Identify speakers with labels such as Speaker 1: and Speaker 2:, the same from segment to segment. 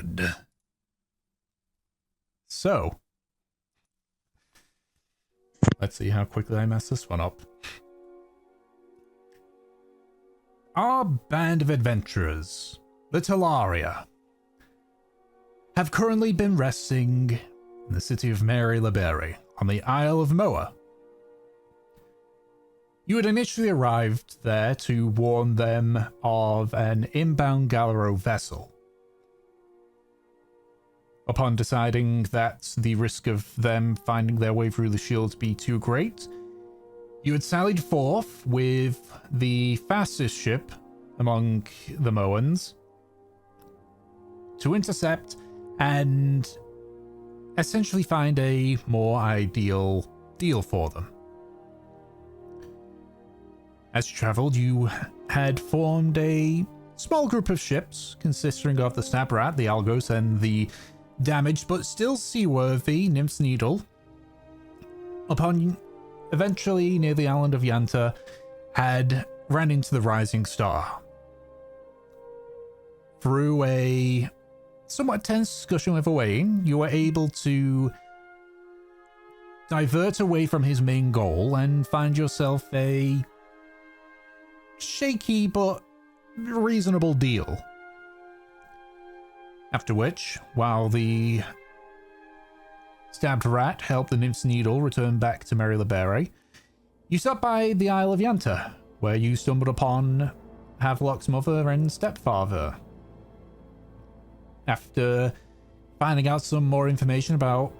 Speaker 1: Good. So, let's see how quickly I mess this one up. Our band of adventurers, the Talaria, have currently been resting in the city of Mary Liberia on the Isle of Moa. You had initially arrived there to warn them of an inbound Galero vessel. Upon deciding that the risk of them finding their way through the shield be too great, you had sallied forth with the fastest ship among the Moans to intercept and essentially find a more ideal deal for them. As you traveled, you had formed a small group of ships consisting of the Snaprat, the Algos, and the damaged but still seaworthy Nymph's Needle. Upon eventually near the island of Yanta, had ran into the Rising Star. Through a somewhat tense discussion with Owain, you were able to divert away from his main goal and find yourself a shaky but reasonable deal. After which, while the stabbed rat helped the Nymph's Needle return back to Mary Liberia, you stopped by the Isle of Yanta, where you stumbled upon Havelock's mother and stepfather. After finding out some more information about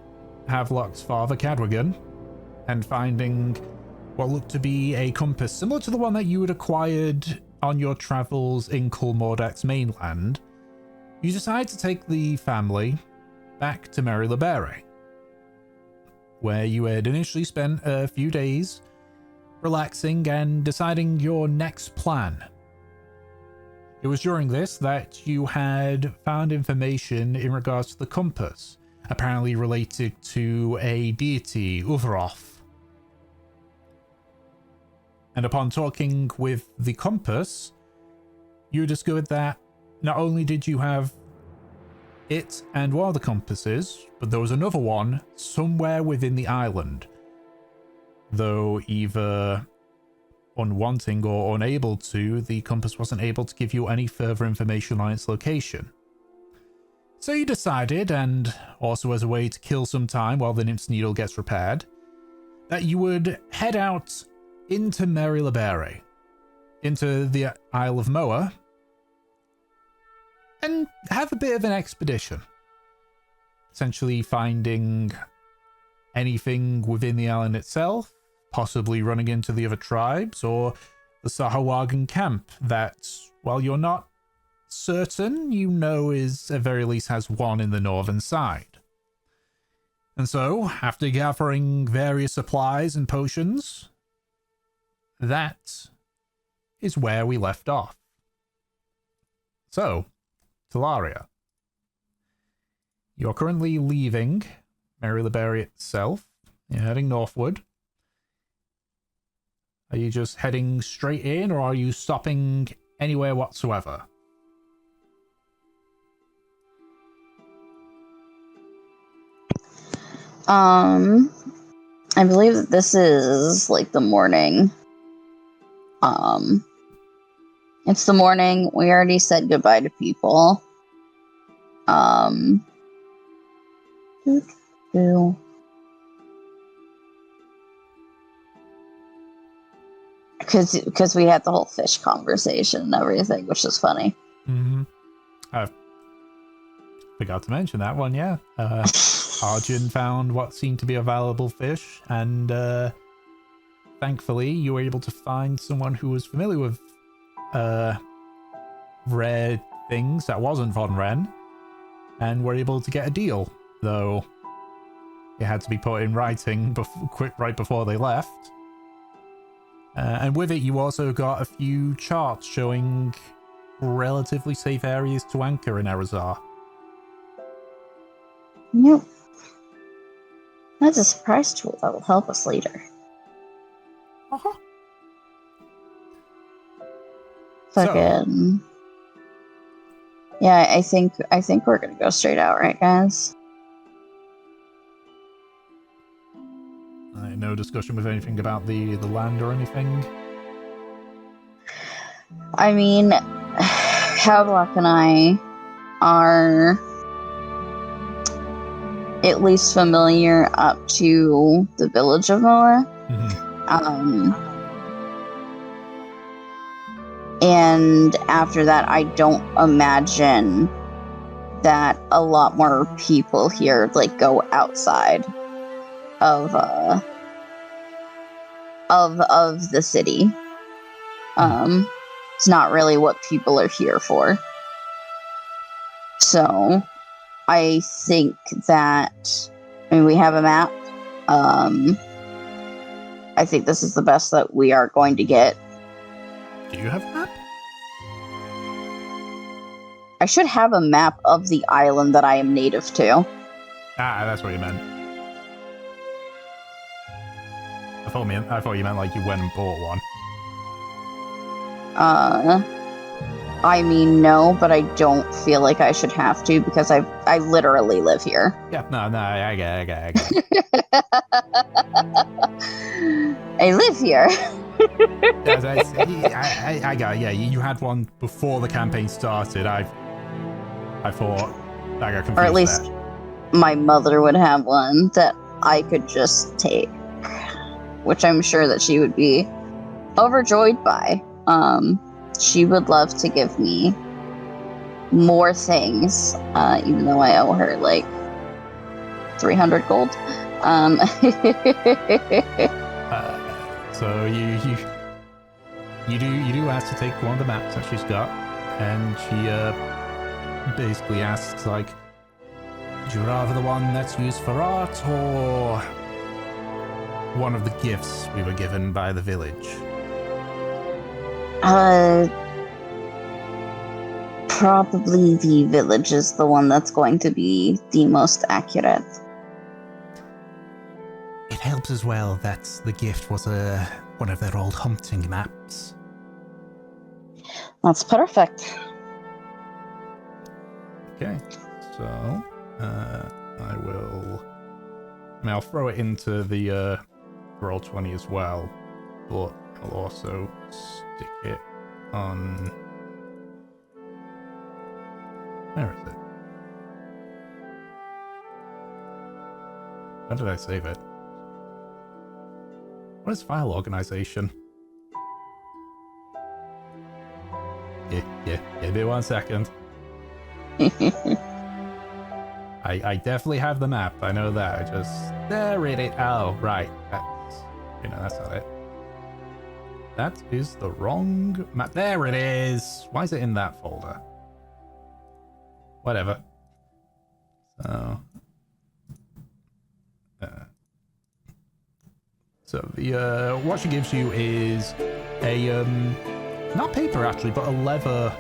Speaker 1: Havelock's father, Cadwigan, and finding what looked to be a compass similar to the one that you had acquired on your travels in Karmora's mainland, you decide to take the family back to Mary Liberia, where you had initially spent a few days relaxing and deciding your next plan. It was during this that you had found information in regards to the compass, apparently related to a deity, Uvaroth. And upon talking with the compass, you discovered that not only did you have it and one of the compasses, but there was another one somewhere within the island. Though either unwanting or unable to, the compass wasn't able to give you any further information on its location. So you decided, and also as a way to kill some time while the Nymph's Needle gets repaired, that you would head out into Mary Liberia, into the Isle of Moa, and have a bit of an expedition. Essentially finding anything within the island itself, possibly running into the other tribes, or the Sahawagan camp that, while you're not certain, you know is at very least has one in the northern side. And so, after gathering various supplies and potions, that is where we left off. So, Talaria, you're currently leaving Mary Liberia itself. You're heading northward. Are you just heading straight in, or are you stopping anywhere whatsoever?
Speaker 2: I believe that this is like the morning. It's the morning. We already said goodbye to people. Because we had the whole fish conversation and everything, which is funny.
Speaker 1: Mm-hmm. I forgot to mention that one, yeah. Arjun found what seemed to be a valuable fish, and thankfully you were able to find someone who was familiar with rare things that wasn't Von Ren, and were able to get a deal, though it had to be put in writing right before they left. And with it, you also got a few charts showing relatively safe areas to anchor in Arizar.
Speaker 2: Yep. That's a surprise tool that will help us later.
Speaker 1: Uh-huh.
Speaker 2: Fucking. Yeah, I think we're gonna go straight out, right, guys?
Speaker 1: No discussion with anything about the land or anything?
Speaker 2: I mean, Havelock and I are at least familiar up to the village of Moa. And after that, I don't imagine that a lot more people here like go outside of the city. It's not really what people are here for. So I think that, I mean, we have a map. I think this is the best that we are going to get.
Speaker 1: Do you have a map?
Speaker 2: I should have a map of the island that I am native to.
Speaker 1: Ah, that's what you meant. I thought you meant like you went and bought one.
Speaker 2: I mean, no, but I don't feel like I should have to because I literally live here.
Speaker 1: Yeah, no, I get it.
Speaker 2: I live here.
Speaker 1: I got it. Yeah, you had one before the campaign started. I thought I got confused.
Speaker 2: Or at least my mother would have one that I could just take, which I'm sure that she would be overjoyed by. She would love to give me more things, even though I owe her like 300 gold.
Speaker 1: So you do ask to take one of the maps that she's got, and she basically asks like, would you rather the one that's used for art or one of the gifts we were given by the village?
Speaker 2: Probably the village is the one that's going to be the most accurate.
Speaker 1: It helps as well that the gift was one of their old hunting maps.
Speaker 2: That's perfect.
Speaker 1: Okay, so I'll throw it into the Roll20 as well, but I'll also stick it on. Where is it? How did I save it? What is file organization? Yeah, give me 1 second. I definitely have the map, I know that. There it is. Oh, right. That's not it. That is the wrong map. There it is. Why is it in that folder? Whatever. So the what she gives you is a not paper actually, but a leather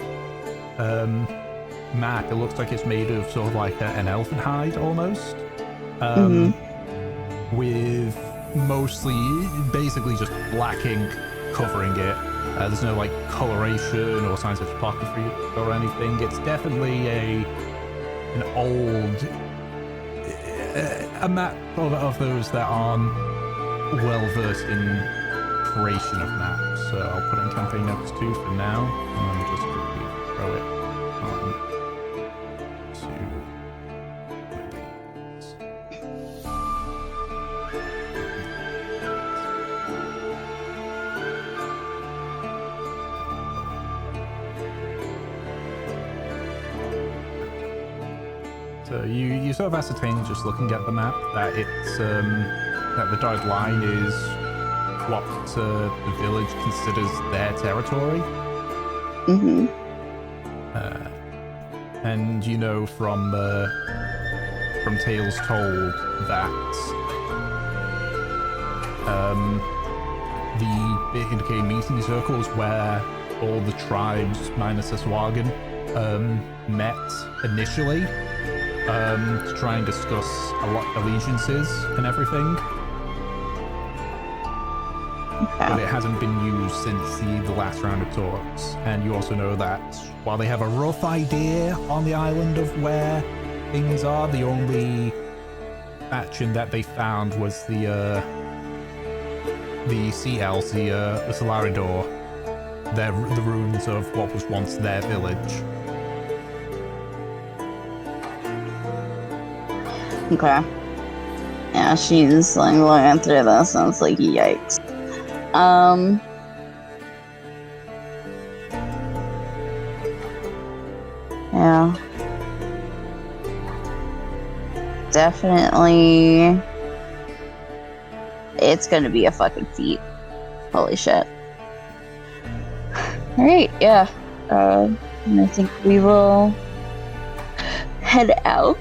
Speaker 1: map. It looks like it's made of sort of like an elephant hide almost, with mostly basically just black ink covering it. There's no like coloration or signs of topography or anything. It's definitely an old a map of those that aren't well versed in creation of maps. So I'll put in campaign notes 2 for now, and then just quickly throw it on to So you sort of ascertain just looking at the map that it's that the dotted line is what the village considers their territory. And you know from tales told that the indicated meeting circles where all the tribes minus the Swagan met initially to try and discuss allegiances and everything. but it hasn't been used since the last round of talks. And you also know that while they have a rough idea on the island of where things are, the only action that they found was the sea elves, the Talaria, the ruins of what was once their village.
Speaker 2: Okay. Yeah, she's like looking through this and it's like, yikes. Yeah. Definitely. It's gonna be a fucking feat. Holy shit. Alright, yeah. And I think we will head out.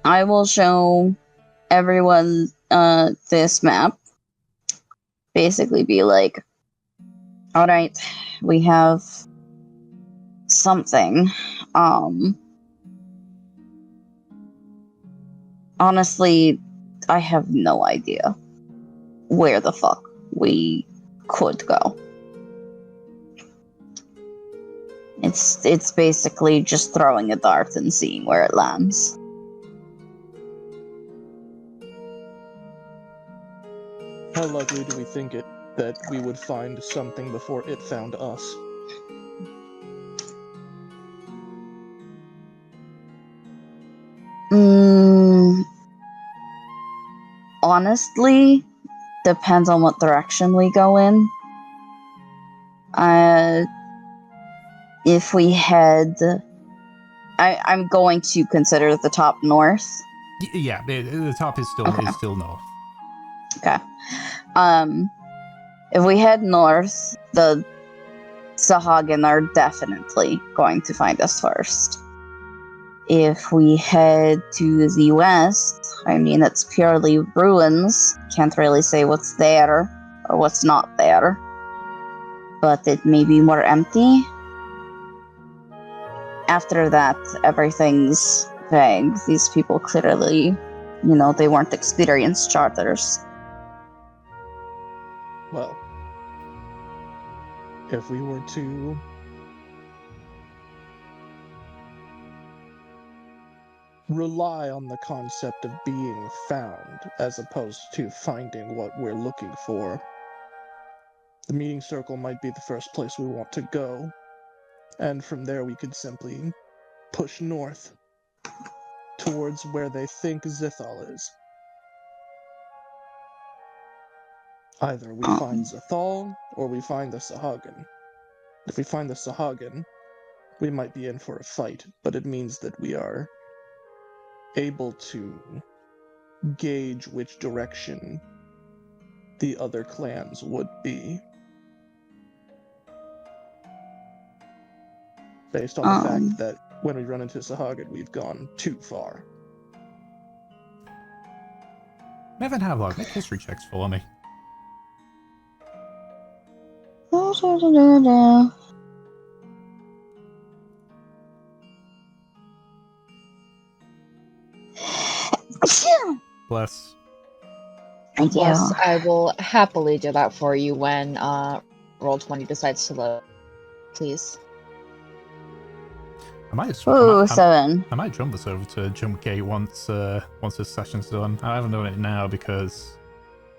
Speaker 2: I will show everyone this map. Basically be like, alright, we have something. Honestly, I have no idea where the fuck we could go. It's basically just throwing a dart and seeing where it lands.
Speaker 3: How likely do we think it that we would find something before it found us?
Speaker 2: Honestly, depends on what direction we go in. If we head, I'm going to consider the top north.
Speaker 1: Yeah, the top is still north.
Speaker 2: Okay. If we head north, the Sahagin are definitely going to find us first. If we head to the west, I mean, it's purely ruins. Can't really say what's there or what's not there. But it may be more empty. After that, everything's vague. These people clearly, they weren't experienced charters.
Speaker 3: Well, if we were to rely on the concept of being found as opposed to finding what we're looking for, the meeting circle might be the first place we want to go, and from there we could simply push north towards where they think Zithal is. Either we find Zithal, or we find the Sahagin. If we find the Sahagin, we might be in for a fight, but it means that we are able to gauge which direction the other clans would be. Based on the fact that when we run into Sahagin, we've gone too far.
Speaker 1: Never have like make history checks for me. Bless.
Speaker 2: Thank you.
Speaker 4: Yes, I will happily do that for you when Roll20 decides to load. Please.
Speaker 1: I might
Speaker 2: 7.
Speaker 1: I might jump this over to jump gate once this session's done. I haven't done it now because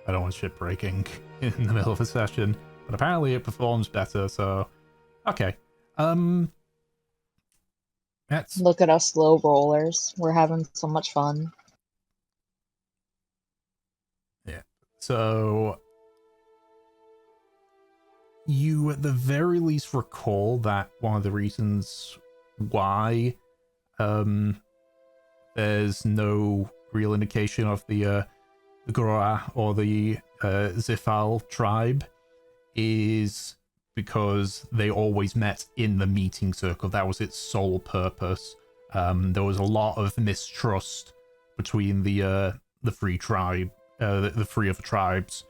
Speaker 1: I don't want shit breaking in the middle of a session. But apparently it performs better, so okay. Let's
Speaker 4: Look at us low rollers. We're having so much fun.
Speaker 1: Yeah. So you at the very least recall that one of the reasons why there's no real indication of the Gora or the Zifal tribe is because they always met in the meeting circle. That was its sole purpose. There was a lot of mistrust between the free tribe, the three other tribes,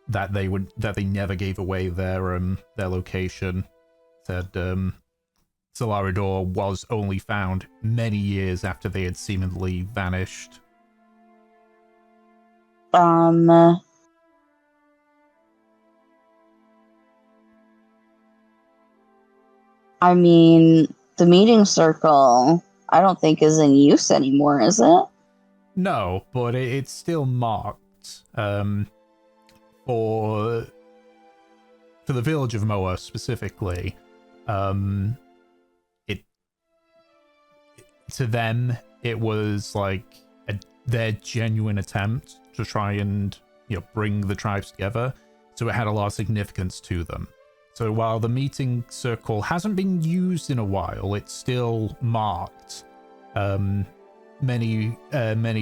Speaker 1: that they never gave away their location. Said Talaria was only found many years after they had seemingly vanished.
Speaker 2: Um, I mean, the meeting circle, I don't think is in use anymore, is it?
Speaker 1: No, but it's still marked for the village of Moa specifically. It to them it was like their genuine attempt to try and bring the tribes together, so it had a lot of significance to them. So while the meeting circle hasn't been used in a while, it's still marked. Many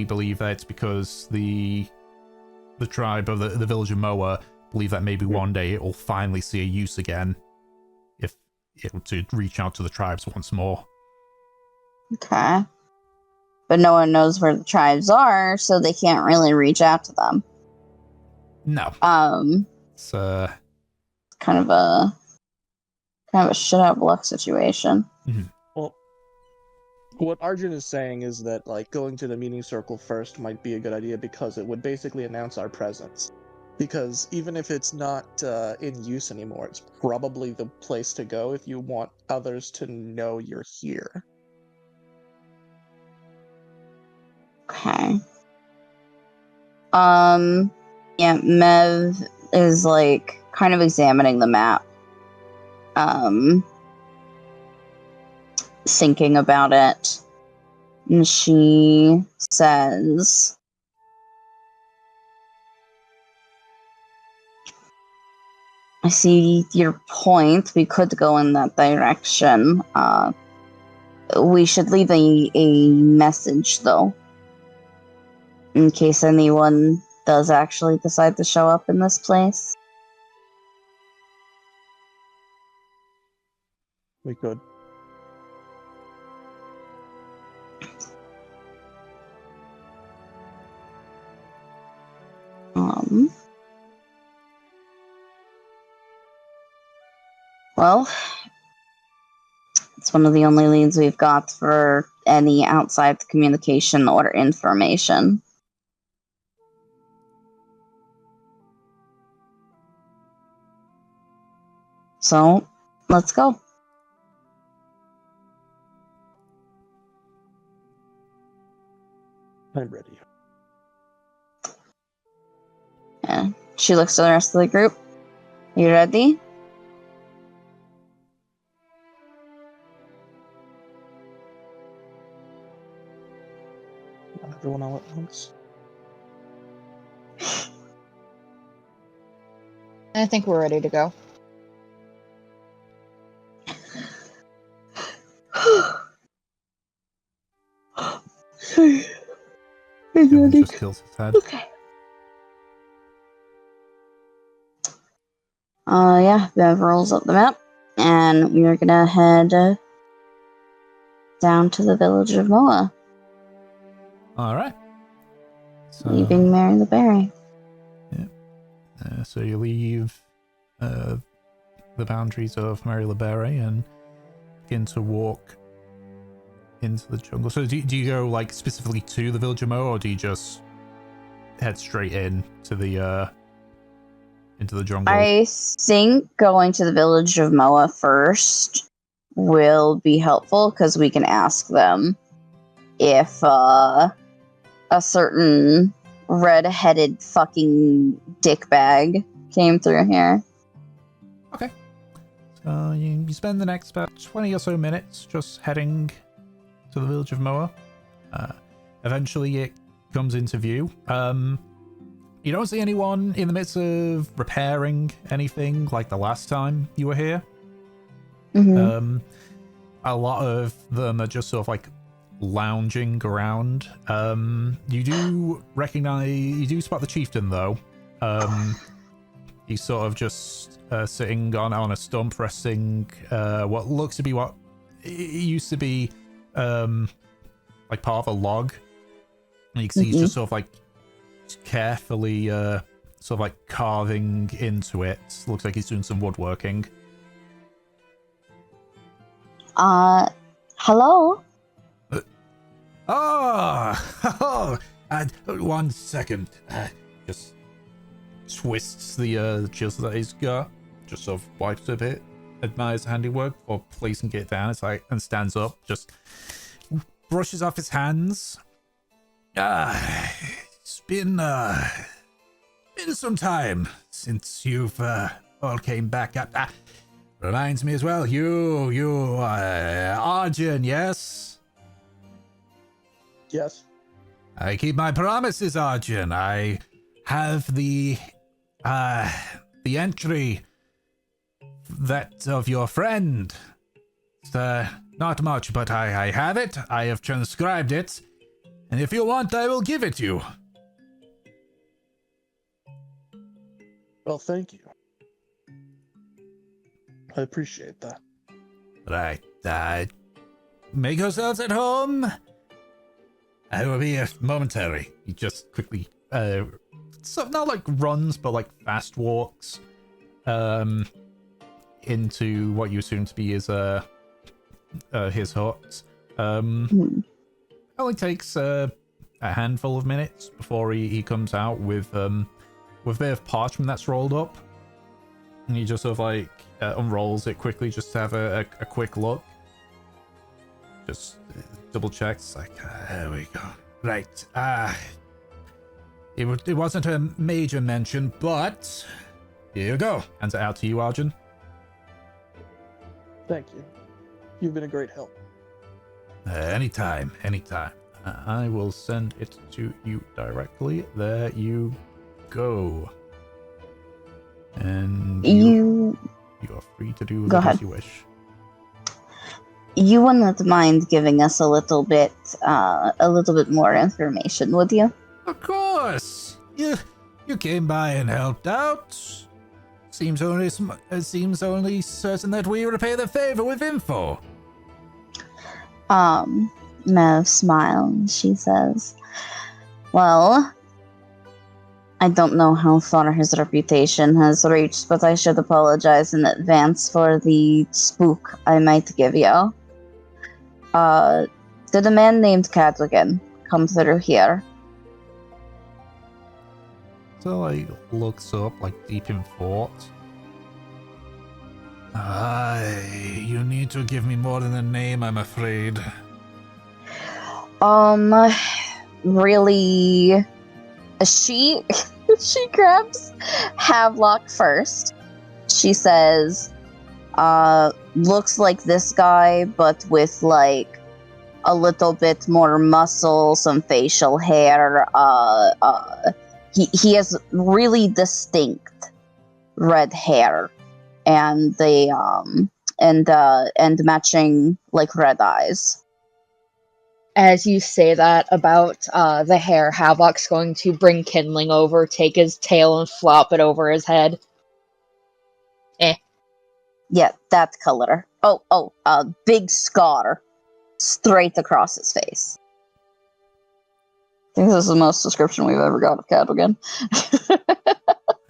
Speaker 1: believe that it's because the tribe of the village of Moa believe that maybe one day it will finally see a use again, if it were to reach out to the tribes once more.
Speaker 2: Okay. But no one knows where the tribes are, so they can't really reach out to them.
Speaker 1: No. It's
Speaker 2: kind of a shit out of luck situation.
Speaker 3: Well, what Arjun is saying is that like going to the meeting circle first might be a good idea because it would basically announce our presence. Because even if it's not in use anymore, it's probably the place to go if you want others to know you're here.
Speaker 2: Okay. Yeah, Mev is like kind of examining the map. Thinking about it. And she says, I see your point. We could go in that direction. We should leave a message, though, in case anyone does actually decide to show up in this place.
Speaker 3: We could.
Speaker 2: Well, it's one of the only leads we've got for any outside communication or information. So, let's go.
Speaker 3: I'm ready.
Speaker 2: Yeah. She looks to the rest of the group. You ready?
Speaker 3: Not everyone all at once.
Speaker 4: I think we're ready to go.
Speaker 2: Sorry.
Speaker 1: Kevin just tilts his head.
Speaker 2: Okay. Yeah, Bev rolls up the map, and we are gonna head down to the village of Moa.
Speaker 1: Alright. So,
Speaker 2: Leaving Mary the Berry.
Speaker 1: Yeah. So you leave the boundaries of Mary Liberé and begin to walk into the jungle. So do you go like specifically to the village of Moa, or do you just head straight in to the into the jungle?
Speaker 2: I think going to the village of Moa first will be helpful because we can ask them if a certain red-headed fucking dickbag came through here.
Speaker 1: Okay. So you spend the next about 20 or so minutes just heading to the village of Moa. Eventually it comes into view. You don't see anyone in the midst of repairing anything like the last time you were here.
Speaker 2: Mm-hmm.
Speaker 1: A lot of them are just sort of like lounging around. You do spot the chieftain though. He's sort of just sitting on a stump, resting what looks to be what it used to be like part of a log. And you can see he's just sort of like carefully sort of like carving into it. Looks like he's doing some woodworking.
Speaker 2: Hello?
Speaker 1: One second. just twists the chisel that he's got, just sort of wipes it a bit, admires the handiwork for placing it down. It's like, and stands up, just brushes off his hands. It's been some time since you've all came back. Reminds me as well, you Arjun, yes?
Speaker 3: Yes.
Speaker 1: I keep my promises, Arjun. I have the entry that of your friend. It's not much, but I have it. I have transcribed it. And if you want, I will give it you.
Speaker 3: Well, thank you. I appreciate that.
Speaker 1: Right. Make yourselves at home. I will be momentary. He just quickly, so not like runs, but like fast walks, into what you assume to be his hut. Only takes a handful of minutes before he comes out with a bit of parchment that's rolled up, and he just sort of like unrolls it quickly just to have a quick look. Just double checks, like, there we go. Right, it wasn't a major mention, but here you go. Hands it out to you, Arjun.
Speaker 3: Thank you. You've been a great help.
Speaker 1: Anytime. I will send it to you directly. There you go. And you are free to do as you wish.
Speaker 2: You wouldn't mind giving us a little bit more information, would you?
Speaker 1: Of course. You came by and helped out. Seems only certain that we repay the favor with info.
Speaker 2: Mev smiles. She says, "Well, I don't know how far his reputation has reached, but I should apologize in advance for the spook I might give you. Did a man named Cadligan come through here?"
Speaker 1: So like looks up, like deep in thought. You need to give me more than a name, I'm afraid.
Speaker 2: Really, she grabs Havelock first. She says, looks like this guy, but with like a little bit more muscle, some facial hair. He has really distinct red hair, and and matching like red eyes.
Speaker 4: As you say that about the hair, Havok's going to bring kindling over, take his tail and flop it over his head.
Speaker 2: Yeah, that color. Big scar straight across his face. I think this is the most description we've ever got of Cadligan.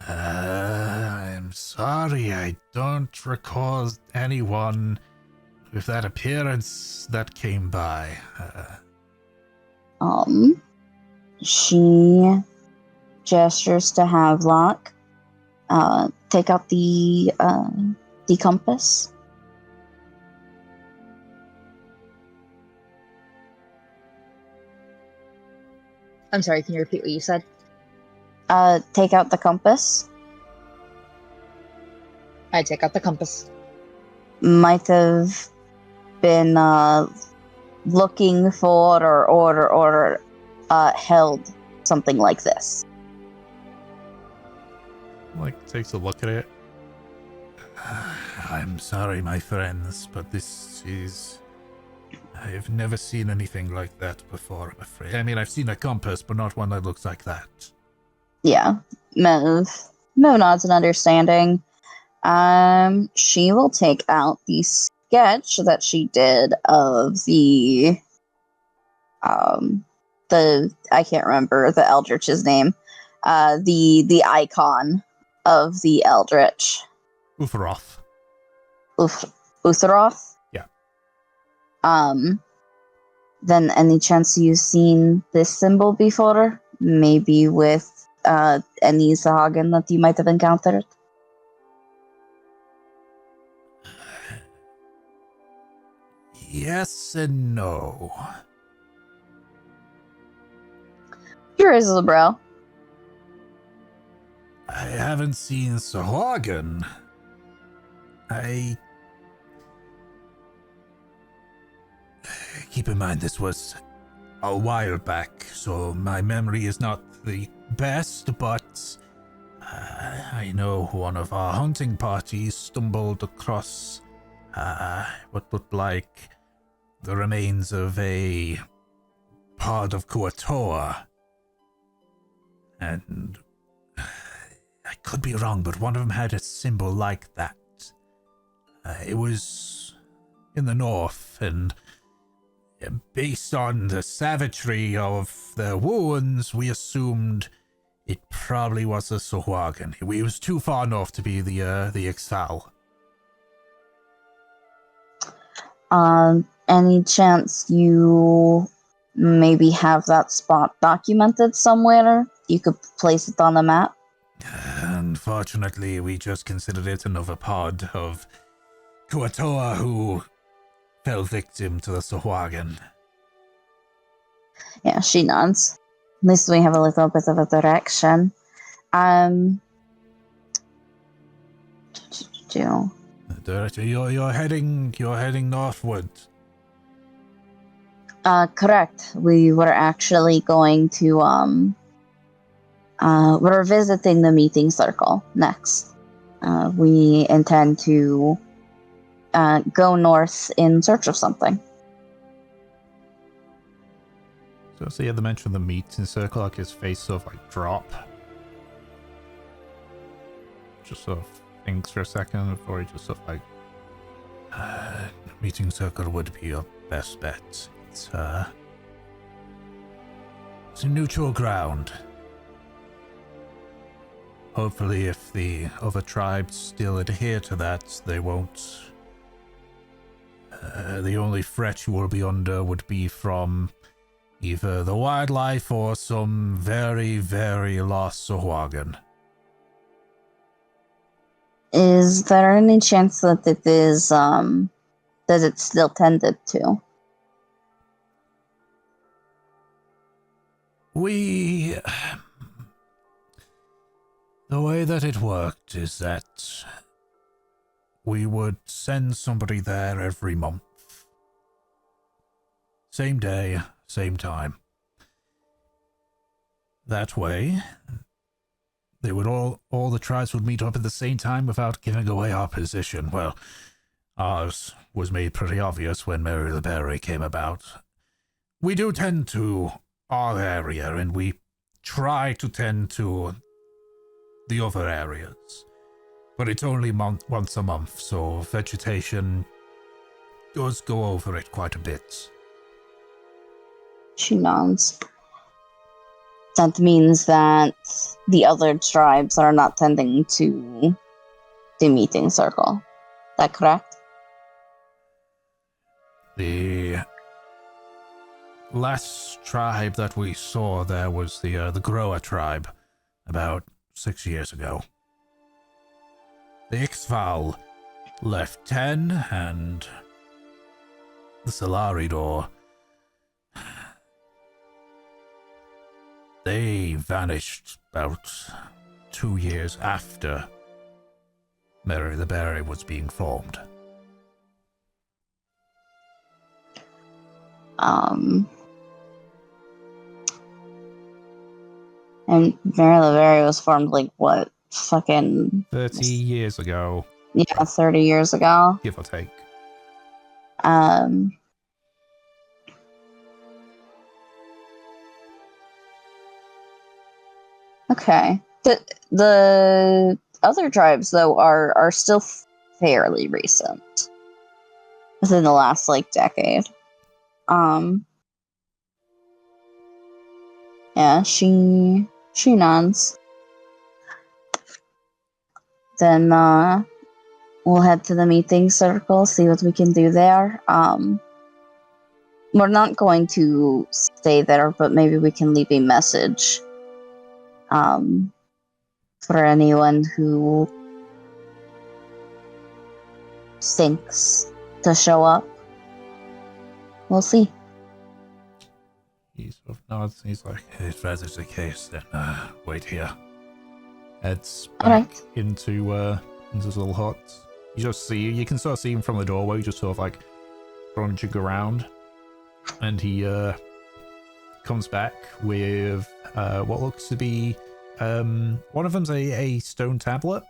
Speaker 1: I'm sorry, I don't recall anyone with that appearance that came by.
Speaker 2: She gestures to Havelock. Take out the compass.
Speaker 4: I'm sorry, can you repeat what you said?
Speaker 2: Take out the compass.
Speaker 4: I take out the compass.
Speaker 2: Might have been looking for or held something like this.
Speaker 1: Like takes a look at it. I'm sorry, my friends, but I've never seen anything like that before, I'm afraid. I mean, I've seen a compass, but not one that looks like that.
Speaker 2: Yeah, Mev nods in understanding. She will take out the sketch that she did of the I can't remember the Eldritch's name. The icon of the Eldritch.
Speaker 1: Utharoth.
Speaker 2: Utharoth?
Speaker 1: Yeah.
Speaker 2: Then any chance you've seen this symbol before? Maybe with any Sahagin that you might have encountered?
Speaker 1: Yes and no.
Speaker 2: He raises a brow.
Speaker 1: I haven't seen Sahuagin. Keep in mind this was a while back, so my memory is not the best, but I know one of our hunting parties stumbled across what looked like the remains of a pod of Kuatoa. And I could be wrong, but one of them had a symbol like that. It was in the north, and based on the savagery of their wounds, we assumed it probably was a Sahuagin. It was too far north to be the Ixal.
Speaker 2: Any chance you maybe have that spot documented somewhere? You could place it on a map?
Speaker 1: Unfortunately, we just considered it another pod of Kuatoa who fell victim to the Sahuagin.
Speaker 2: Yeah, she nods. At least we have a little bit of a direction.
Speaker 1: Director, you're heading northward.
Speaker 2: Correct. We were actually going to we're visiting the meeting circle next. We intend to go north in search of something.
Speaker 1: So you had to mention the meeting circle, like his face sort of like drop. Just sort of thinks for a second before he just sort of like, meeting circle would be your best bet. It's a neutral ground. Hopefully if the other tribes still adhere to that, they won't. The only threat you will be under would be from either the wildlife or some very, very lost Sahuagin.
Speaker 2: Is there any chance that it is that it's still tended to?
Speaker 1: The way that it worked is that we would send somebody there every month. Same day, same time. That way, they would all the tribes would meet up at the same time without giving away our position. Well, ours was made pretty obvious when Mary the Berry came about. We do tend to our area, and we try to tend to the other areas. But it's only once a month, so vegetation does go over it quite a bit.
Speaker 2: She nods. That means that the other tribes are not tending to the meeting circle. Is that correct?
Speaker 1: The last tribe that we saw there was the Grower tribe, about 6 years ago. The Ixval left 10, and the Talaria, they vanished about 2 years after Mary the Berry was being formed.
Speaker 2: And Mary LaVerry was formed like what? Fucking
Speaker 1: 30 years ago.
Speaker 2: Yeah, 30 years ago.
Speaker 1: Give or take.
Speaker 2: Okay. The other tribes though are still fairly recent. Within the last like decade. Yeah, she nods. Then we'll head to the meeting circle, see what we can do there. We're not going to stay there, but maybe we can leave a message For anyone who thinks to show up, we'll see.
Speaker 1: He sort of nods. He's like, if that is the case, then wait here. Heads back
Speaker 2: Alright.
Speaker 1: into his little hut. You can sort of see him from the doorway, just sort of like rummaging around. And he comes back with what looks to be one of them's a stone tablet,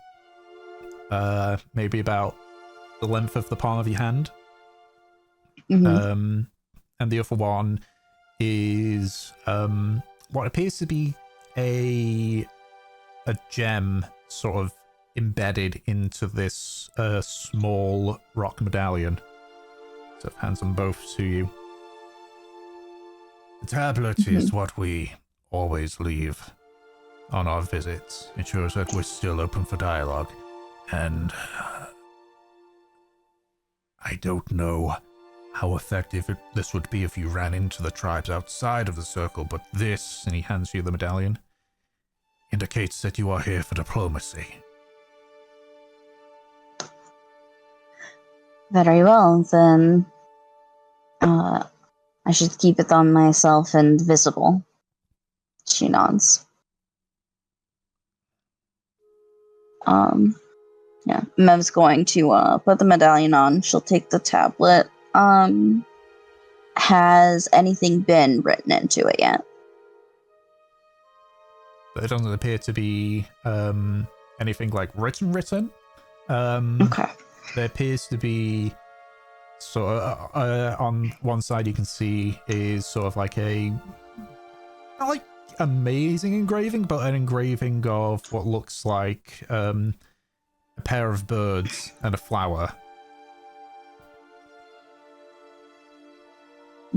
Speaker 1: maybe about the length of the palm of your hand.
Speaker 2: Mm-hmm.
Speaker 1: And the other one is what appears to be a gem sort of embedded into this small rock medallion. So hands them both to you. The tablet is what we always leave on our visits. Ensures that we're still open for dialogue. And I don't know how effective this would be if you ran into the tribes outside of the circle, but this, and he hands you the medallion, indicates that you are here for diplomacy.
Speaker 2: Very well, then I should keep it on myself and visible. She nods. Yeah, Mev's going to put the medallion on. She'll take the tablet. Has anything been written into it yet?
Speaker 1: There doesn't appear to be anything like written.
Speaker 2: Okay.
Speaker 1: There appears to be sort of on one side you can see is sort of like not like amazing engraving, but an engraving of what looks like a pair of birds and a flower.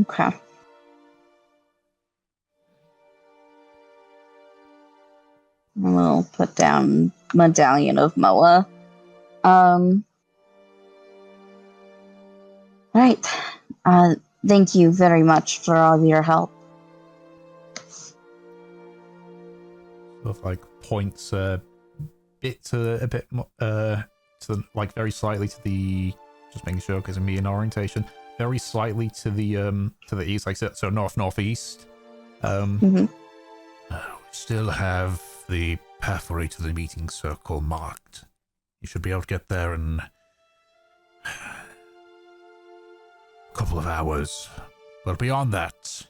Speaker 2: Okay. We'll put down medallion of Moa. Right. Thank you very much for all your help.
Speaker 1: Sort of like points a bit more to the, like very slightly to the, just making sure because of me in orientation, very slightly to the east, like so northeast.
Speaker 2: Mm-hmm.
Speaker 1: We still have the pathway to the meeting circle marked. You should be able to get there in a couple of hours. But beyond that,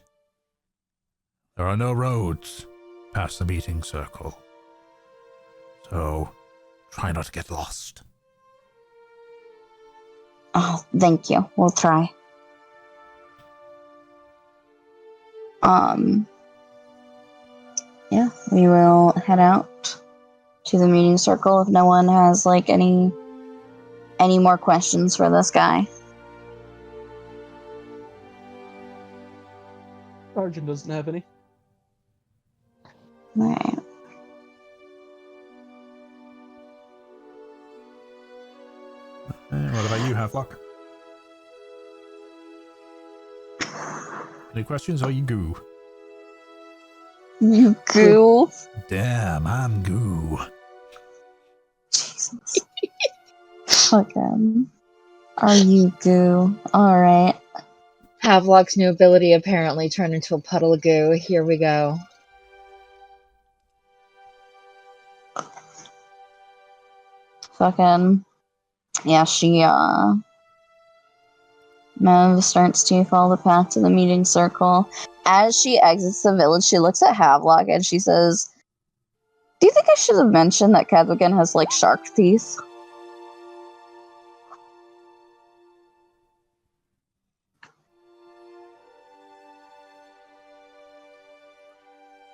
Speaker 1: there are no roads past the meeting circle. So try not to get lost.
Speaker 2: Oh, thank you. We'll try. Yeah, we will head out to the meeting circle if no one has like any more questions for this guy.
Speaker 3: Arjun doesn't have any.
Speaker 2: Alright.
Speaker 1: What about you, Havelock? Any questions or you goo?
Speaker 2: You goo.
Speaker 1: Damn, I'm goo.
Speaker 2: Jesus. Fucking. Are you goo? Alright.
Speaker 4: Havelock's new ability apparently turned into a puddle of goo. Here we go.
Speaker 2: Fucking. Yeah, Mev starts to follow the path to the meeting circle. As she exits the village, she looks at Havelock and she says, "Do you think I should have mentioned that Cadwigan has, like, shark teeth?"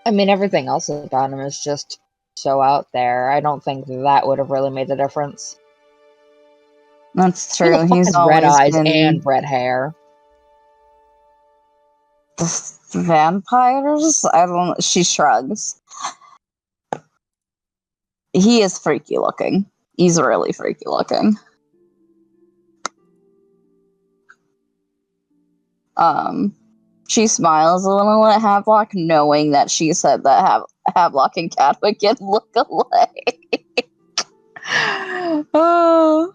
Speaker 4: I mean, everything else about him is just so out there. I don't think that would have really made the difference.
Speaker 2: That's
Speaker 4: Who the
Speaker 2: true.
Speaker 4: fuck
Speaker 2: He's
Speaker 4: has red
Speaker 2: always
Speaker 4: eyes
Speaker 2: been
Speaker 4: and red hair?
Speaker 2: the vampires? I don't. She shrugs. He is freaky looking. He's really freaky looking. Um, She smiles a little at Havelock, knowing that she said that Havelock and Cadwigan look alike. Oh.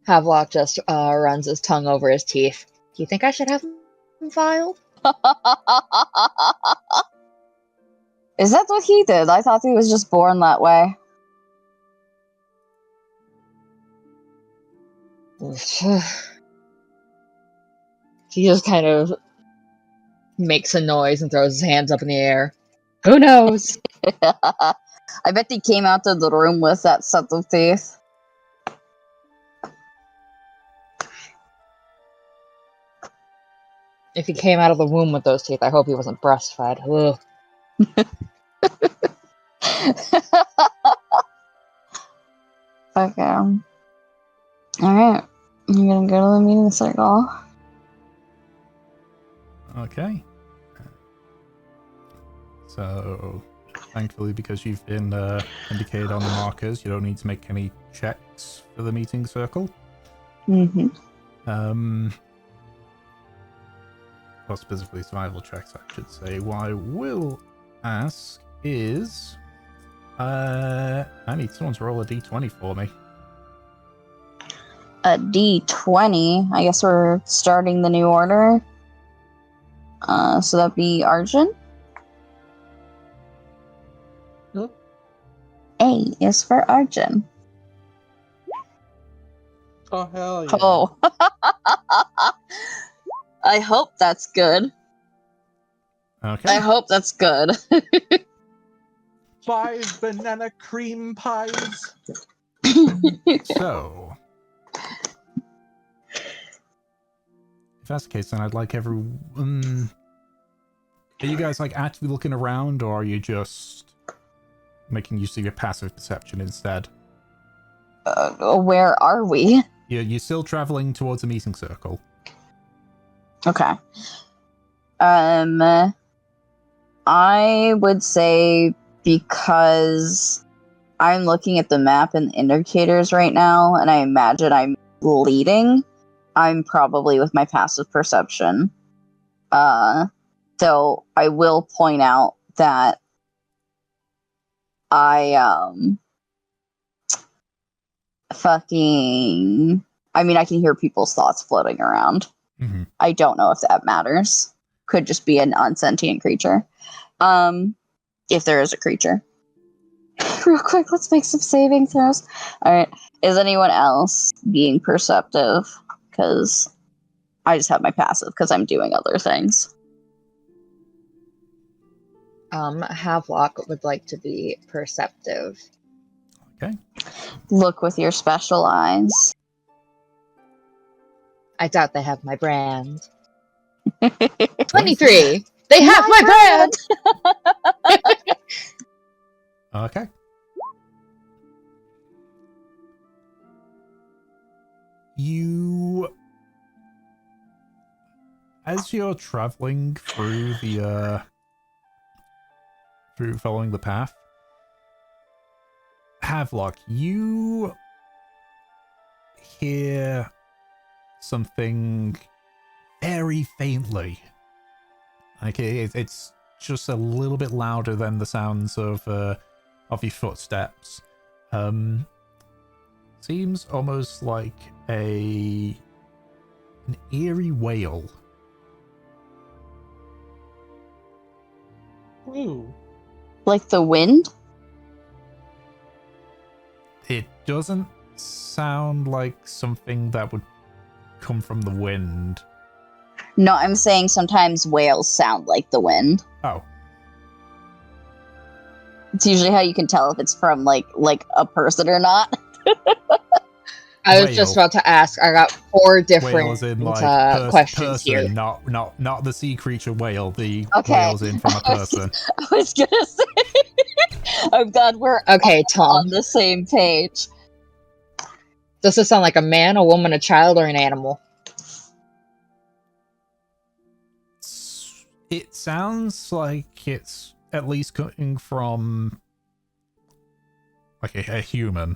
Speaker 4: Havelock just runs his tongue over his teeth. Do you think I should have him filed?
Speaker 2: Is that what he did? I thought he was just born that way.
Speaker 4: He just kind of makes a noise and throws his hands up in the air. Who knows?
Speaker 2: I bet he came out of the room with that set of teeth.
Speaker 4: If he came out of the womb with those teeth, I hope he wasn't breastfed. Ugh.
Speaker 2: Okay. Alright. I'm gonna go to the meeting circle.
Speaker 1: Okay. So, thankfully, because you've been indicated on the markers, you don't need to make any checks for the meeting circle.
Speaker 2: Mm-hmm.
Speaker 1: Or specifically survival checks, I should say. What I will ask is... I need someone to roll a d20 for me.
Speaker 2: A D20. I guess we're starting the new order. So that'd be Arjun.
Speaker 3: Yep.
Speaker 2: A is for Arjun.
Speaker 3: Oh, hell yeah.
Speaker 2: Oh. I hope that's good.
Speaker 1: Okay.
Speaker 2: I hope that's good.
Speaker 3: 5 banana cream pies.
Speaker 1: So... if that's the case, then I'd like everyone... are you guys, like, actively looking around, or are you just making use of your passive perception instead?
Speaker 2: Where are we?
Speaker 1: You're still traveling towards a meeting circle.
Speaker 2: Okay. I would say because I'm looking at the map and indicators right now, and I imagine I'm leading, I'm probably with my passive perception. So I will point out that I I can hear people's thoughts floating around.
Speaker 1: Mm-hmm.
Speaker 2: I don't know if that matters. Could just be an unsentient creature. If there is a creature. Real quick, let's make some saving throws. Alright. Is anyone else being perceptive? Because I just have my passive because I'm doing other things.
Speaker 4: Havelock would like to be perceptive.
Speaker 1: Okay.
Speaker 2: Look with your special eyes.
Speaker 4: I doubt they have my brand. 23! They have my brand!
Speaker 1: Okay. You... as you're traveling through the, through following the path, Havelock, you hear something very faintly. Like it's just a little bit louder than the sounds of your footsteps. Seems almost like an eerie wail.
Speaker 3: Ooh.
Speaker 2: Like the wind?
Speaker 1: It doesn't sound like something that would come from the wind.
Speaker 2: No, I'm saying sometimes whales sound like the wind.
Speaker 1: Oh.
Speaker 2: It's usually how you can tell if it's from like a person or not.
Speaker 4: I was just about to ask. I got 4 different
Speaker 1: Whale as in, like,
Speaker 4: questions
Speaker 1: person,
Speaker 4: here.
Speaker 1: not the sea creature whale. The
Speaker 2: Okay.
Speaker 1: whale's in from a person.
Speaker 2: I was gonna say. I'm glad we're
Speaker 4: Okay, Tom.
Speaker 2: on the same page.
Speaker 4: Does this sound like a man, a woman, a child, or an animal?
Speaker 1: It sounds like it's at least coming from like a human.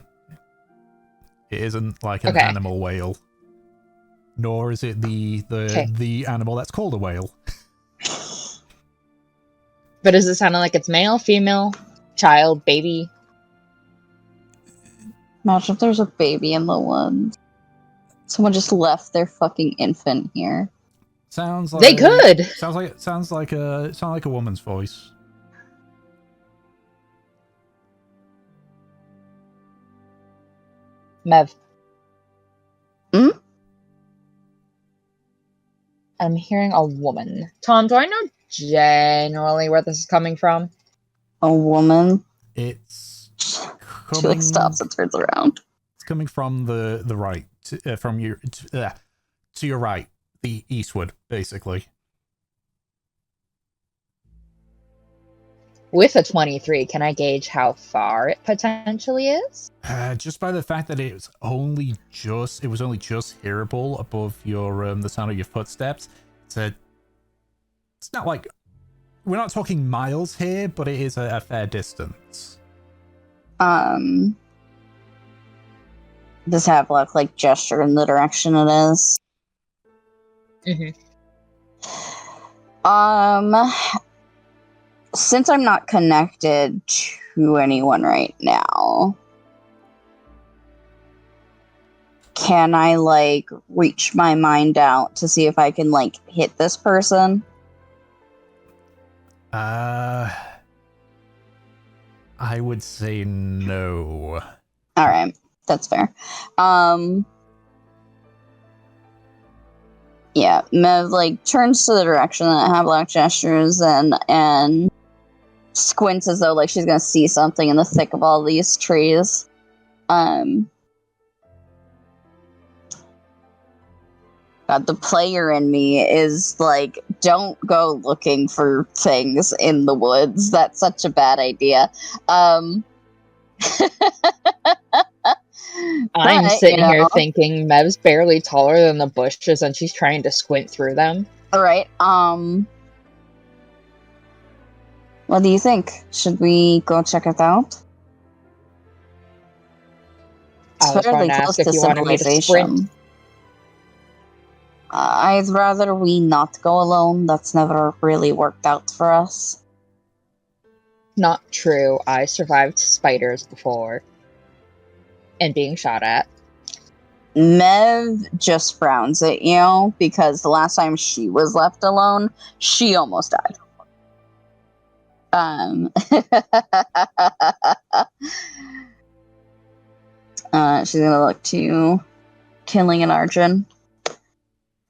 Speaker 1: It isn't like an animal whale. nor is it the animal that's called a whale.
Speaker 4: But does it sound like it's male, female, child, baby?
Speaker 2: Imagine if there's a baby in the woods. Someone just left their fucking infant here.
Speaker 1: Sounds like
Speaker 4: They could.
Speaker 1: Sounds like a woman's voice.
Speaker 4: Mev.
Speaker 2: Hmm?
Speaker 4: I'm hearing a woman. Tom, do I know generally where this is coming from?
Speaker 2: A woman.
Speaker 1: It's
Speaker 2: She
Speaker 1: coming.
Speaker 2: like stops and turns around.
Speaker 1: It's coming from the right, from your to your right, the eastward, basically.
Speaker 4: With a 23, can I gauge how far it potentially is?
Speaker 1: Just by the fact that it was only just hearable above your the sound of your footsteps. It's not like we're not talking miles here, but it is a fair distance.
Speaker 2: Does Havelock like gesture in the direction it is?
Speaker 4: Mm-hmm.
Speaker 2: Since I'm not connected to anyone right now, can I like reach my mind out to see if I can like hit this person?
Speaker 1: I would say no.
Speaker 2: All right, that's fair. Yeah, Mev like turns to the direction that Havelock gestures and squints as though like she's gonna see something in the thick of all these trees. God, the player in me is like, don't go looking for things in the woods. That's such a bad idea.
Speaker 4: I'm
Speaker 2: but,
Speaker 4: sitting here thinking Mev's barely taller than the bushes and she's trying to squint through them.
Speaker 2: All right. What do you think? Should we go check it out?
Speaker 4: I was going to ask if you wanted me to sprint.
Speaker 2: I'd rather we not go alone. That's never really worked out for us.
Speaker 4: Not true. I survived spiders before. And being shot at.
Speaker 2: Mev just frowns at you because the last time she was left alone, she almost died. She's gonna look to Kinling and Arjun.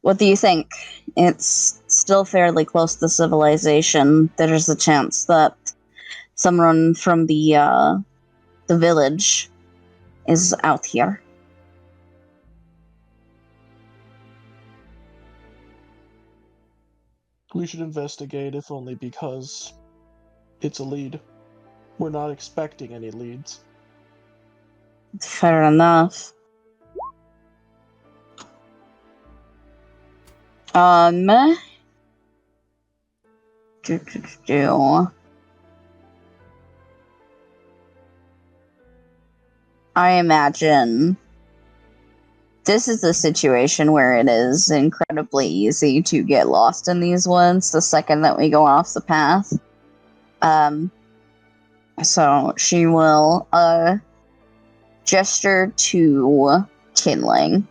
Speaker 2: What do you think? It's still fairly close to civilization. There's a chance that someone from the village is out here.
Speaker 3: We should investigate, if only because it's a lead. We're not expecting any leads.
Speaker 2: Fair enough. I imagine this is a situation where it is incredibly easy to get lost in these woods the second that we go off the path. So she will gesture to Kinling.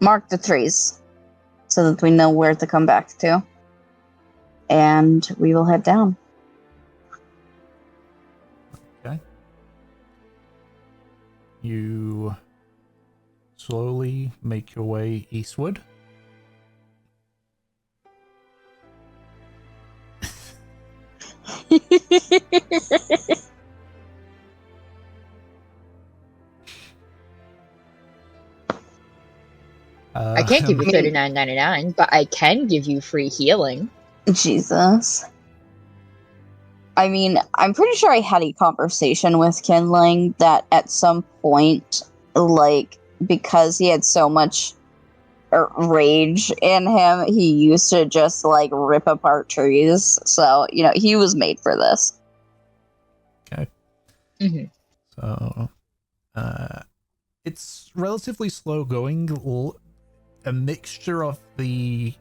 Speaker 2: Mark the trees so that we know where to come back to. And we will head down.
Speaker 1: Okay. You slowly make your way eastward.
Speaker 4: I can't give you $39.99, but I can give you free healing.
Speaker 2: Jesus. I mean, I'm pretty sure I had a conversation with Kinling that at some point, like, because he had so much rage in him, he used to just, like, rip apart trees. So, you know, he was made for this.
Speaker 1: Okay.
Speaker 4: Mm-hmm.
Speaker 1: So, it's relatively slow going, a mixture of the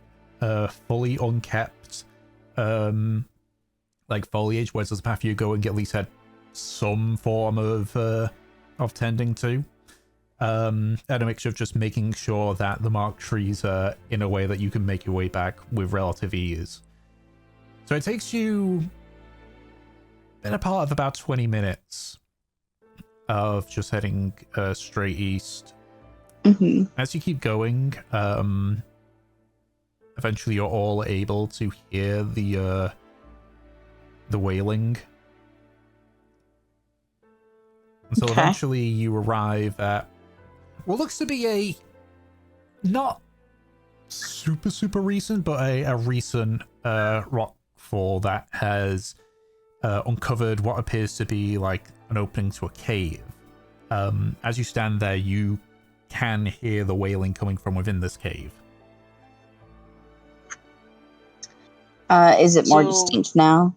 Speaker 1: fully unkept like foliage, whereas there's a path you go and at least had some form of tending to, and a mixture of just making sure that the marked trees are in a way that you can make your way back with relative ease. So it takes you a part of about 20 minutes of just heading straight east.
Speaker 2: Mm-hmm.
Speaker 1: As you keep going, eventually you're all able to hear the wailing. And so eventually you arrive at what looks to be a not super recent, but a recent rock fall that has uncovered what appears to be like an opening to a cave. As you stand there, you can hear the wailing coming from within this cave.
Speaker 2: Is it more distinct now?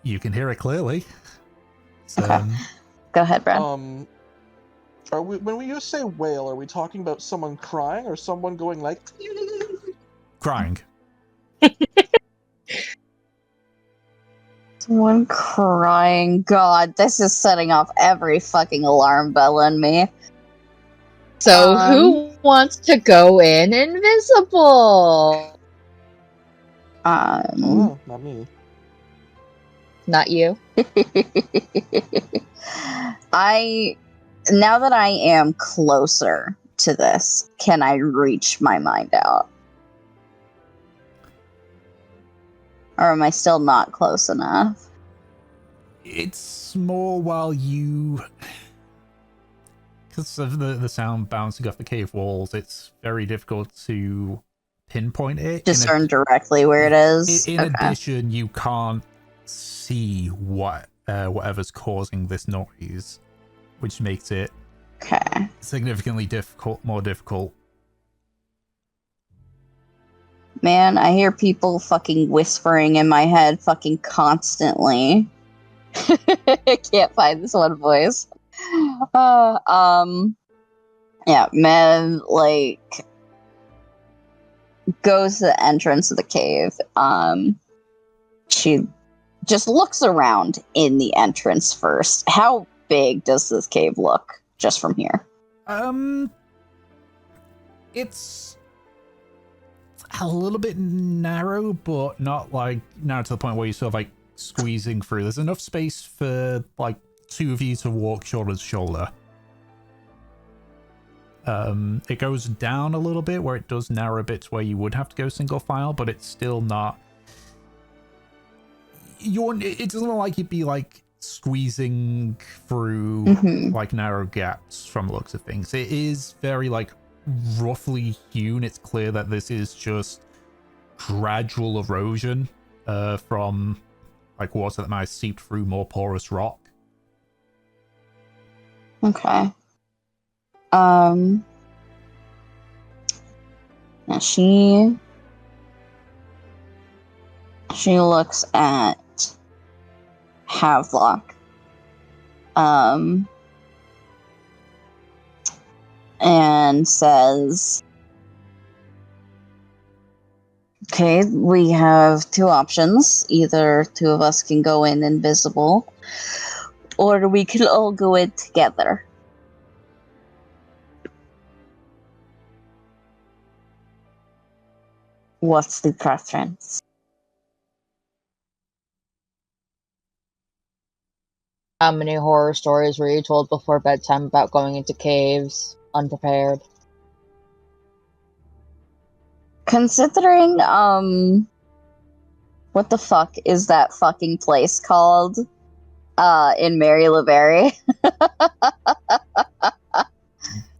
Speaker 1: You can hear it clearly. So,
Speaker 2: Okay. Go ahead, Brad.
Speaker 3: Are we, when we say wail, are we talking about someone crying or someone going like
Speaker 1: crying?
Speaker 2: Someone crying. God, this is setting off every fucking alarm bell in me.
Speaker 4: So who wants to go in invisible?
Speaker 3: Oh, not me.
Speaker 4: Not you.
Speaker 2: Now that I am closer to this, can I reach my mind out? Or am I still not close enough?
Speaker 1: It's small while you... Because of the sound bouncing off the cave walls, it's very difficult to pinpoint it.
Speaker 2: Discern directly where it is?
Speaker 1: In addition, you can't see whatever's causing this noise, which makes it significantly more difficult.
Speaker 2: Man, I hear people fucking whispering in my head fucking constantly. I can't find this one voice. Yeah, Mev, like, goes to the entrance of the cave. She just looks around in the entrance first. How big does this cave look just from here?
Speaker 1: It's a little bit narrow, but not like narrow to the point where you're sort of like squeezing through. There's enough space for like two of you to walk shoulder to shoulder. It goes down a little bit where it does narrow a bit where you would have to go single file, but it's still not. It doesn't look like you'd be like squeezing through like narrow gaps from the looks of things. It is very like roughly hewn. It's clear that this is just gradual erosion from like water that might have seeped through more porous rock.
Speaker 2: Okay. Now she looks at Havelock. And says, okay, we have two options. Either two of us can go in invisible, or we can all go in together. What's the preference?
Speaker 4: How many horror stories were you told before bedtime about going into caves unprepared?
Speaker 2: Considering, what the fuck is that fucking place called? In Mary LaBerry?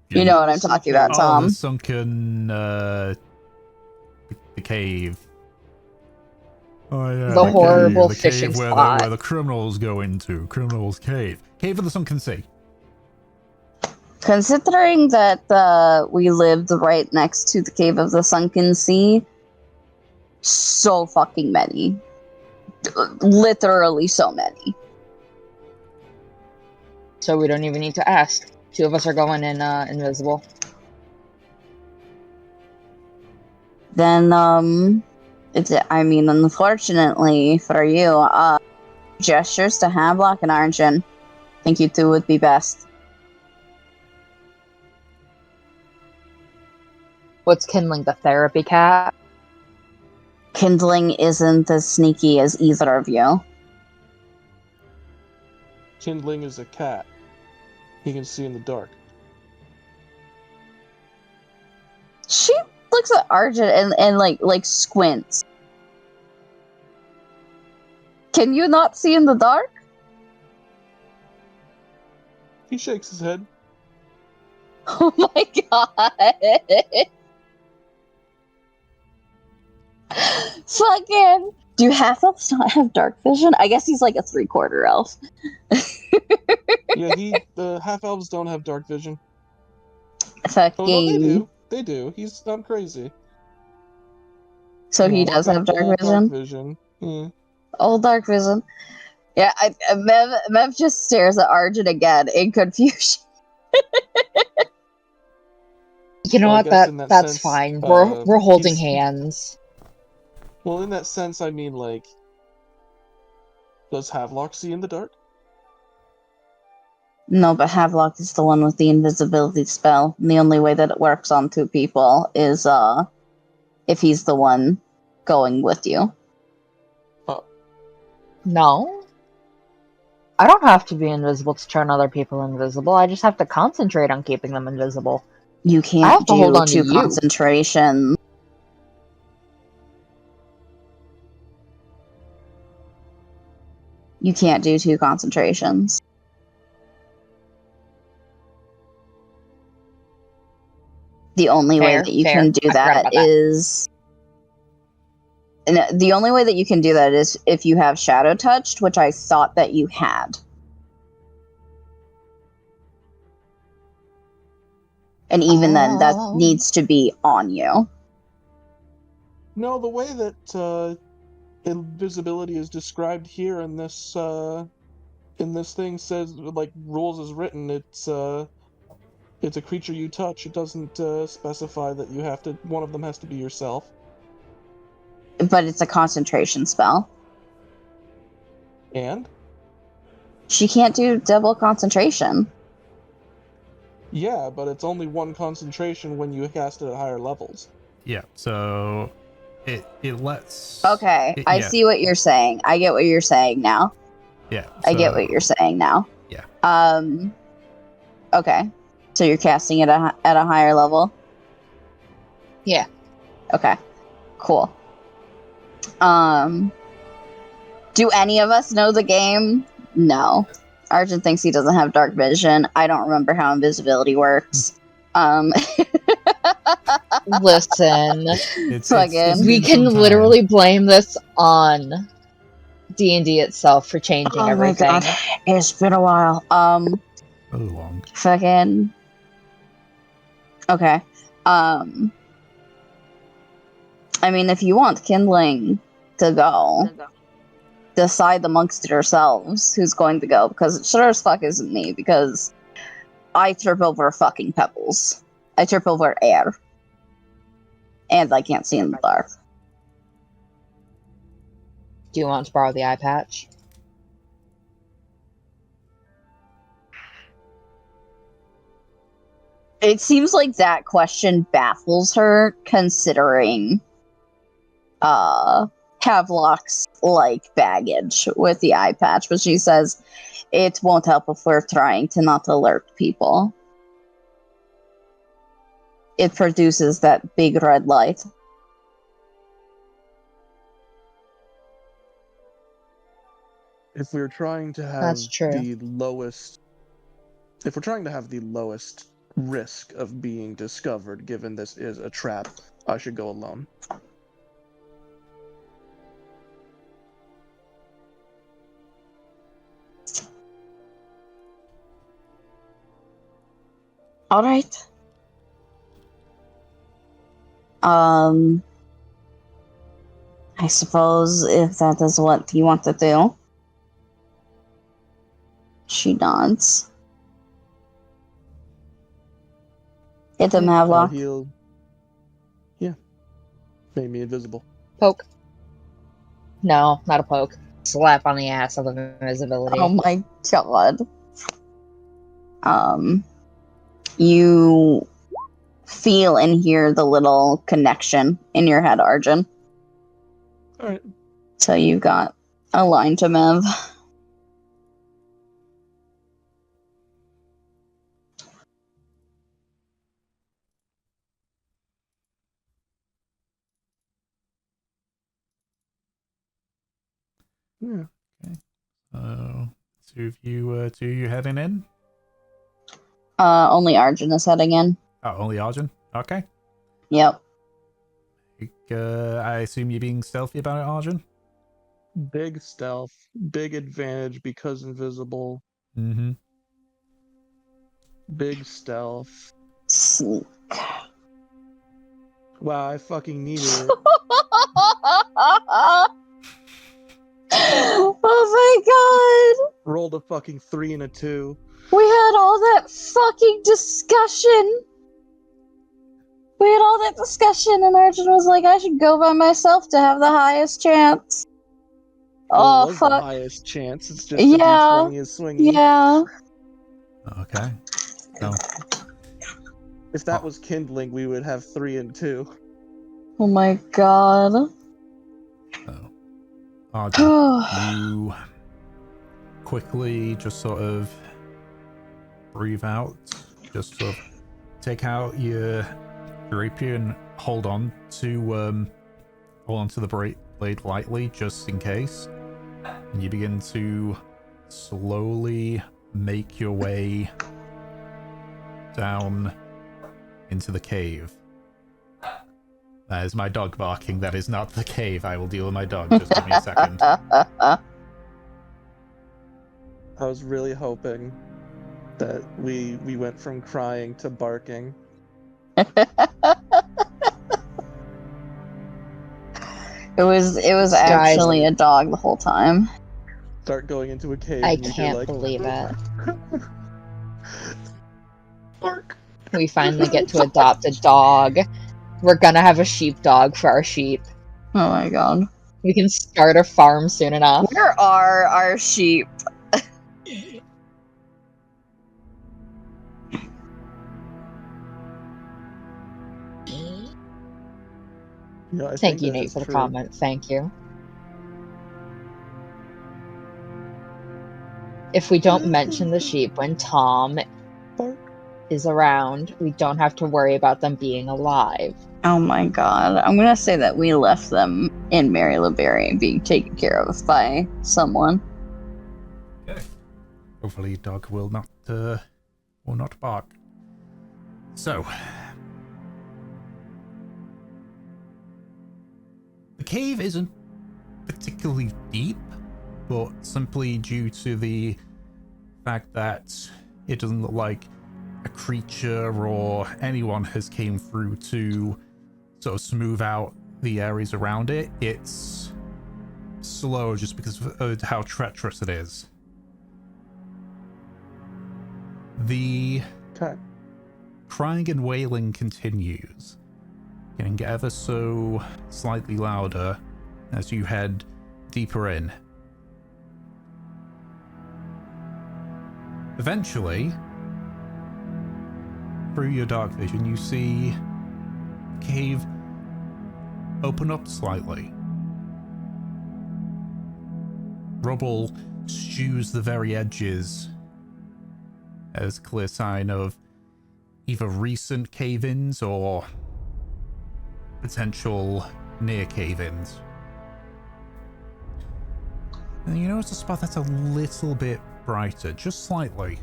Speaker 2: You know what I'm talking about, Tom.
Speaker 1: Oh, the sunken, the cave. Oh yeah,
Speaker 4: the horrible
Speaker 1: the
Speaker 4: fishing
Speaker 1: cave
Speaker 4: spot.
Speaker 1: where the criminals go into. Criminals Cave. Cave of the Sunken Sea.
Speaker 2: Considering that we lived right next to the Cave of the Sunken Sea, so fucking many. Literally so many.
Speaker 4: So we don't even need to ask. 2 of us are going in invisible.
Speaker 2: Then, unfortunately for you, gestures to Havelock and Arjun. I think you two would be best.
Speaker 4: What's Kindling, the therapy cat?
Speaker 2: Kindling isn't as sneaky as either of you.
Speaker 3: Kindling is a cat. He can see in the dark.
Speaker 2: She looks at Arjun and like squints. Can you not see in the dark?
Speaker 3: He shakes his head.
Speaker 2: Oh my god. Fucking. Do half elves not have dark vision? I guess he's like a 3/4 elf.
Speaker 3: Yeah, the half elves don't have dark vision.
Speaker 2: Fucking.
Speaker 3: Oh no, they do. They do. He's not crazy.
Speaker 2: So he
Speaker 3: No, I've
Speaker 2: does
Speaker 3: got
Speaker 2: have dark
Speaker 3: full
Speaker 2: vision?
Speaker 3: dark vision. Yeah.
Speaker 2: Oh, dark vision. Yeah, Mev just stares at Arjun again in confusion.
Speaker 4: You know
Speaker 3: Well, I
Speaker 4: what?
Speaker 3: guess in that
Speaker 4: That's
Speaker 3: sense,
Speaker 4: fine. We're holding
Speaker 3: he's-
Speaker 4: hands.
Speaker 3: Well, in that sense, I mean, like, does Havelock see in the dark?
Speaker 2: No, but Havelock is the one with the invisibility spell. And the only way that it works on 2 people is if he's the one going with you.
Speaker 4: No. I don't have to be invisible to turn other people invisible. I just have to concentrate on keeping them invisible.
Speaker 2: You
Speaker 4: I
Speaker 2: can't
Speaker 4: have to hold
Speaker 2: do
Speaker 4: on to
Speaker 2: 2
Speaker 4: you.
Speaker 2: concentration. You can't do 2 concentrations. The only way
Speaker 4: Fair,
Speaker 2: that you
Speaker 4: fair.
Speaker 2: can do
Speaker 4: I forgot
Speaker 2: that
Speaker 4: about that.
Speaker 2: is... And the only way that you can do that is if you have Shadow Touched, which I thought that you had. And even then, that needs to be on you.
Speaker 3: No, the way that invisibility is described here in this thing says, like, rules is written. It's a creature you touch. It doesn't specify that you have to. One of them has to be yourself.
Speaker 2: But it's a concentration spell.
Speaker 3: And
Speaker 2: She can't do double concentration.
Speaker 3: yeah, but it's only 1 concentration when you cast it at higher levels.
Speaker 1: Yeah, so it lets...
Speaker 2: Okay, I see what you're saying. I get what you're saying now.
Speaker 1: Yeah,
Speaker 2: I get what you're saying now.
Speaker 1: Yeah.
Speaker 2: Okay. So you're casting it at a higher level?
Speaker 4: Yeah.
Speaker 2: Okay. Cool. Do any of us know the game? No. Arjun thinks he doesn't have dark vision. I don't remember how invisibility works.
Speaker 4: Listen, we can literally blame this on D&D itself for changing everything.
Speaker 2: Oh my god, it's been a while.
Speaker 1: So long.
Speaker 2: Fucking. Okay. I mean, if you want Kindling to go, decide amongst yourselves who's going to go, because it sure as fuck isn't me, because I trip over fucking pebbles. I trip over air. And I can't see in the dark.
Speaker 4: Do you want to borrow the eye patch?
Speaker 2: It seems like that question baffles her, considering Havelock's like baggage with the eye patch, but she says it won't help if we're trying to not alert people. It produces that big red light.
Speaker 3: If we're trying to have
Speaker 4: That's true.
Speaker 3: if we're trying to have the lowest risk of being discovered, given this is a trap, I should go alone.
Speaker 2: All right. I suppose if that is what you want to do. She nods. Hit them,
Speaker 3: I'll
Speaker 2: Havelock.
Speaker 3: heal. Yeah. Made me invisible.
Speaker 4: Poke. No, not a poke. Slap on the ass of invisibility.
Speaker 2: Oh my god. You feel and hear the little connection in your head, Arjun.
Speaker 3: Alright.
Speaker 2: So you got a line to Mev.
Speaker 3: Yeah.
Speaker 1: So, two of you heading in?
Speaker 2: Only Arjun is heading in.
Speaker 1: Oh, only Arjun? Okay.
Speaker 2: Yep.
Speaker 1: I assume you're being stealthy about it, Arjun?
Speaker 3: Big stealth. Big advantage because invisible.
Speaker 1: Mm-hmm.
Speaker 3: Big stealth.
Speaker 2: Sneak.
Speaker 3: Wow, I fucking needed it.
Speaker 2: Oh my god!
Speaker 3: Rolled a fucking 3 and a 2.
Speaker 2: We had all that fucking discussion. And Arjun was like, I should go by myself to have the highest chance.
Speaker 3: Well,
Speaker 2: Oh,
Speaker 3: it was the
Speaker 2: fuck.
Speaker 3: highest chance. It's just
Speaker 2: Yeah.
Speaker 3: a D20 is swinging.
Speaker 2: Yeah.
Speaker 1: Okay. So,
Speaker 3: If that was kindling, we would have 3 and 2.
Speaker 2: Oh my god.
Speaker 1: Arjun, you quickly just sort of breathe out, just sort of take out your rapier and hold on to the blade lightly, just in case. And you begin to slowly make your way down into the cave. That is my dog barking. That is not the cave. I will deal with my dog. Just give me a second.
Speaker 3: I was really hoping that we went from crying to barking.
Speaker 2: It was actually a dog the whole time.
Speaker 3: Start going into a cave.
Speaker 4: I
Speaker 3: and you hear,
Speaker 4: can't
Speaker 3: like,
Speaker 4: believe it.
Speaker 3: bark.
Speaker 4: We finally get to adopt a dog. We're gonna have a sheepdog for our sheep.
Speaker 2: Oh my god.
Speaker 4: We can start a farm soon enough.
Speaker 2: Where are our sheep?
Speaker 3: Yeah, I
Speaker 4: Thank
Speaker 3: think
Speaker 4: you,
Speaker 3: that
Speaker 4: Nate,
Speaker 3: is
Speaker 4: for the
Speaker 3: true.
Speaker 4: comment. Thank you. If we don't mention the sheep when Tom
Speaker 3: Bark.
Speaker 4: is around, we don't have to worry about them being alive.
Speaker 2: Oh my god. I'm gonna say that we left them in Mary LeBerry being taken care of by someone.
Speaker 1: Okay. Hopefully, dog will not bark. So, the cave isn't particularly deep, but simply due to the fact that it doesn't look like a creature or anyone has came through to sort of smooth out the areas around it, it's slow just because of how treacherous it is. The
Speaker 3: Okay.
Speaker 1: crying and wailing continues, getting ever so slightly louder as you head deeper in. Eventually, through your dark vision, you see the cave open up slightly. Rubble strews the very edges as clear sign of either recent cave-ins or potential near cave-ins. And you notice a spot that's a little bit brighter, just slightly.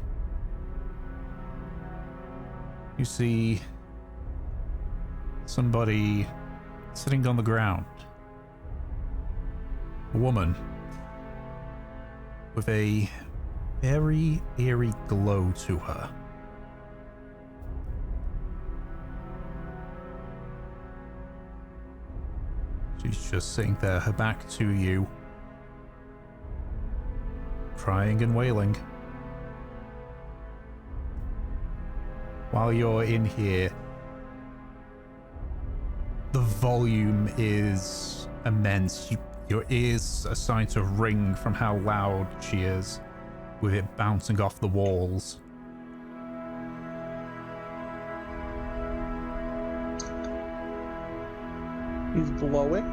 Speaker 1: You see somebody sitting on the ground. A woman with a very eerie glow to her. She's just sitting there, her back to you, crying and wailing. While you're in here, The volume is immense. Your ears are starting to ring from how loud she is, with it bouncing off the walls.
Speaker 3: He's glowing?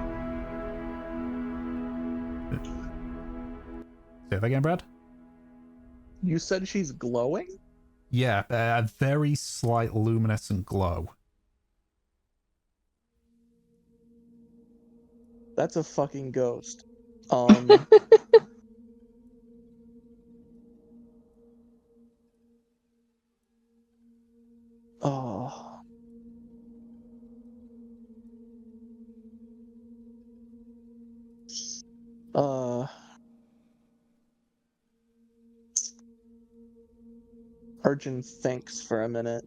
Speaker 1: Say that again, Brad?
Speaker 3: You said she's glowing?
Speaker 1: Yeah, a very slight luminescent glow.
Speaker 3: That's a fucking ghost. Oh. Arjun thinks for a minute.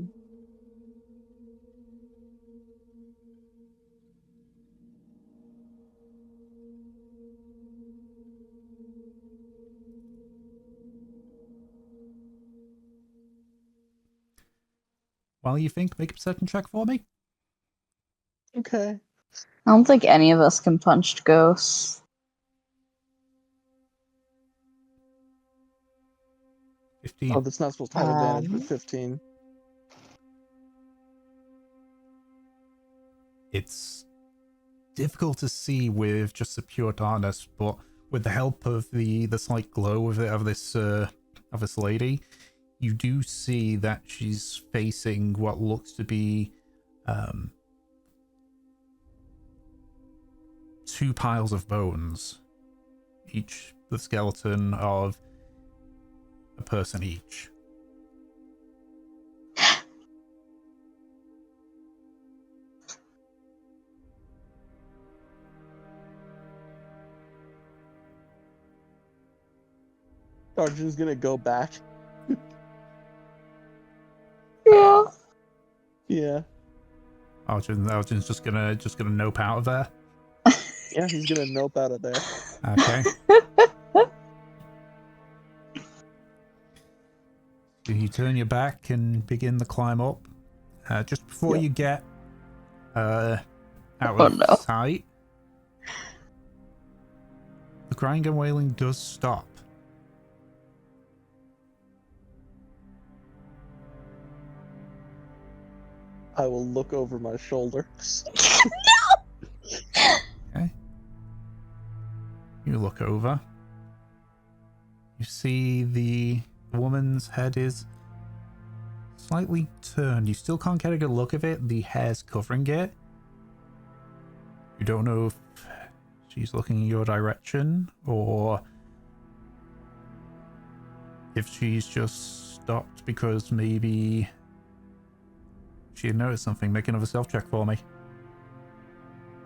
Speaker 1: While you think, make a perception check for me.
Speaker 3: Okay.
Speaker 2: I don't think any of us can punch ghosts.
Speaker 1: 15.
Speaker 3: Oh, that's not supposed to have advantage, but 15.
Speaker 1: It's difficult to see with just the pure darkness, but with the help of the slight glow of this lady, you do see that she's facing what looks to be two piles of bones, each the skeleton of a person each.
Speaker 3: Arjun's gonna go back.
Speaker 2: Yeah.
Speaker 3: Yeah.
Speaker 1: Arjun's just gonna nope out of there.
Speaker 3: Yeah, he's gonna nope out of there.
Speaker 1: Okay. So you turn your back and begin the climb up. Just before
Speaker 3: Yep.
Speaker 1: you get out
Speaker 2: Oh,
Speaker 1: of
Speaker 2: no.
Speaker 1: sight, the crying and wailing does stop.
Speaker 3: I will look over my shoulder.
Speaker 1: Okay. You look over. You see the woman's head is slightly turned. You still can't get a good look of it. The hair's covering it. You don't know if she's looking in your direction or if she's just stopped because maybe she had noticed something. Make another self check for me.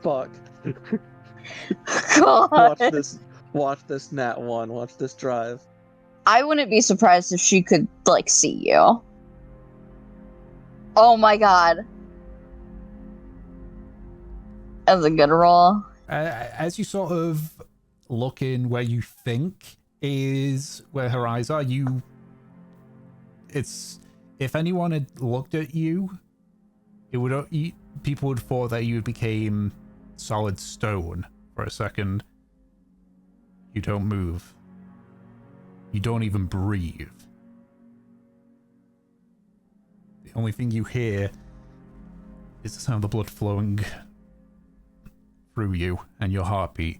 Speaker 3: Fuck.
Speaker 2: God.
Speaker 3: Watch this nat 1. Watch this drive.
Speaker 2: I wouldn't be surprised if she could, like, see you. Oh my god. That's a good roll.
Speaker 1: As you sort of look in where you think is where her eyes are, it's if anyone had looked at you, people would have thought that you became solid stone for a second. You don't move. You don't even breathe. The only thing you hear is the sound of the blood flowing through you and your heartbeat.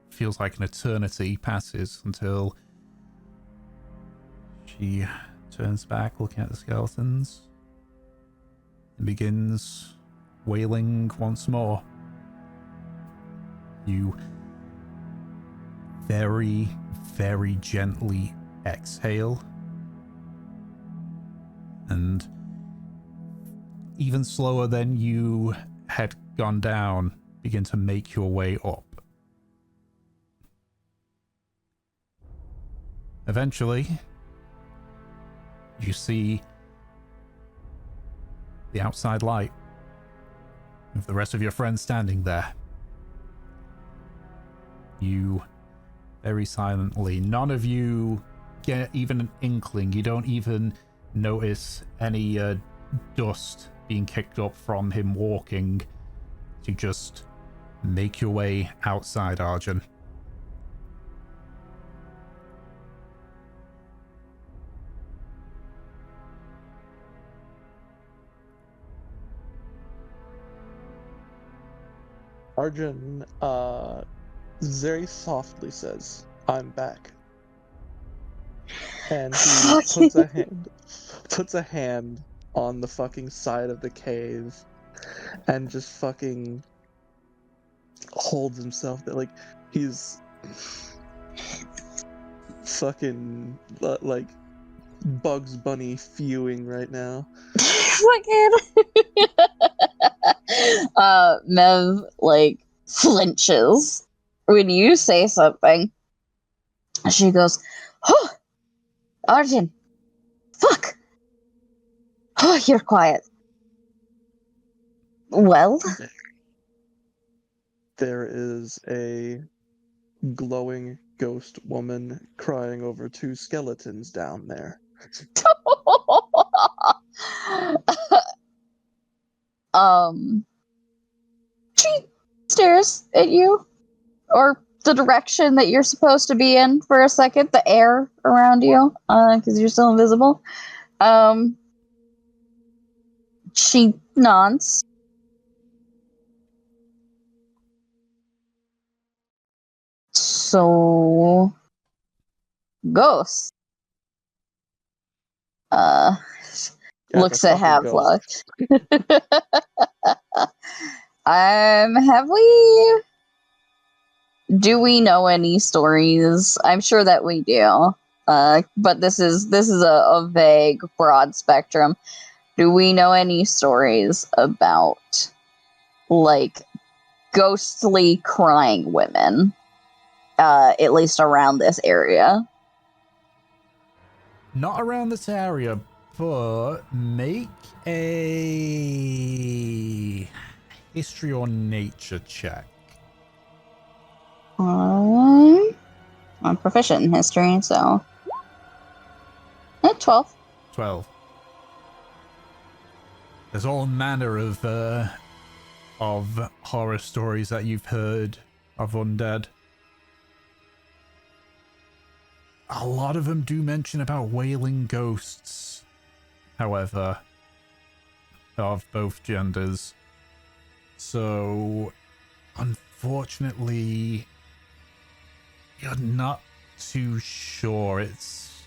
Speaker 1: Feels like an eternity passes until she turns back, looking at the skeletons, and begins wailing once more. You very, very gently exhale, and even slower than you had gone down, begin to make your way up. Eventually, you see the outside light with the rest of your friends standing there. You very silently, none of you get even an inkling. You don't even notice any dust being kicked up from him walking, to just make your way outside, Arjun.
Speaker 3: Arjun, very softly says, "I'm back," and he puts a hand on the fucking side of the cave, and just fucking holds himself there, like he's fucking like Bugs Bunny fewing right now.
Speaker 2: Fucking. Mev like flinches when you say something. She goes, "Oh, Arjun, fuck! Oh, you're quiet." Well,
Speaker 3: There is a glowing ghost woman crying over two skeletons down there.
Speaker 2: she stares at you, or the direction that you're supposed to be in for a second, the air around you, because you're still invisible. She nods. So, ghost.
Speaker 3: Yeah,
Speaker 2: Looks
Speaker 3: the
Speaker 2: at
Speaker 3: fucking ghost.
Speaker 2: Havelock. Have we? Do we know any stories? I'm sure that we do. But this is a vague, broad spectrum. Do we know any stories about like ghostly crying women? At least around this area.
Speaker 1: Not around this area, but make a history or nature check.
Speaker 2: I'm proficient in history, so 12.
Speaker 1: 12. There's all manner of horror stories that you've heard of undead. A lot of them do mention about wailing ghosts, however, of both genders. So, unfortunately, you're not too sure. It's,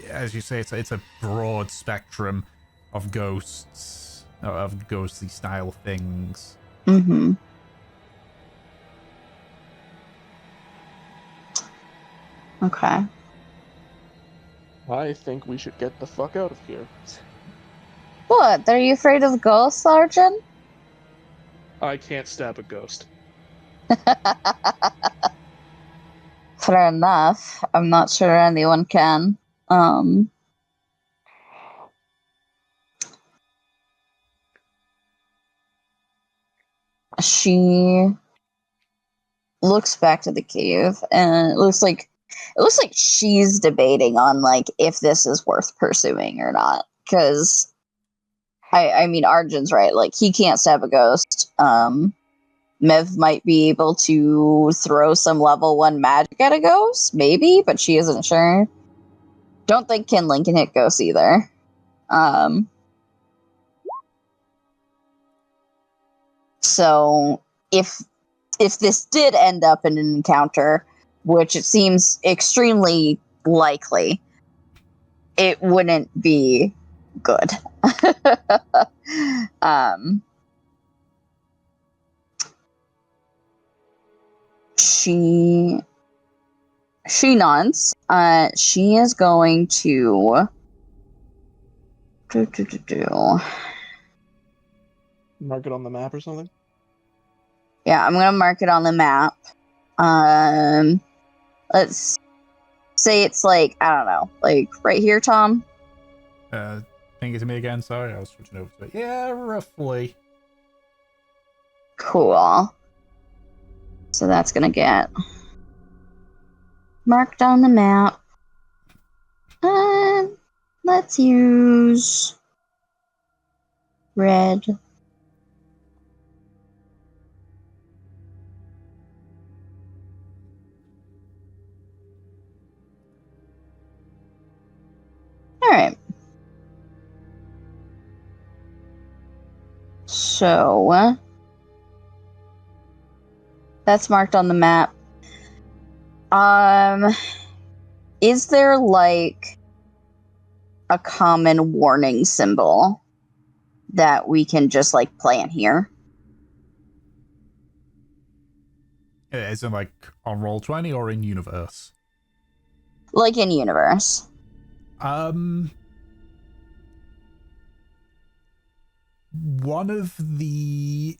Speaker 1: as you say, it's a broad spectrum of ghosts, of ghostly style things.
Speaker 2: Mm-hmm. Okay.
Speaker 3: I think we should get the fuck out of here.
Speaker 2: What? Are you afraid of ghosts, Sergeant?
Speaker 3: I can't stab a ghost.
Speaker 2: Fair enough. I'm not sure anyone can. She looks back to the cave, and it looks like she's debating on like if this is worth pursuing or not. Because I mean, Arjun's right. Like he can't stab a ghost. Mev might be able to throw some level 1 magic at a ghost, maybe, but she isn't sure. Don't think kindling can hit ghosts either. So if this did end up in an encounter, which it seems extremely likely, it wouldn't be good. She nods. She is going to
Speaker 3: Mark it on the map or something?
Speaker 2: Yeah, I'm gonna mark it on the map. Let's say it's like, I don't know, like right here, Tom.
Speaker 1: Think it to me again, sorry, I was switching over to it. Yeah, roughly.
Speaker 2: Cool. So that's gonna get marked on the map. Let's use Red. Alright. So, that's marked on the map. Is there like a common warning symbol that we can just like plant here?
Speaker 1: Is it like on Roll20 or in universe?
Speaker 2: Like in universe.
Speaker 1: One of the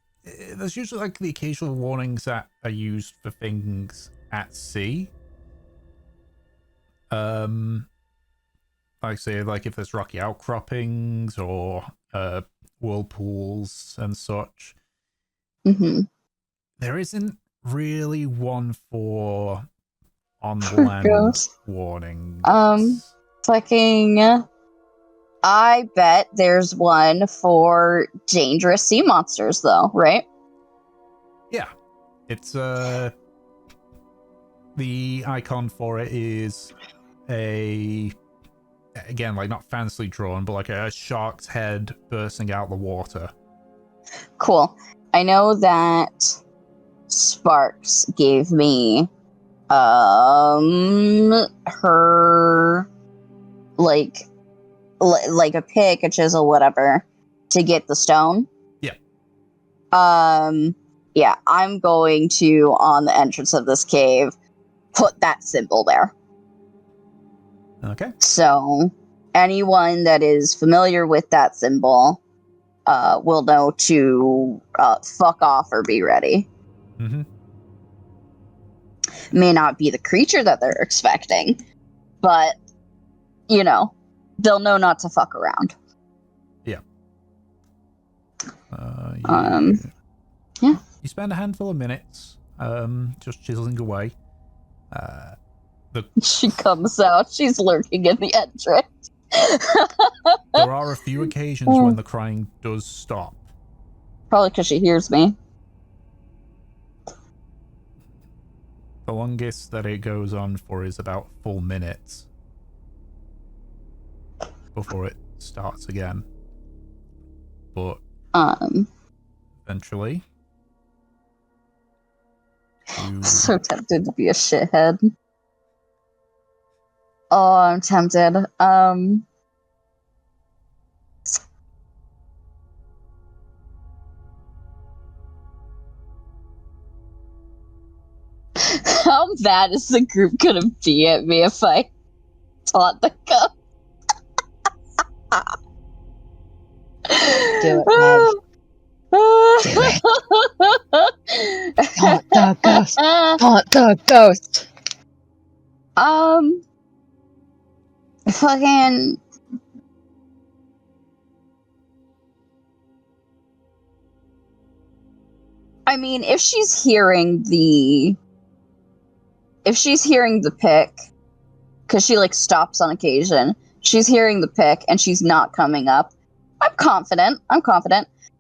Speaker 1: there's usually like the occasional warnings that are used for things at sea. Like say like if there's rocky outcroppings or whirlpools and such.
Speaker 2: Mm-hmm.
Speaker 1: There isn't really one for on
Speaker 2: For
Speaker 1: land
Speaker 2: ghosts.
Speaker 1: warnings.
Speaker 2: Fucking. I bet there's one for dangerous sea monsters, though, right?
Speaker 1: Yeah, it's the icon for it is a, again, like not fancily drawn, but like a shark's head bursting out the water.
Speaker 2: Cool. I know that Sparks gave me her like a pick, a chisel, whatever, to get the stone.
Speaker 1: Yeah.
Speaker 2: Yeah, I'm going to, on the entrance of this cave, put that symbol there.
Speaker 1: Okay.
Speaker 2: So anyone that is familiar with that symbol will know to fuck off or be ready.
Speaker 1: Mm-hmm.
Speaker 2: May not be the creature that they're expecting, but, you know, they'll know not to fuck around.
Speaker 1: Yeah.
Speaker 2: Yeah.
Speaker 1: You spend a handful of minutes just chiseling away.
Speaker 2: She comes out. She's lurking in the entrance.
Speaker 1: There are a few occasions when the crying does stop.
Speaker 2: Probably because she hears me.
Speaker 1: The longest that it goes on for is about 4 minutes before it starts again. But eventually, you...
Speaker 2: So tempted to be a shithead. Oh, I'm tempted. How bad is the group gonna be at me if I taunt the ghost?
Speaker 4: Do it, Nev. Do it. Taunt the ghost. Taunt the ghost.
Speaker 2: Fucking. I mean, if she's hearing the pick, because she like stops on occasion, she's hearing the pick and she's not coming up. I'm confident.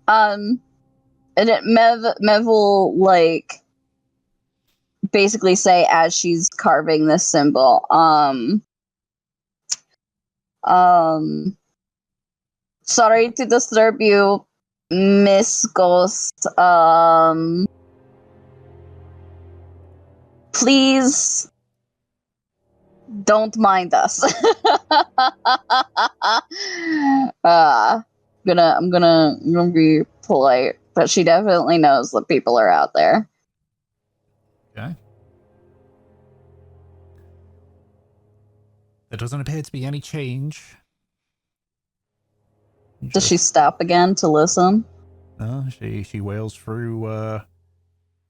Speaker 2: And Mev will like basically say as she's carving this symbol, sorry to disturb you, Miss Ghost. Please don't mind us. I'm gonna be polite, but she definitely knows that people are out there.
Speaker 1: Okay. There doesn't appear to be any change.
Speaker 2: Does she stop again to listen?
Speaker 1: No, she wails through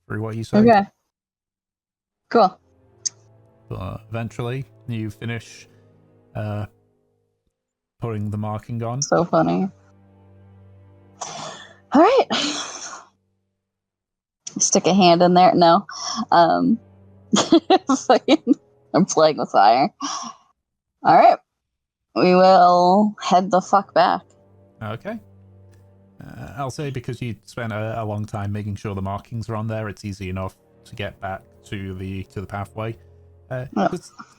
Speaker 1: what you say.
Speaker 2: Okay. Cool.
Speaker 1: But eventually, you finish putting the marking on.
Speaker 2: So funny. All right. Stick a hand in there. No. I'm playing with fire. All right. We will head the fuck back.
Speaker 1: Okay. I'll say because you spent a long time making sure the markings are on there, it's easy enough to get back to the pathway.
Speaker 2: Oh.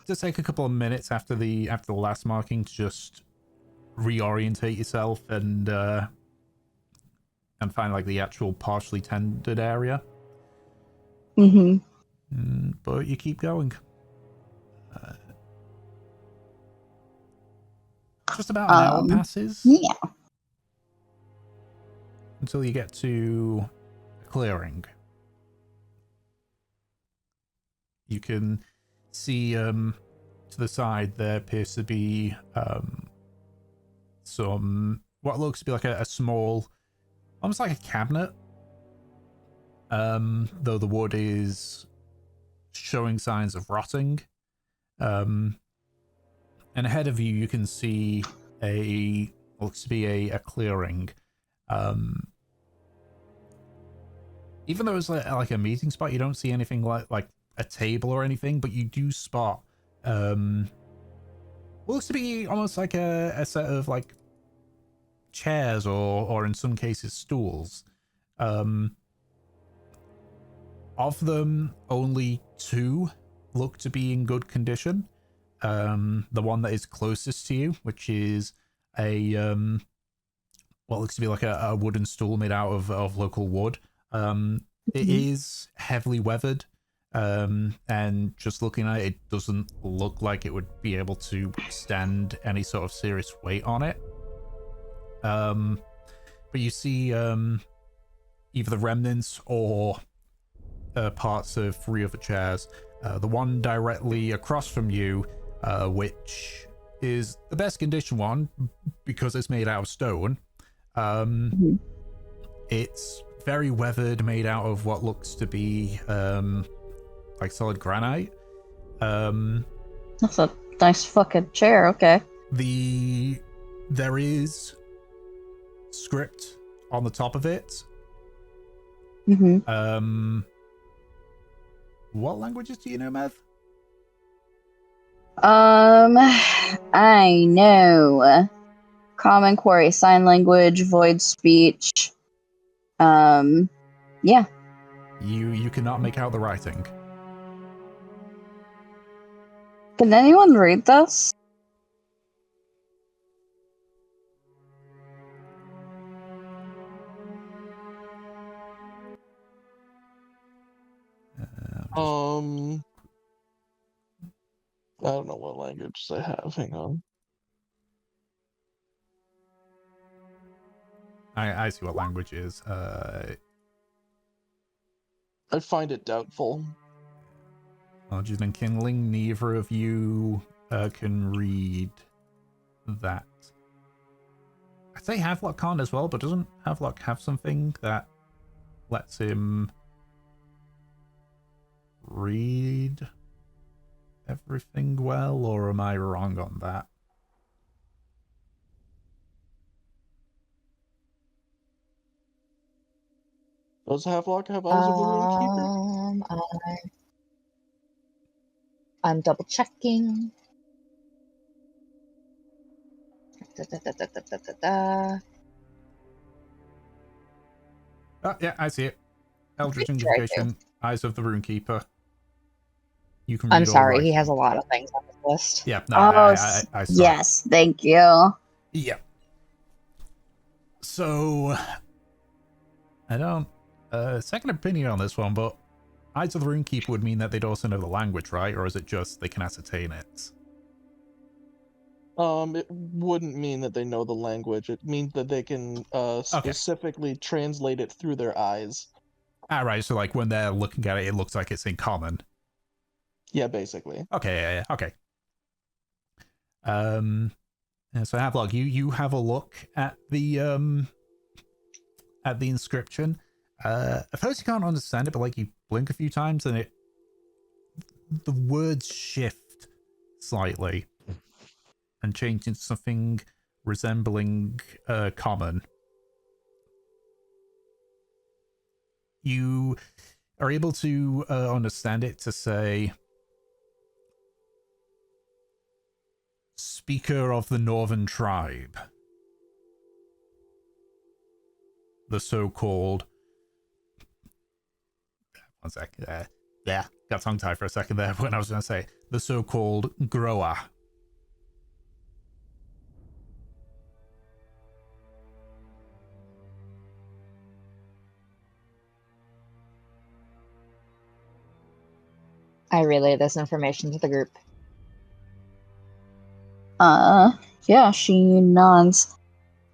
Speaker 1: Just take a couple of minutes after the last marking to just reorientate yourself and find like the actual partially tended area. But you keep going. Just about an hour passes.
Speaker 2: Yeah.
Speaker 1: Until you get to a clearing. You can see to the side there appears to be some what looks to be like a small, almost like a cabinet. Though the wood is showing signs of rotting. And ahead of you, you can see looks to be a clearing. Even though it's like a meeting spot, you don't see anything like a table or anything, but you do spot what looks to be almost like a set of like chairs or in some cases stools. Of them, only 2 look to be in good condition. The one that is closest to you, which is a what looks to be like a wooden stool made out of local wood. It is heavily weathered, and just looking at it, it doesn't look like it would be able to stand any sort of serious weight on it. But you see either the remnants or parts of 3 other chairs. The one directly across from you, which is the best condition one because it's made out of stone. It's very weathered, made out of what looks to be like solid granite.
Speaker 2: That's a nice fucking chair. Okay.
Speaker 1: There is script on the top of it. What languages do you know, Mev?
Speaker 2: I know Common Quarry, Sign Language, Void Speech. Yeah.
Speaker 1: You cannot make out the writing.
Speaker 2: Can anyone read this?
Speaker 3: I don't know what language they have. Hang on.
Speaker 1: I see what language is.
Speaker 3: I find it doubtful.
Speaker 1: Origin and Kindling, neither of you can read that. I'd say Havelock can't as well, but doesn't Havelock have something that lets him read everything well, or am I wrong on that?
Speaker 3: Does Havelock have Eyes of the Runekeeper?
Speaker 4: I'm double checking.
Speaker 1: Oh, yeah, I see it. Eldritch
Speaker 4: Pretty sure I do.
Speaker 1: Invocation, Eyes of the Runekeeper. You can
Speaker 4: I'm
Speaker 1: read all
Speaker 4: sorry,
Speaker 1: right.
Speaker 4: he has a lot of things on his list.
Speaker 1: Yeah, no,
Speaker 2: Oh,
Speaker 1: I saw it.
Speaker 2: yes. Thank you.
Speaker 1: Yeah. So, I don't... second opinion on this one, but Eyes of the Runekeeper would mean that they'd also know the language, right? Or is it just they can ascertain it?
Speaker 3: It wouldn't mean that they know the language. It means that they can specifically translate it through their eyes.
Speaker 1: Ah, right, so like when they're looking at it, it looks like it's in common.
Speaker 3: Yeah, basically.
Speaker 1: Okay, yeah, okay. And so Havelock, you have a look at the inscription. At first you can't understand it, but like you blink a few times and the words shift slightly and change into something resembling common. You are able to understand it to say, speaker of the northern tribe. the so-called... One sec. Yeah, got tongue-tied for a second there when I was going to say the so-called grower.
Speaker 4: I relay this information to the group.
Speaker 2: Yeah, she nods.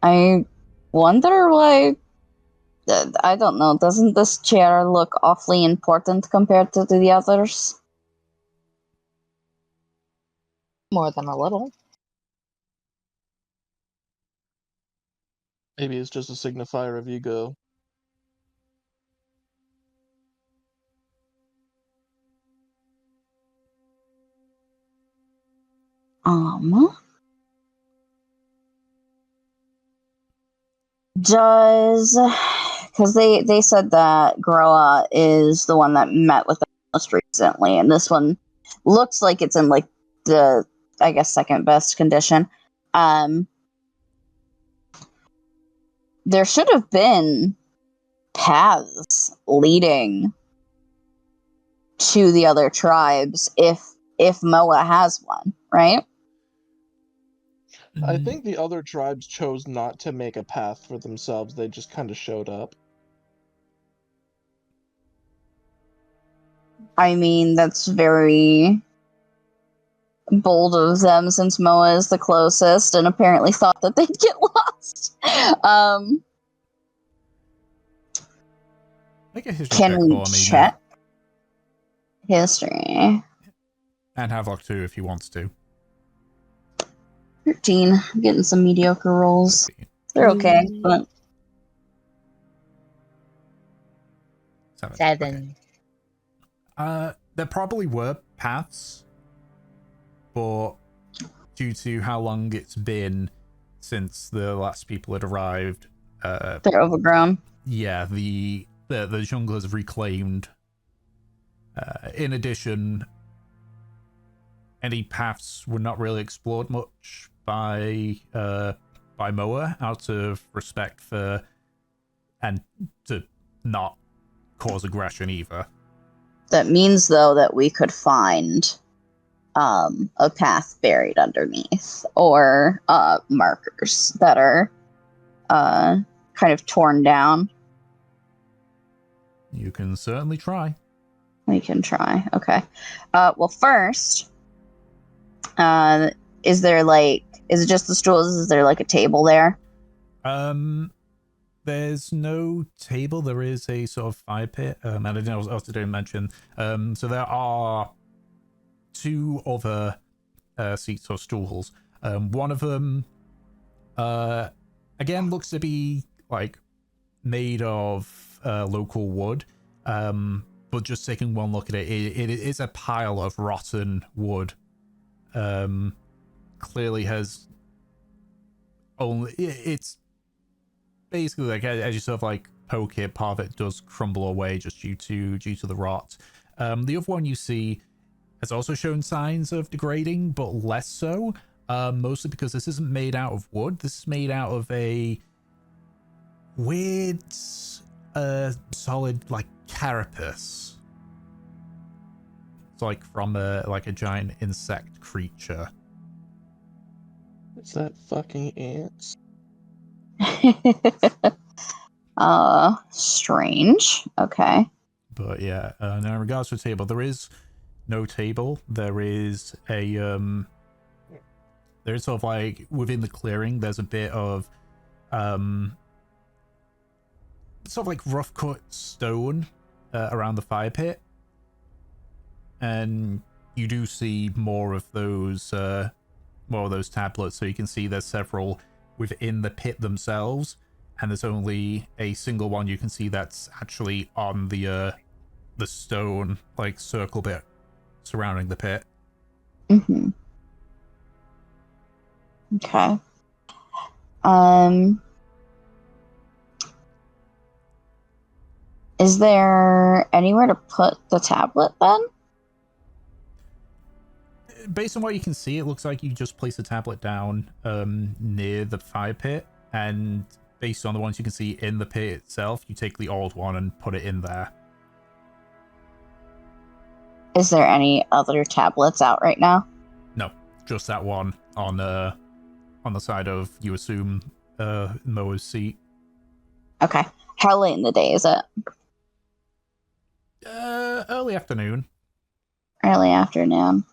Speaker 2: I wonder why. I don't know. Doesn't this chair look awfully important compared to the others?
Speaker 4: More than a little.
Speaker 3: Maybe it's just a signifier of ego.
Speaker 2: Does because they said that Groa is the one that met with them most recently, and this one looks like it's in like the I guess second best condition. There should have been paths leading to the other tribes if Moa has one, right?
Speaker 3: I think the other tribes chose not to make a path for themselves. They just kind of showed up.
Speaker 2: I mean, that's very bold of them since Moa is the closest and apparently thought that they'd get lost.
Speaker 1: Make a history
Speaker 2: Can
Speaker 1: check
Speaker 2: we
Speaker 1: for me,
Speaker 2: check history?
Speaker 1: and Havelock too if he wants to.
Speaker 2: 13. I'm getting some mediocre rolls. They're okay, but
Speaker 4: 7.
Speaker 1: Okay. There probably were paths, but due to how long it's been since the last people had arrived,
Speaker 2: they're overgrown.
Speaker 1: yeah, the jungle has reclaimed. In addition, any paths were not really explored much by Moa out of respect for and to not cause aggression either.
Speaker 2: That means, though, that we could find a path buried underneath or markers that are kind of torn down.
Speaker 1: You can certainly try.
Speaker 2: We can try. Okay. Well, first, is it just the stools? Is there like a table there?
Speaker 1: There's no table. There is a sort of fire pit. And I didn't mention. So there are 2 other seats or stools. One of them, again, looks to be like made of local wood. But just taking one look at it, it is a pile of rotten wood. Clearly has only it's basically like as you sort of like poke it, part of it does crumble away just due to the rot. The other one you see has also shown signs of degrading, but less so. Mostly because this isn't made out of wood. This is made out of a weird, solid like carapace. It's like from a giant insect creature.
Speaker 3: Is that fucking ants?
Speaker 2: Strange. Okay.
Speaker 1: But yeah, now in regards to a table, there is no table. There is a there's sort of like within the clearing, there's a bit of sort of like rough cut stone around the fire pit, and you do see more of those tablets. So you can see there's several within the pit themselves, and there's only a single one you can see that's actually on the stone like circle bit surrounding the pit.
Speaker 2: Mm-hmm. Okay. Is there anywhere to put the tablet then?
Speaker 1: Based on what you can see, it looks like you just place the tablet down near the fire pit, and based on the ones you can see in the pit itself, you take the old one and put it in there.
Speaker 2: Is there any other tablets out right now?
Speaker 1: No, just that one on the side of, you assume, Moa's seat.
Speaker 2: Okay. How late in the day is it?
Speaker 1: Early afternoon.
Speaker 2: Early afternoon.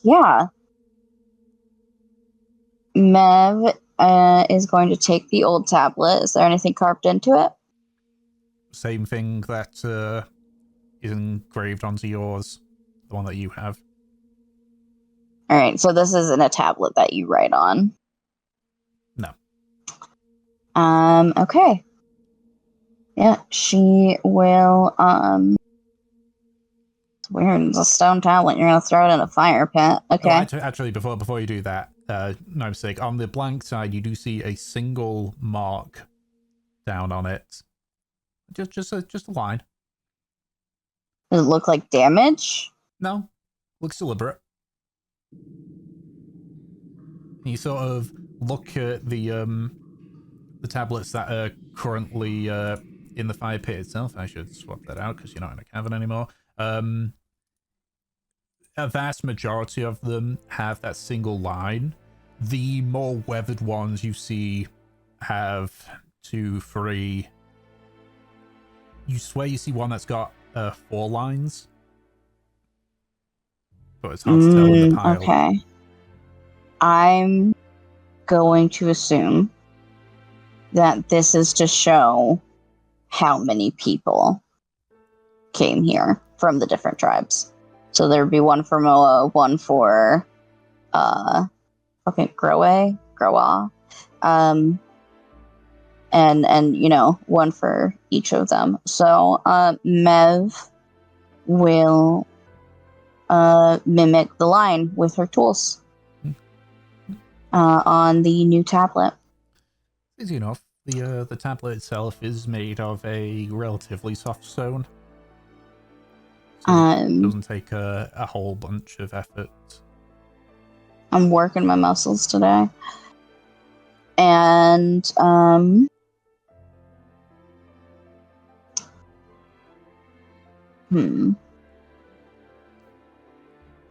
Speaker 2: Yeah. Mev is going to take the old tablet. Is there anything carved into it?
Speaker 1: Same thing that is engraved onto yours, the one that you have.
Speaker 2: All right, so this isn't a tablet that you write on.
Speaker 1: No.
Speaker 2: Okay. Yeah, she will, it's weird, it's a stone tablet, you're gonna throw it in a fire pit. Okay.
Speaker 1: Oh, actually, before you do that, no mistake, on the blank side, you do see a single mark down on it. Just a line.
Speaker 2: Does it look like damage?
Speaker 1: No, looks deliberate. You sort of look at the tablets that are currently in the fire pit itself. I should swap that out because you're not in a cavern anymore. A vast majority of them have that single line. The more weathered ones you see have 2, 3. You swear you see one that's got 4 lines, but it's hard to tell in the pile.
Speaker 2: Okay. I'm going to assume that this is to show how many people came here from the different tribes. So there would be one for Moa, one for Groa, and you know, one for each of them. So Mev will mimic the line with her tools on the new tablet.
Speaker 1: Easy enough. The tablet itself is made of a relatively soft stone. So it doesn't take a whole bunch of effort.
Speaker 2: I'm working my muscles today. And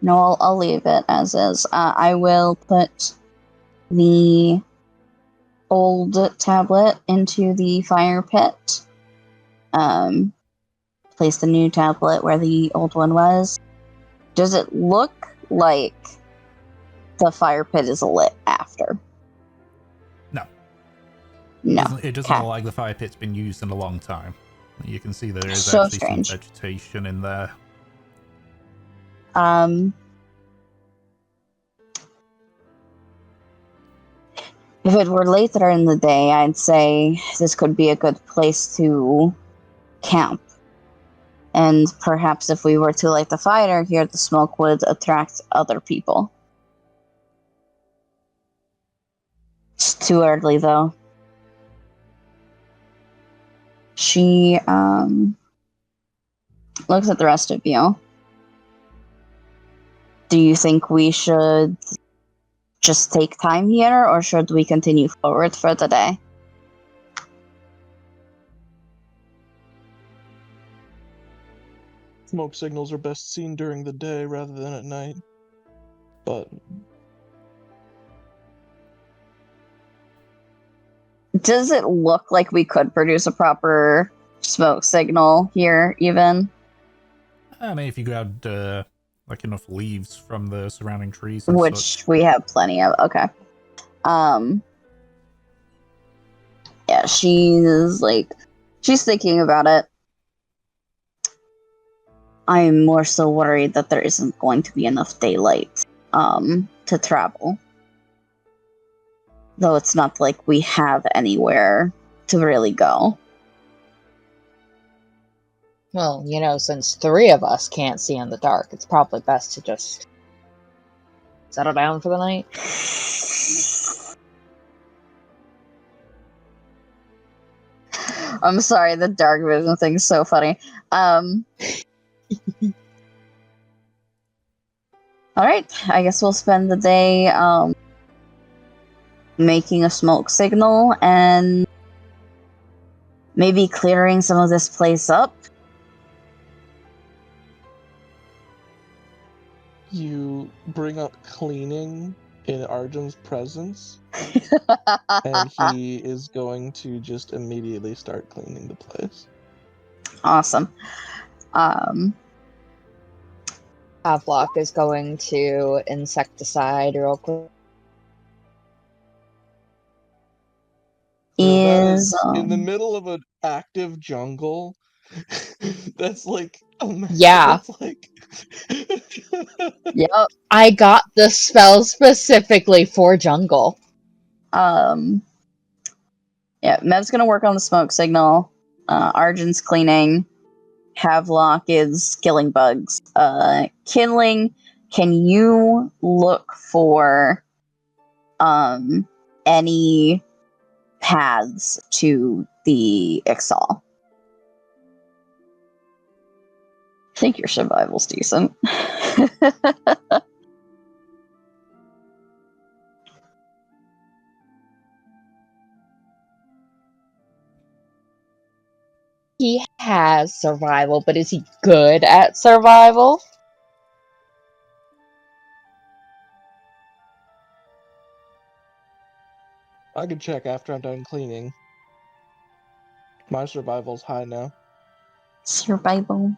Speaker 2: no, I'll leave it as is. I will put the old tablet into the fire pit. Place the new tablet where the old one was. Does it look like the fire pit is lit after? No.
Speaker 1: It doesn't look like the fire pit's been used in a long time. You can see there is
Speaker 2: So
Speaker 1: actually
Speaker 2: strange.
Speaker 1: some vegetation in there.
Speaker 2: If it were later in the day, I'd say this could be a good place to camp. And perhaps if we were to light the fire here, the smoke would attract other people. It's too early, though. She looks at the rest of you. Do you think we should just take time here, or should we continue forward for the day?
Speaker 3: Smoke signals are best seen during the day rather than at night. But
Speaker 2: does it look like we could produce a proper smoke signal here, even?
Speaker 1: I mean, if you grabbed like enough leaves from the surrounding trees,
Speaker 2: Which
Speaker 1: such.
Speaker 2: We have plenty of. Okay. Yeah, she's thinking about it. I'm more so worried that there isn't going to be enough daylight to travel. Though it's not like we have anywhere to really go.
Speaker 4: Well, you know, since 3 of us can't see in the dark, it's probably best to just settle down for the night.
Speaker 2: I'm sorry, the dark vision thing's so funny. Alright, I guess we'll spend the day making a smoke signal and maybe clearing some of this place up.
Speaker 3: You bring up cleaning in Arjun's presence, and he is going to just immediately start cleaning the place.
Speaker 2: Awesome.
Speaker 4: Havelock is going to insecticide real quick.
Speaker 3: So that
Speaker 2: Is
Speaker 3: in the middle of an active jungle. That's like
Speaker 4: Yeah.
Speaker 3: That's like.
Speaker 2: yep.
Speaker 4: I got the spell specifically for jungle.
Speaker 2: Yeah, Mev's gonna work on the smoke signal. Arjun's cleaning. Havelock is killing bugs. Kindling, can you look for any paths to the Ixal? I think your survival's decent.
Speaker 4: He has survival, but is he good at survival?
Speaker 3: I can check after I'm done cleaning. My survival's high now.
Speaker 2: Survival.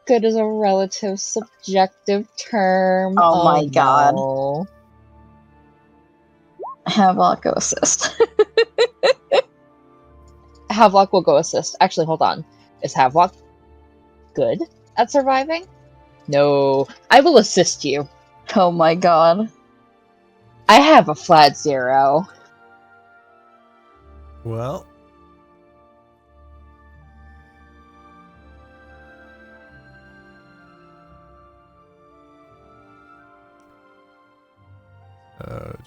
Speaker 4: Good is a relative subjective term.
Speaker 2: Oh my god.
Speaker 4: No.
Speaker 2: Havelock go assist.
Speaker 4: Havelock will go assist. Actually, hold on. Is Havelock good at surviving? No. I will assist you.
Speaker 2: Oh my god.
Speaker 4: I have a flat 0.
Speaker 1: Well.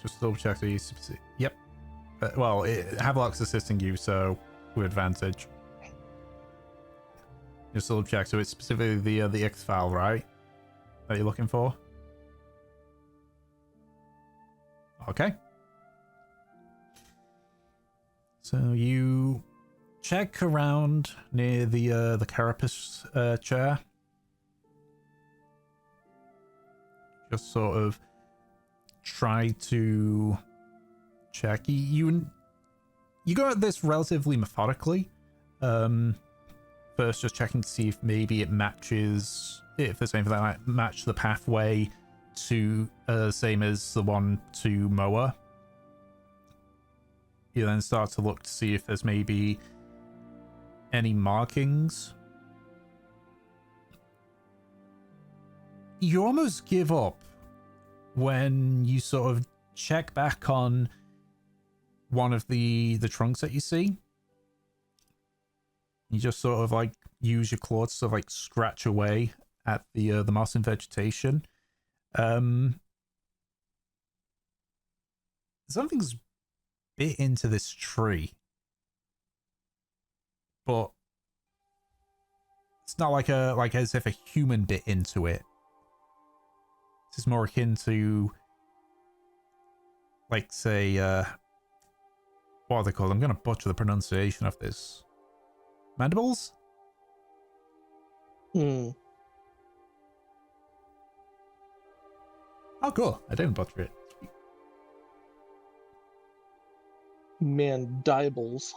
Speaker 1: Just double check these. Yep. Well, Havelock's assisting you, so with advantage. Just double check. So it's specifically the X file, right? That you're looking for. Okay. So you check around near the carapace chair. Just sort of try to check. You go at this relatively methodically. First, just checking to see if maybe it matches, if there's anything that might match the pathway to same as the one to Moa. You then start to look to see if there's maybe any markings. You almost give up when you sort of check back on one of the trunks that you see. You just sort of like use your claw to sort of like scratch away at the moss and vegetation. Something's bit into this tree, but it's not like as if a human bit into it. This is more akin to, like, say, what are they called? I'm gonna butcher the pronunciation of this. Mandibles?
Speaker 3: Hmm.
Speaker 1: Oh, cool. I didn't butcher it.
Speaker 3: Mandibles.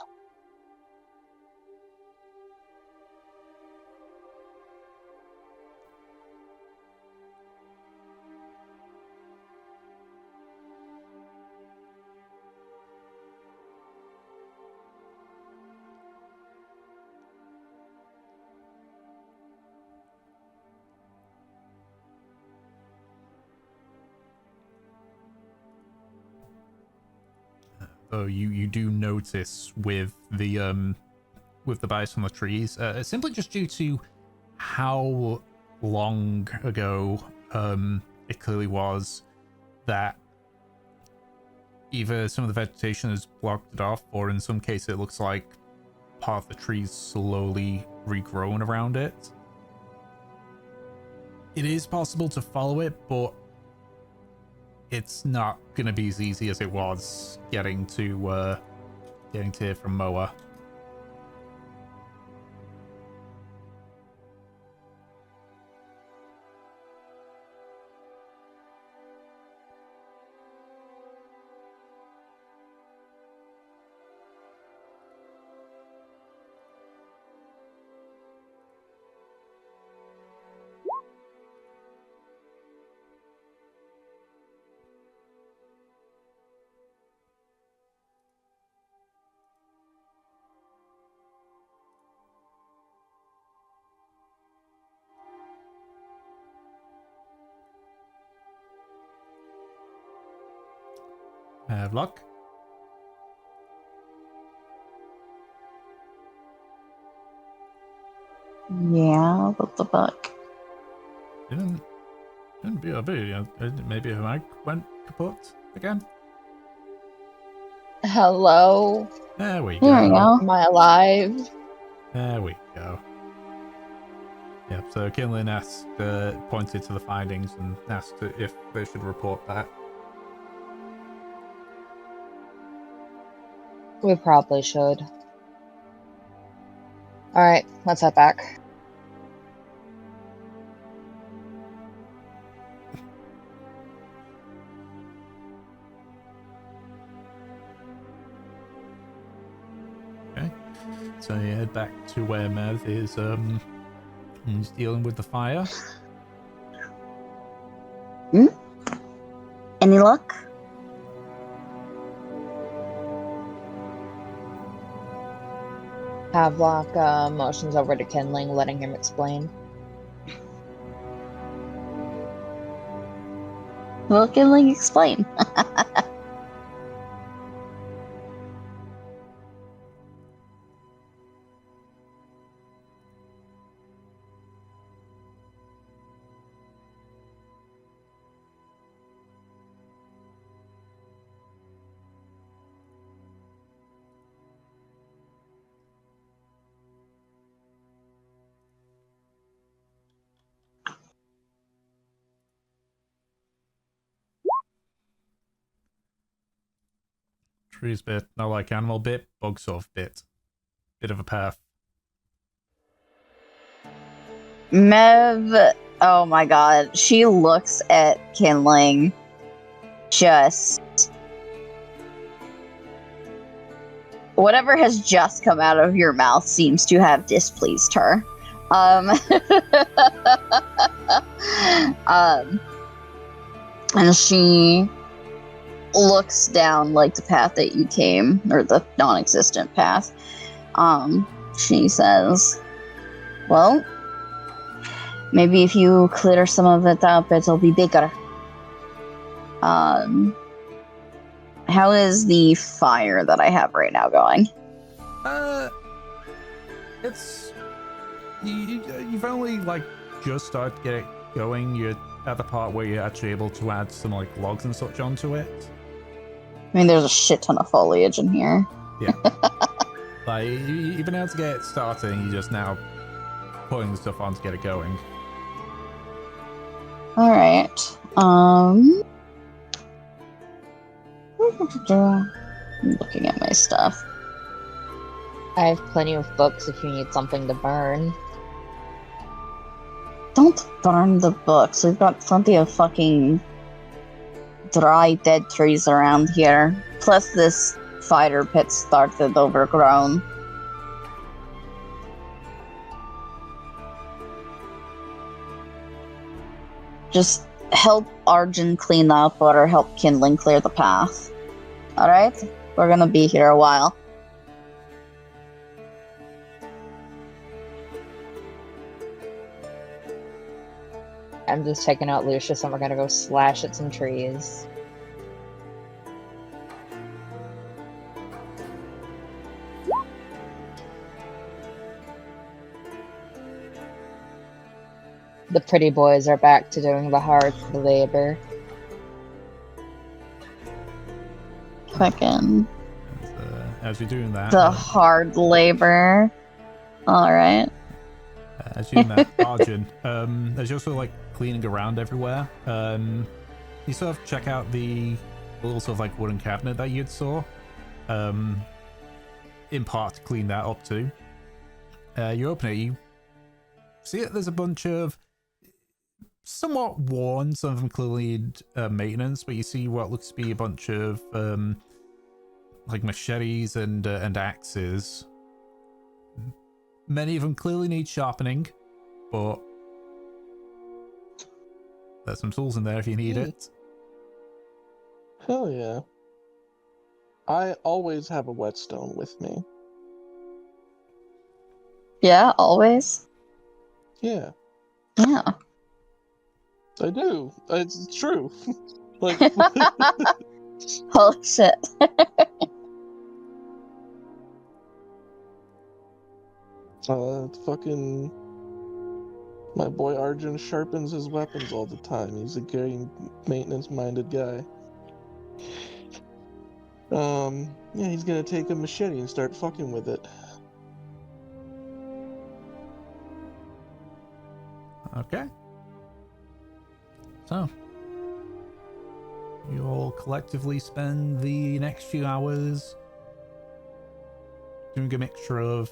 Speaker 1: Oh, you do notice with the bias on the trees, simply just due to how long ago it clearly was that either some of the vegetation has blocked it off, or in some cases it looks like part of the tree's slowly regrown around it. It is possible to follow it, but it's not gonna be as easy as it was getting to here from Moa. Have luck.
Speaker 2: Yeah, what the fuck?
Speaker 1: Didn't be a bit. Maybe her mic went kaput again.
Speaker 4: Hello?
Speaker 1: There we
Speaker 2: There we
Speaker 1: go.
Speaker 2: go.
Speaker 4: Am I alive?
Speaker 1: There we go. Yep, so Kinlan asked, pointed to the findings and asked if they should report that.
Speaker 4: We probably should. Alright, let's head back.
Speaker 1: Okay, so you head back to where Mev is, he's dealing with the fire.
Speaker 2: Any luck?
Speaker 4: Havelock motions over to Kindling, letting him explain.
Speaker 2: Well, can like explain.
Speaker 1: Trees bit, not like animal bit, bug sort of bit. Bit of a path.
Speaker 2: Mev, oh my god, she looks at Kinling. Just whatever has just come out of your mouth seems to have displeased her. And she looks down like the path that you came, or the non-existent path. She says, well, maybe if you clear some of it up, it'll be bigger. How is the fire that I have right now going?
Speaker 1: It's... You've only, like, just started to get it going. You're at the part where you're actually able to add some, like, logs and such onto it.
Speaker 2: I mean, there's a shit ton of foliage in here.
Speaker 1: Yeah. Like, you've been able to get it started, and you're just now putting the stuff on to get it going.
Speaker 2: Alright. I'm looking at my stuff.
Speaker 4: I have plenty of books if you need something to burn.
Speaker 2: Don't burn the books. We've got plenty of fucking dry, dead trees around here. Plus, this fire pit started overgrown. Just help Arjun clean up or help Kindling clear the path. Alright? We're gonna be here a while.
Speaker 4: I'm just taking out Lucius and we're gonna go slash at some trees. The pretty boys are back to doing the hard labor.
Speaker 2: Fucking
Speaker 1: As you're doing that...
Speaker 2: the hard labor. Alright.
Speaker 1: As you're in that, Arjun, as you're also, like, cleaning around everywhere, you sort of check out the little sort of like wooden cabinet that you'd saw. In part to clean that up too. You open it, you see it, there's a bunch of somewhat worn, some of them clearly need maintenance, but you see what looks to be a bunch of like machetes and axes. Many of them clearly need sharpening, but there's some tools in there if you need it.
Speaker 3: Hell yeah. I always have a whetstone with me.
Speaker 2: Yeah, always.
Speaker 3: Yeah,
Speaker 2: Yeah.
Speaker 3: I do. It's true. Like,
Speaker 2: Holy shit.
Speaker 3: fucking my boy Arjun sharpens his weapons all the time. He's a very maintenance-minded guy. Yeah, he's gonna take a machete and start fucking with it.
Speaker 1: Okay. So, you'll collectively spend the next few hours doing a mixture of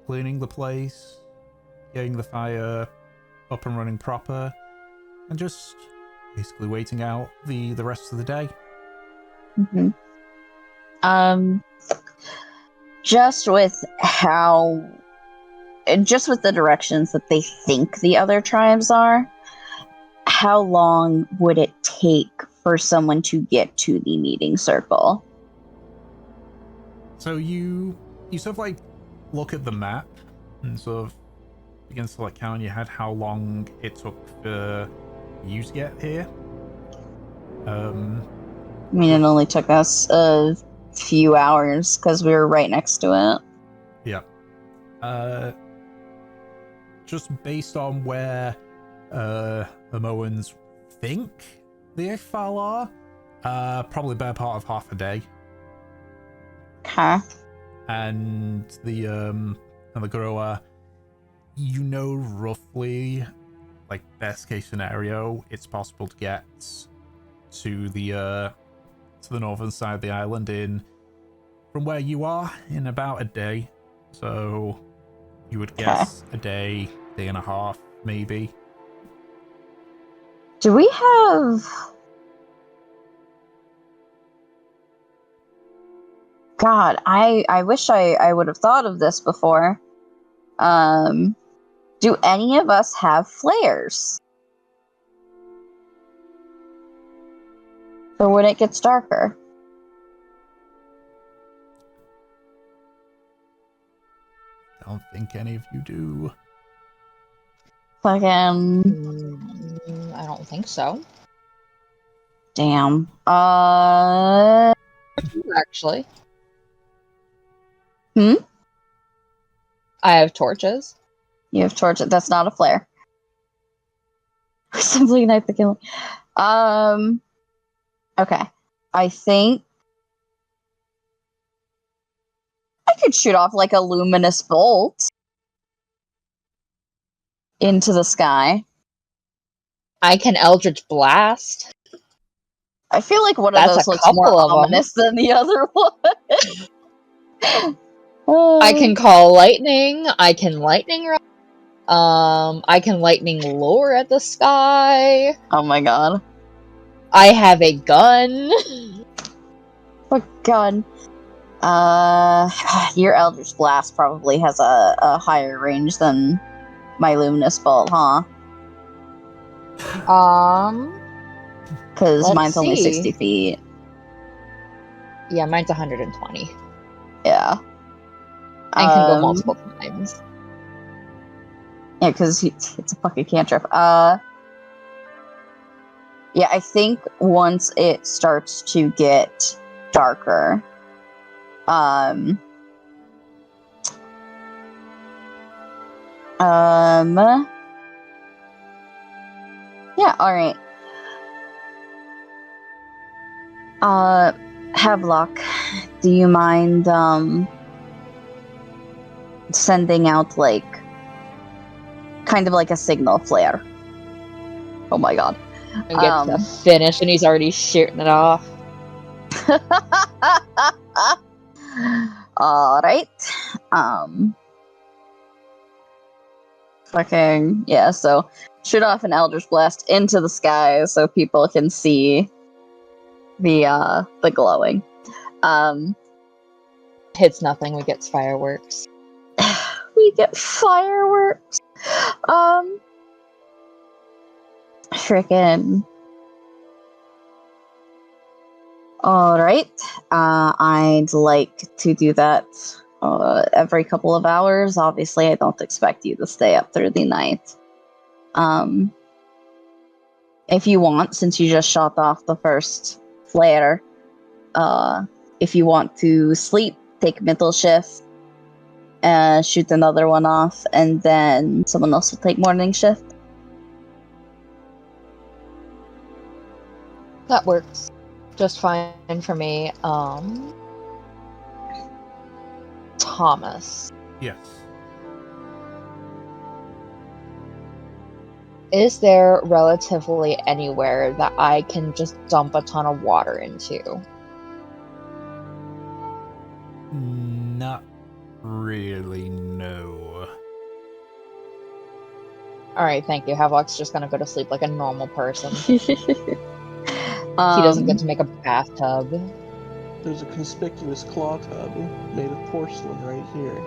Speaker 1: cleaning the place, getting the fire up and running proper, and just basically waiting out the rest of the day.
Speaker 2: Mm-hmm. Just with the directions that they think the other tribes are, how long would it take for someone to get to the meeting circle?
Speaker 1: So you sort of like look at the map and sort of begin to like count in your head how long it took for you to get here.
Speaker 2: I mean, it only took us a few hours because we were right next to it.
Speaker 1: Yeah. Just based on where the Moans think the Ifal are, probably better part of half a day.
Speaker 2: Okay.
Speaker 1: And the grower, you know roughly, like best case scenario, it's possible to get to the northern side of the island from where you are in about a day. So you would guess a day and a half, maybe.
Speaker 2: Do we have... God, I wish I would have thought of this before. Do any of us have flares? For when it gets darker?
Speaker 1: I don't think any of you do.
Speaker 2: Fucking...
Speaker 4: I don't think so.
Speaker 2: Damn.
Speaker 4: Actually.
Speaker 2: Hmm?
Speaker 4: I have torches.
Speaker 2: You have torches. That's not a flare. Simply ignite the killing. Okay. I think I could shoot off like a luminous bolt into the sky.
Speaker 4: I can Eldritch Blast.
Speaker 2: I feel like one of
Speaker 4: That's
Speaker 2: those
Speaker 4: a
Speaker 2: looks more
Speaker 4: couple of 'em.
Speaker 2: ominous than the other one.
Speaker 4: I can call lightning. I can lightning rod. I can lightning lure at the sky.
Speaker 2: Oh my god.
Speaker 4: I have a gun.
Speaker 2: What gun? Your Eldritch Blast probably has a higher range than my Luminous Bolt, huh? Because
Speaker 4: Let's
Speaker 2: mine's only
Speaker 4: see.
Speaker 2: 60 feet.
Speaker 4: Yeah, mine's 120.
Speaker 2: Yeah.
Speaker 4: And can go multiple times.
Speaker 2: Yeah, because it's a fucking cantrip. Yeah, I think once it starts to get darker, yeah, alright. Havelock, do you mind, sending out, like, kind of like a signal flare? Oh my god.
Speaker 4: We get to finish, and he's already shooting it off.
Speaker 2: All right. Fucking yeah. So shoot off an Eldritch Blast into the sky so people can see the glowing.
Speaker 4: Hits nothing. We get fireworks.
Speaker 2: We get fireworks. Frickin'. All right. I'd like to do that every couple of hours. Obviously, I don't expect you to stay up through the night. If you want, since you just shot off the first flare, if you want to sleep, take middle shift, shoot another one off, and then someone else will take morning shift.
Speaker 4: That works just fine for me. Thomas,
Speaker 1: Yes.
Speaker 4: is there relatively anywhere that I can just dump a ton of water into?
Speaker 1: Not really, no.
Speaker 4: Alright, thank you. Havelock's just gonna go to sleep like a normal person.
Speaker 2: He
Speaker 4: He doesn't get to make a bathtub.
Speaker 3: There's a conspicuous claw tub made of porcelain right here.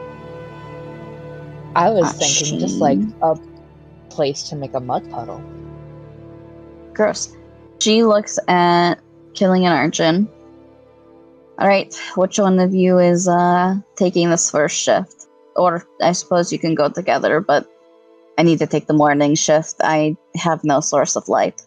Speaker 4: I was thinking just like a place to make a mud puddle.
Speaker 2: Gross. She looks at killing an urchin. Alright, which one of you is taking this first shift? Or I suppose you can go together, but I need to take the morning shift. I have no source of light.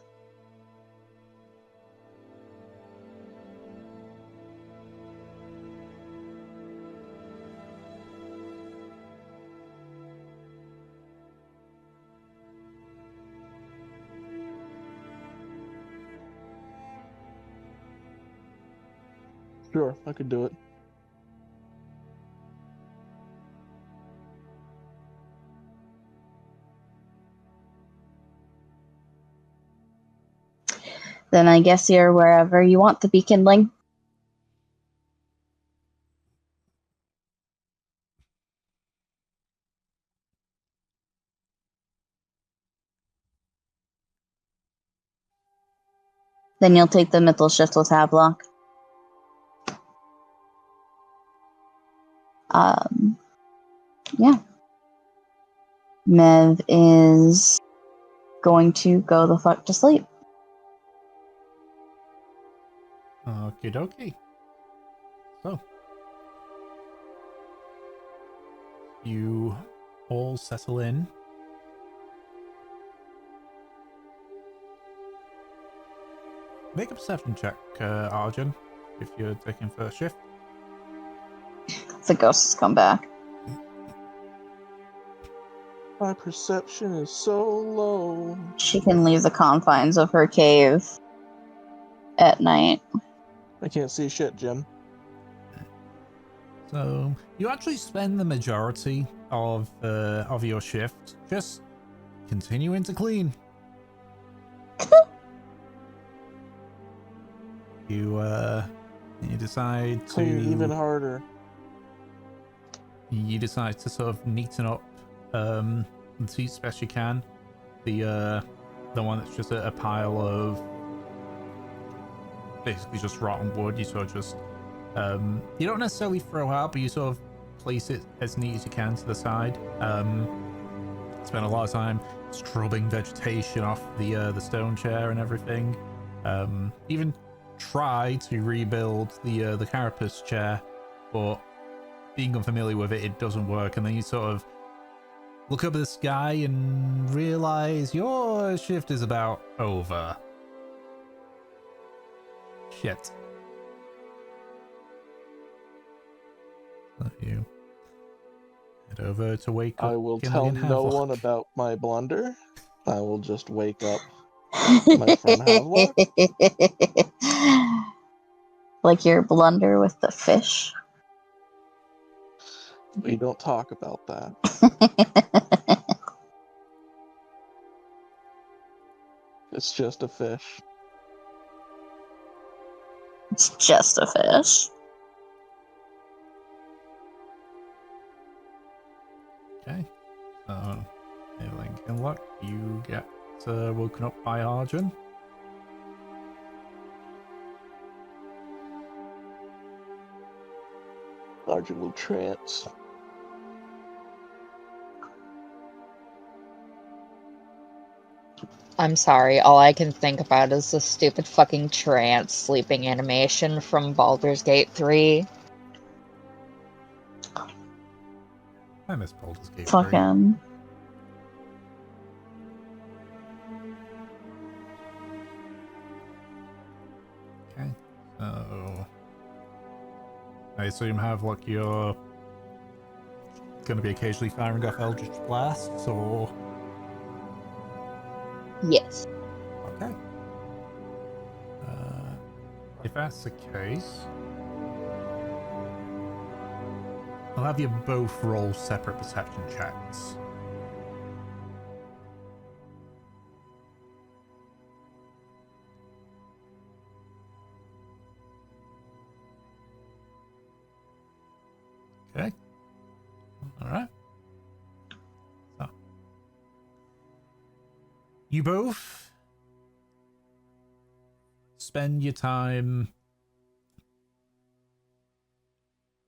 Speaker 3: Sure, I could do it.
Speaker 2: Then I guess you're wherever you want to be kindling. Then you'll take the middle shift with Havelock. Yeah. Mev is going to go the fuck to sleep.
Speaker 1: Okie dokie. So, you all settle in. Make a perception check, Arjun, if you're taking first shift.
Speaker 2: The ghosts come back.
Speaker 3: My perception is so low.
Speaker 2: She can leave the confines of her cave at night.
Speaker 3: I can't see shit, Jim.
Speaker 1: So you actually spend the majority of your shift just continuing to clean. You decide to
Speaker 3: Clean even harder.
Speaker 1: You decide to sort of neaten up the seats best you can. The one that's just a pile of basically just rotten wood. You sort of just you don't necessarily throw out, but you sort of place it as neat as you can to the side. Spend a lot of time scrubbing vegetation off the stone chair and everything. Even try to rebuild the carapace chair, but being unfamiliar with it, it doesn't work. And then you sort of look up at the sky and realize your shift is about over. Shit. So you head over to wake up.
Speaker 3: I will
Speaker 1: Gillian
Speaker 3: tell no
Speaker 1: Havelock.
Speaker 3: one about my blunder. I will just wake up my friend Havelock.
Speaker 2: Like your blunder with the fish.
Speaker 3: We don't talk about that. It's just a fish.
Speaker 2: It's just a fish.
Speaker 1: Okay. Healing in luck. You get woken up by Arjun.
Speaker 3: Arjun will trance.
Speaker 4: I'm sorry, all I can think about is the stupid fucking trance sleeping animation from Baldur's Gate 3.
Speaker 1: I miss Baldur's Gate 3.
Speaker 2: Fucking.
Speaker 1: Okay. So I assume Havelock, you're going to be occasionally firing off Eldritch Blasts, or...
Speaker 4: Yes.
Speaker 1: Okay. If that's the case, I'll have you both roll separate perception checks. Okay. Alright. So. You both spend your time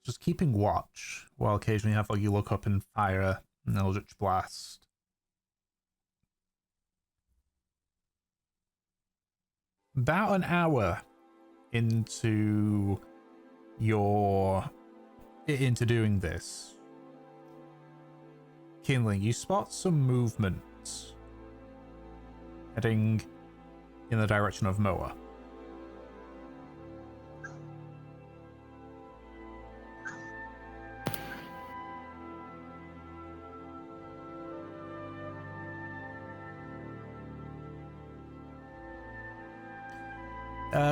Speaker 1: just keeping watch, while occasionally have like you look up and fire an Eldritch Blast. About an hour into doing this, Kindling, you spot some movement heading in the direction of Moa.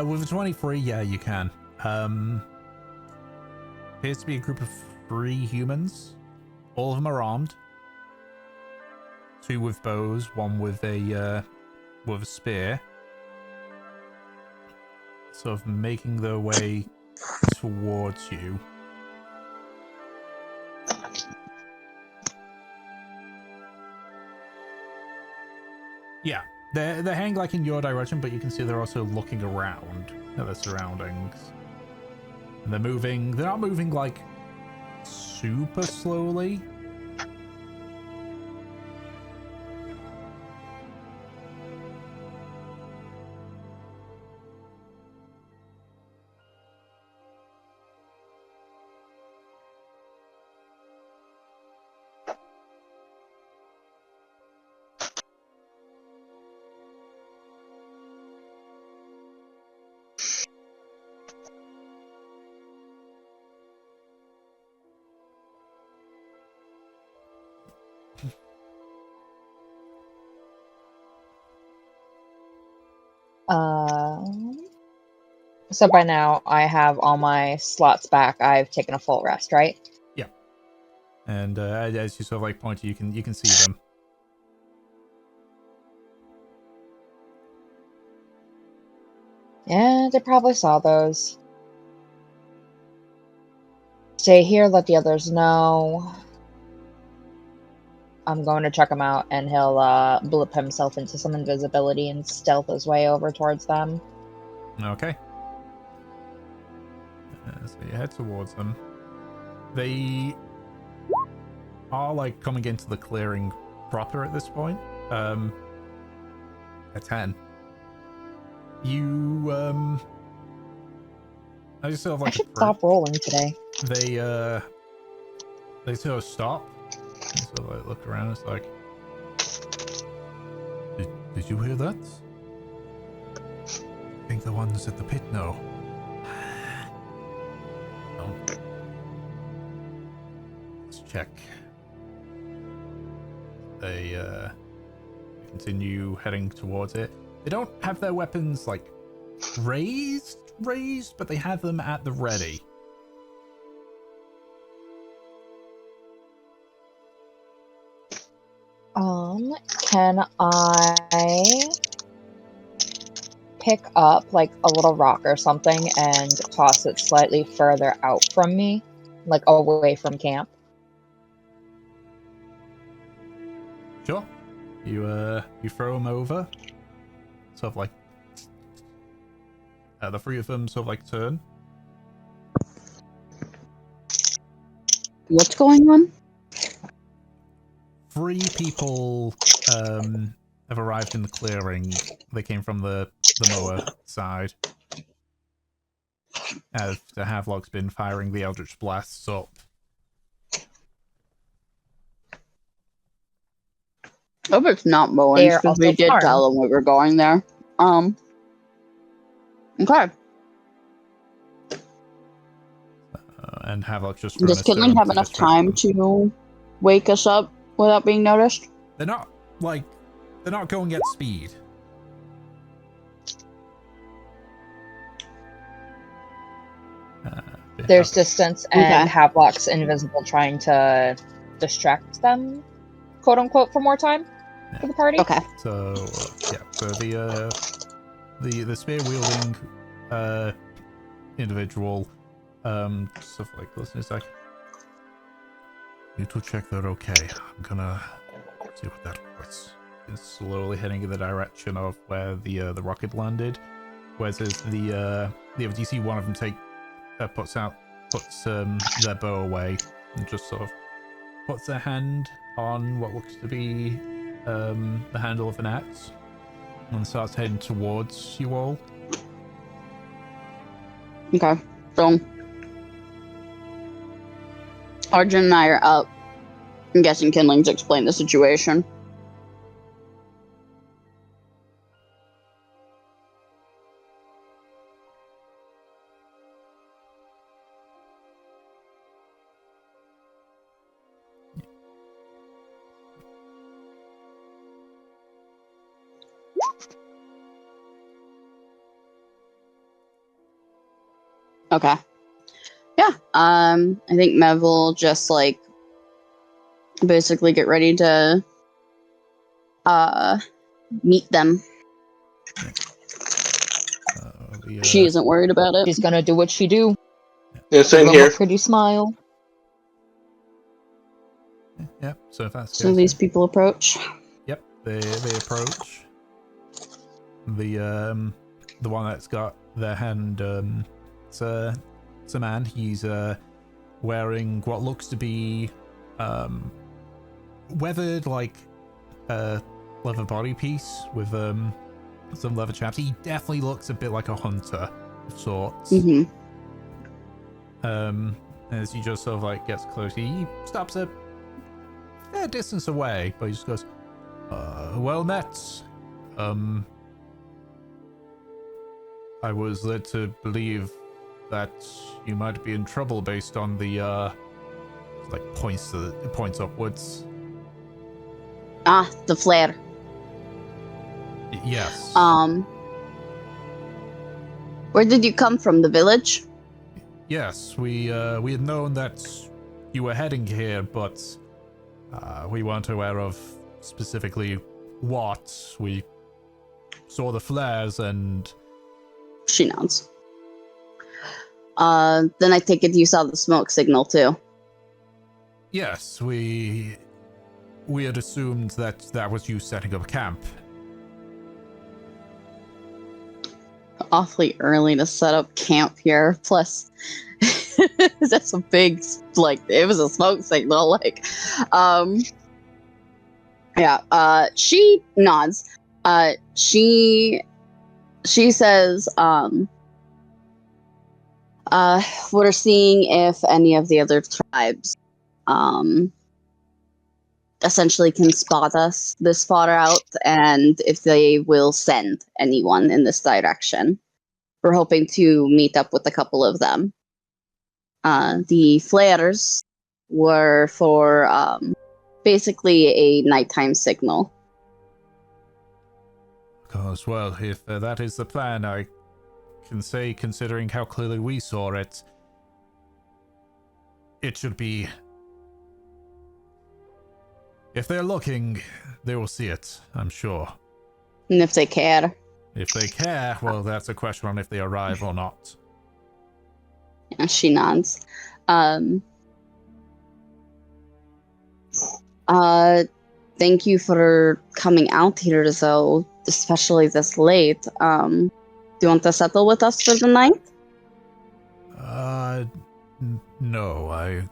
Speaker 1: With a 23, yeah, you can. Appears to be a group of 3 humans. All of them are armed. 2 with bows, 1 with a spear. Sort of making their way towards you. Yeah, they're heading like in your direction, but you can see they're also looking around at their surroundings. And they're not moving like super slowly.
Speaker 4: So by now I have all my slots back. I've taken a full rest, right?
Speaker 1: Yeah. And as you sort of like point to, you can see them.
Speaker 4: Yeah, they probably saw those. Stay here, let the others know. I'm going to check him out, and he'll blip himself into some invisibility and stealth his way over towards them.
Speaker 1: Okay. So you head towards them. They are like coming into the clearing proper at this point. A 10. You I just sort of like
Speaker 4: I should stop rolling today.
Speaker 1: They sort of stop and sort of like look around. It's like, did you hear that? I think the ones at the pit know. No. Let's check. They continue heading towards it. They don't have their weapons like raised, but they have them at the ready.
Speaker 4: Can I pick up like a little rock or something and toss it slightly further out from me, like away from camp.
Speaker 1: Sure. You throw them over. Sort of like the three of them sort of like turn.
Speaker 2: What's going on?
Speaker 1: 3 people have arrived in the clearing. They came from the mower side. After Havelock's been firing the Eldritch Blasts up.
Speaker 2: I hope it's not Bowens,
Speaker 4: They're
Speaker 2: because we
Speaker 4: also
Speaker 2: did
Speaker 4: farmed.
Speaker 2: tell them we were going there. Okay.
Speaker 1: And Havelock just
Speaker 2: Does Kindling have enough time to wake us up without being noticed?
Speaker 1: They're not going at speed.
Speaker 4: There's distance, and
Speaker 2: Okay.
Speaker 4: Havelock's invisible, trying to distract them, quote unquote, for more time for the party.
Speaker 2: Okay.
Speaker 1: So yeah, so the spear wielding individual stuff like listen a sec. Need to check they're okay. I'm gonna see what that was. It's slowly heading in the direction of where the rocket landed. Whereas the ODC, one of them puts their bow away and just sort of puts their hand on what looks to be the handle of an axe and starts heading towards you all.
Speaker 2: Okay. So, Arjun and I are up. I'm guessing Kindling's explained the situation. Okay. Yeah. I think Mev will just like basically get ready to meet them. She isn't worried about it.
Speaker 4: She's gonna do what she do.
Speaker 5: Yeah, same
Speaker 4: Give 'em
Speaker 5: here.
Speaker 4: a pretty smile.
Speaker 1: Yep. So if that's
Speaker 2: So these people approach.
Speaker 1: Yep. They approach. The one that's got their hand. It's a man. He's wearing what looks to be weathered like leather body piece with some leather chaps. He definitely looks a bit like a hunter of sorts.
Speaker 2: Mm-hmm.
Speaker 1: As he just sort of like gets close, he stops a fair distance away, but he just goes, well met. I was led to believe that you might be in trouble based on the like points upwards.
Speaker 2: Ah, the flare.
Speaker 1: Yes.
Speaker 2: Where did you come from? The village?
Speaker 1: Yes, we had known that you were heading here, but we weren't aware of specifically what. We saw the flares and...
Speaker 2: She nods. Then I take it you saw the smoke signal too.
Speaker 1: Yes, we had assumed that was you setting up camp.
Speaker 2: Awfully early to set up camp here. Plus, that's a big, like, it was a smoke signal. Like, yeah. She nods. She says, we're seeing if any of the other tribes, essentially can spot us this far out, and if they will send anyone in this direction. We're hoping to meet up with a couple of them. The flares were for basically a nighttime signal.
Speaker 1: Because, well, if that is the plan, I can say, considering how clearly we saw it, it should be... If they're looking, they will see it, I'm sure.
Speaker 2: And if they care.
Speaker 1: If they care, well, that's a question on if they arrive or not.
Speaker 2: Yeah, she nods. Um, thank you for coming out here, though, especially this late. Do you want to settle with us for the night?
Speaker 1: No, I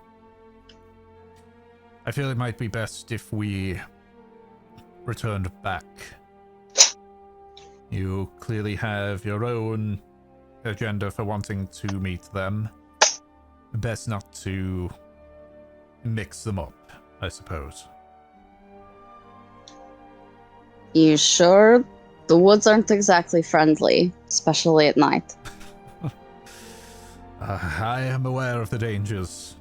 Speaker 1: feel it might be best if we returned back. You clearly have your own agenda for wanting to meet them. Best not to mix them up, I suppose.
Speaker 2: You sure? The woods aren't exactly friendly, especially at night.
Speaker 1: I am aware of the dangers.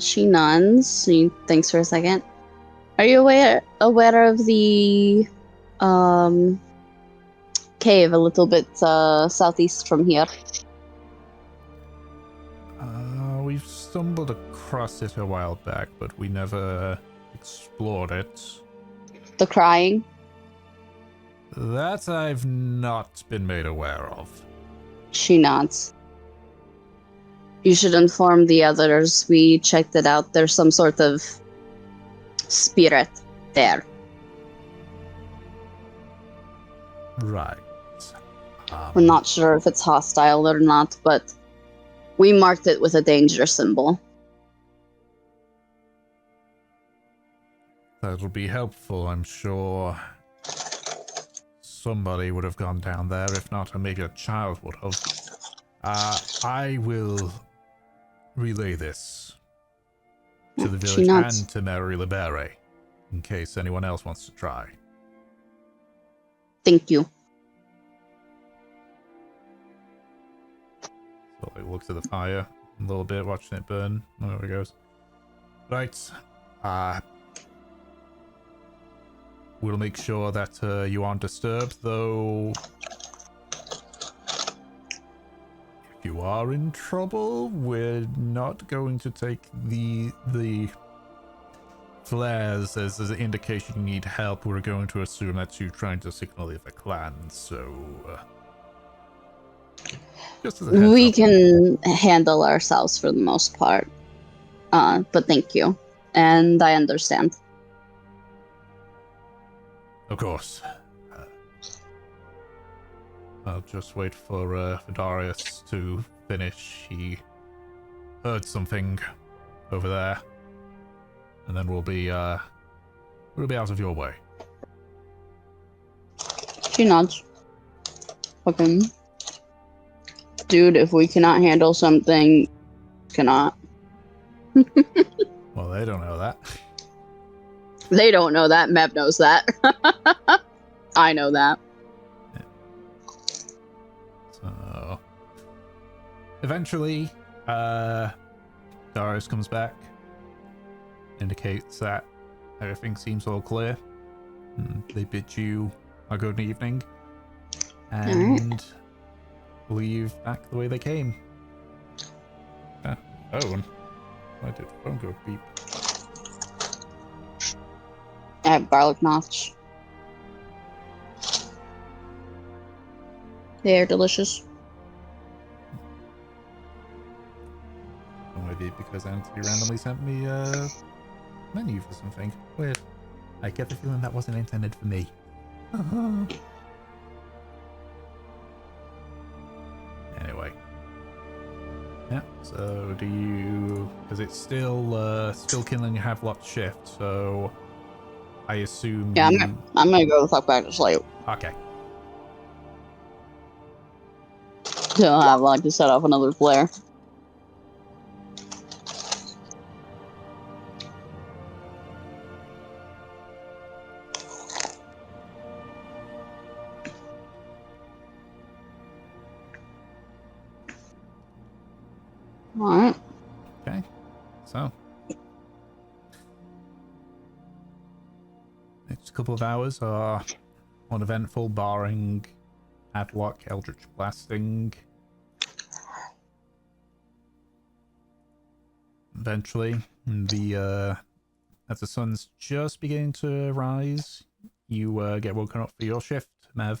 Speaker 2: She nods. She thinks for a second. Are you aware of the cave a little bit southeast from here?
Speaker 1: We've stumbled across it a while back, but we never explored it.
Speaker 2: The crying?
Speaker 1: That I've not been made aware of.
Speaker 2: She nods. You should inform the others. We checked it out. There's some sort of spirit there.
Speaker 1: Right.
Speaker 2: We're not sure if it's hostile or not, but we marked it with a danger symbol.
Speaker 1: That'll be helpful, I'm sure. Somebody would have gone down there, if not a meager child would have. I will relay this to the
Speaker 2: She
Speaker 1: village
Speaker 2: nods.
Speaker 1: and to Mary Libere, in case anyone else wants to try.
Speaker 2: Thank you.
Speaker 1: So he looks at the fire a little bit, watching it burn. Oh, there it goes. Right. We'll make sure that you aren't disturbed, though. If you are in trouble, we're not going to take the flares as an indication you need help. We're going to assume that you're trying to signal the other clan, so just as a heads
Speaker 2: We
Speaker 1: up.
Speaker 2: can handle ourselves for the most part. But thank you. And I understand.
Speaker 1: Of course. I'll just wait for Darius to finish. He heard something over there, and then we'll be out of your way.
Speaker 2: She nods. Okay. Dude, if we cannot handle something, cannot.
Speaker 1: Well, they don't know that.
Speaker 2: They don't know that. Meb knows that. I know that.
Speaker 1: So eventually, Darius comes back, indicates that everything seems all clear. And they bid you a good evening and leave back the way they came. Phone. Why did the phone go beep?
Speaker 2: I have garlic knots. They are delicious.
Speaker 1: Or maybe because Anthony randomly sent me a menu for something. Weird. I get the feeling that wasn't intended for me. Anyway. Yeah, so do you... Because it's still Kindling Havelock shift, so I assume
Speaker 2: Yeah,
Speaker 1: you...
Speaker 2: I'm gonna go the fuck back to sleep.
Speaker 1: Okay.
Speaker 2: Don't have like to set off another flare. Alright.
Speaker 1: Okay. So. Next couple of hours are uneventful, barring Hadlock Eldritch Blasting. Eventually, as the sun's just beginning to rise, you get woken up for your shift, Mev.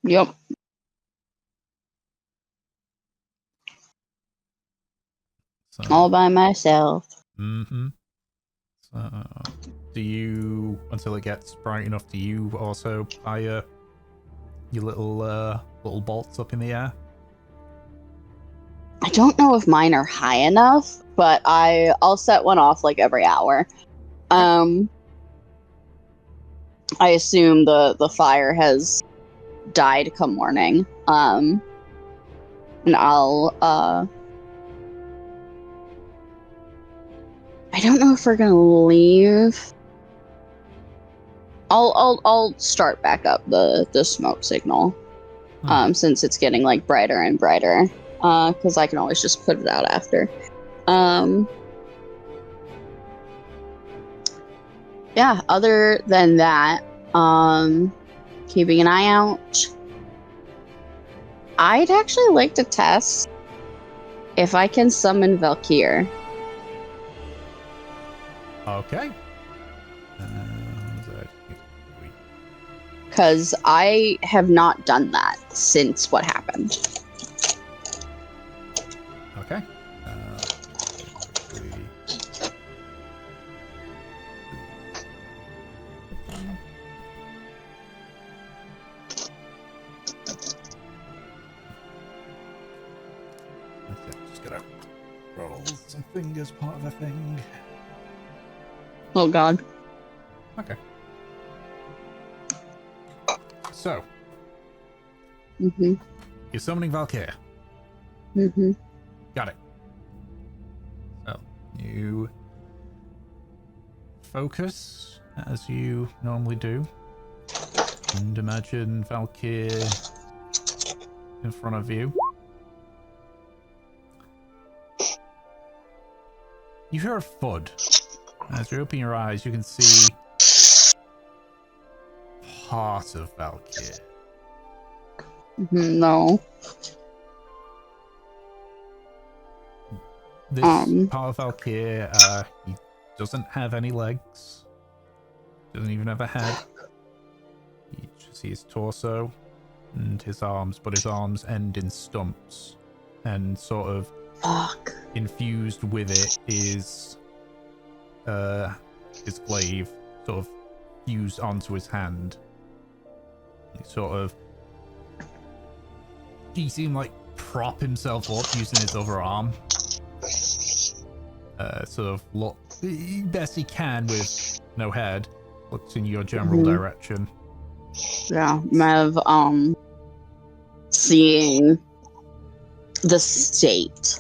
Speaker 2: Yep.
Speaker 1: So,
Speaker 2: All by myself.
Speaker 1: mm-hmm. So, do you, until it gets bright enough, do you also fire your little bolts up in the air?
Speaker 2: I don't know if mine are high enough, but I'll set one off like every hour. I assume the fire has died come morning. And I'll I don't know if we're gonna leave. I'll start back up the smoke signal. Since it's getting like brighter and brighter. Because I can always just put it out after. Yeah, other than that, keeping an eye out. I'd actually like to test if I can summon Valkyr.
Speaker 1: Okay.
Speaker 2: Because I have not done that since what happened.
Speaker 1: Okay. Just gotta roll some fingers, part of a thing.
Speaker 2: Oh god.
Speaker 1: Okay. So,
Speaker 2: Mm-hmm.
Speaker 1: you're summoning Valkyr.
Speaker 2: Mm-hmm.
Speaker 1: Got it. So, you focus as you normally do. And imagine Valkyr in front of you. You hear a thud. As you open your eyes, you can see part of Valkyr.
Speaker 2: No.
Speaker 1: This part of Valkyr, he doesn't have any legs. Doesn't even have a head. You just see his torso and his arms, but his arms end in stumps. And sort of infused with it is his glaive sort of fused onto his hand. He seemed like prop himself up using his other arm. Sort of look best he can with no head. Looks in your general direction.
Speaker 2: Yeah, Mev, seeing the state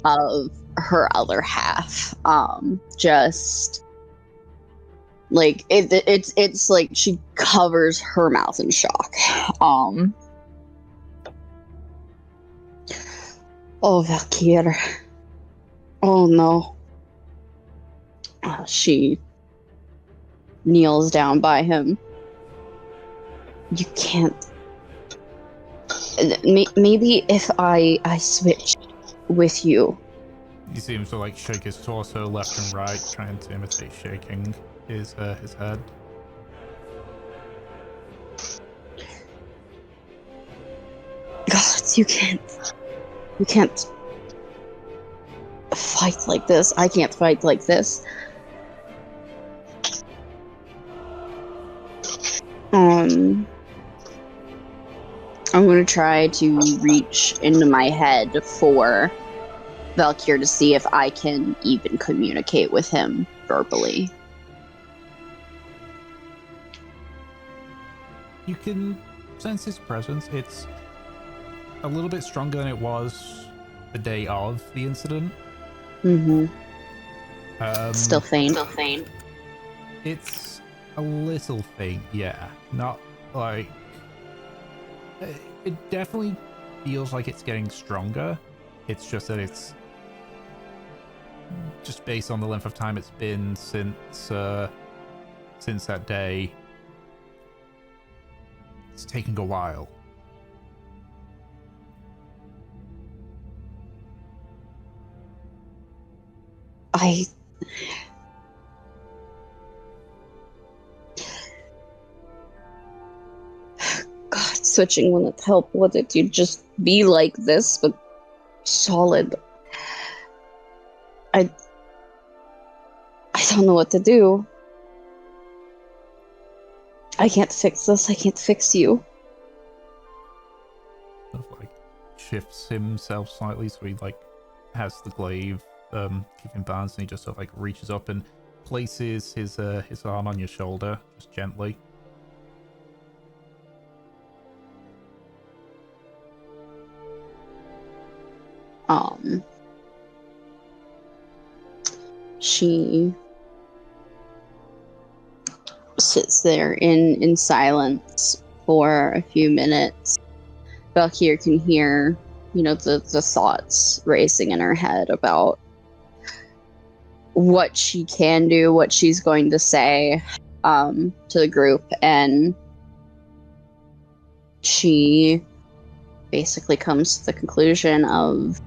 Speaker 2: of her other half, just like it's like she covers her mouth in shock. Oh, Valkyr. Oh no. She kneels down by him. You can't. Maybe if I switch with you.
Speaker 1: He seems to like shake his torso left and right, trying to imitate shaking his head.
Speaker 2: God, you can't fight like this. I can't fight like this. I'm gonna try to reach into my head for Valkyr to see if I can even communicate with him verbally.
Speaker 1: You can sense his presence. It's a little bit stronger than it was the day of the incident.
Speaker 2: Still faint.
Speaker 1: It's a little faint, yeah. Not like... It definitely feels like it's getting stronger. It's just that it's... Just based on the length of time it's been since that day, it's taking a while.
Speaker 2: switching wouldn't help, would it? You'd just be like this, but solid. I don't know what to do. I can't fix this. I can't fix you.
Speaker 1: Sort of like shifts himself slightly so he like has the glaive keeping balance, and he just sort of like reaches up and places his arm on your shoulder just gently.
Speaker 2: She sits there in silence for a few minutes. Valkyr can hear, the thoughts racing in her head about what she can do, what she's going to say to the group, and she basically comes to the conclusion of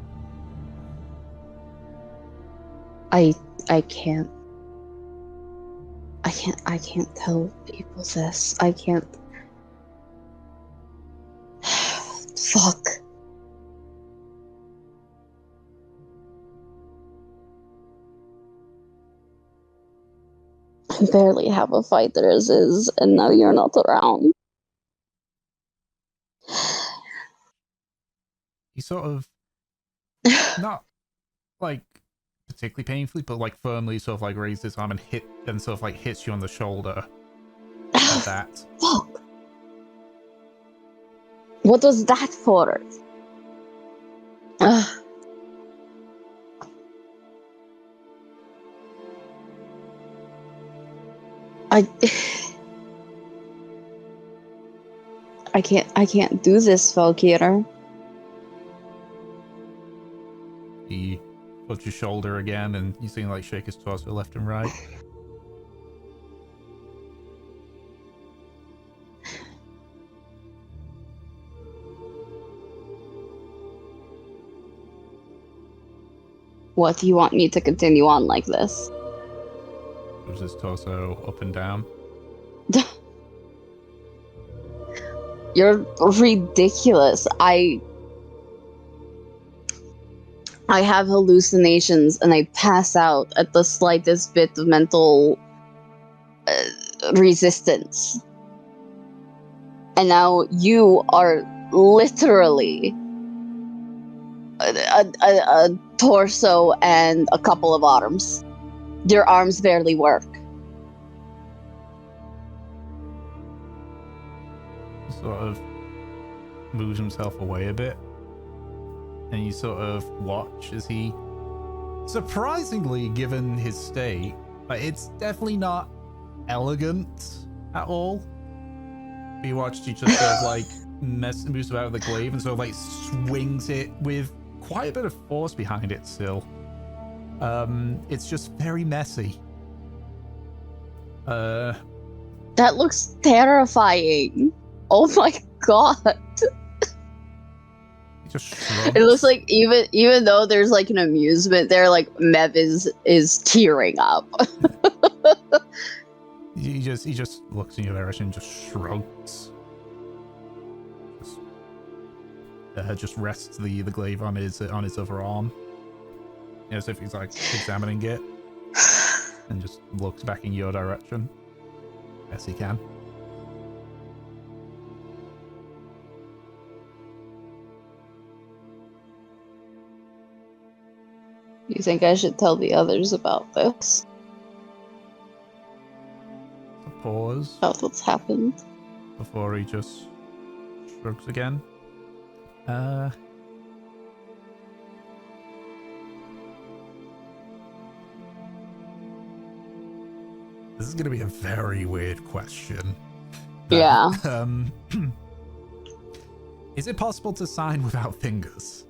Speaker 2: I can't tell people this. I can't. Fuck. I barely have a fight there is, and now you're not around.
Speaker 1: He sort of not like particularly painfully, but like firmly sort of like raised his arm and sort of like hits you on the shoulder at that.
Speaker 2: Fuck. What was that for? I can't do this, Valkyr.
Speaker 1: He puts your shoulder again, and you see him like shake his torso left and right.
Speaker 2: What, do you want me to continue on like this?
Speaker 1: Moves his torso up and down.
Speaker 2: You're ridiculous. I have hallucinations and I pass out at the slightest bit of mental resistance. And now you are literally a torso and a couple of arms. Your arms barely work.
Speaker 1: Sort of moves himself away a bit, and you sort of watch as he, surprisingly given his state, it's definitely not elegant at all. But you watched he just sort of like moves about with the glaive and sort of like swings it with quite a bit of force behind it still. It's just very messy.
Speaker 2: That looks terrifying. Oh my god.
Speaker 1: He just shrugs.
Speaker 2: It looks like even though there's like an amusement there, like Mev is tearing up.
Speaker 1: He just looks in your direction and just shrugs. Just rests the glaive on his other arm. As if he's like examining it. And just looks back in your direction. As he can.
Speaker 2: You think I should tell the others about this?
Speaker 1: A pause.
Speaker 2: About what's happened?
Speaker 1: Before he just shrugs again. This is going to be a very weird question.
Speaker 2: Yeah.
Speaker 1: Is it possible to sign without fingers?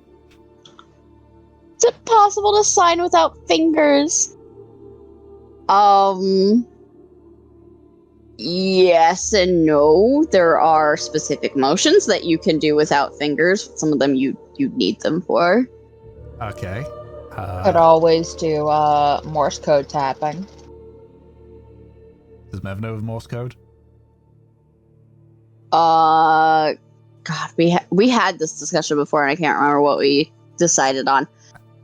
Speaker 2: Is it possible to sign without fingers? Yes and no. There are specific motions that you can do without fingers. Some of them you need them for.
Speaker 1: Okay.
Speaker 4: Could always do Morse code tapping.
Speaker 1: Does Mev know of Morse code?
Speaker 2: God, we had this discussion before, and I can't remember what we decided on.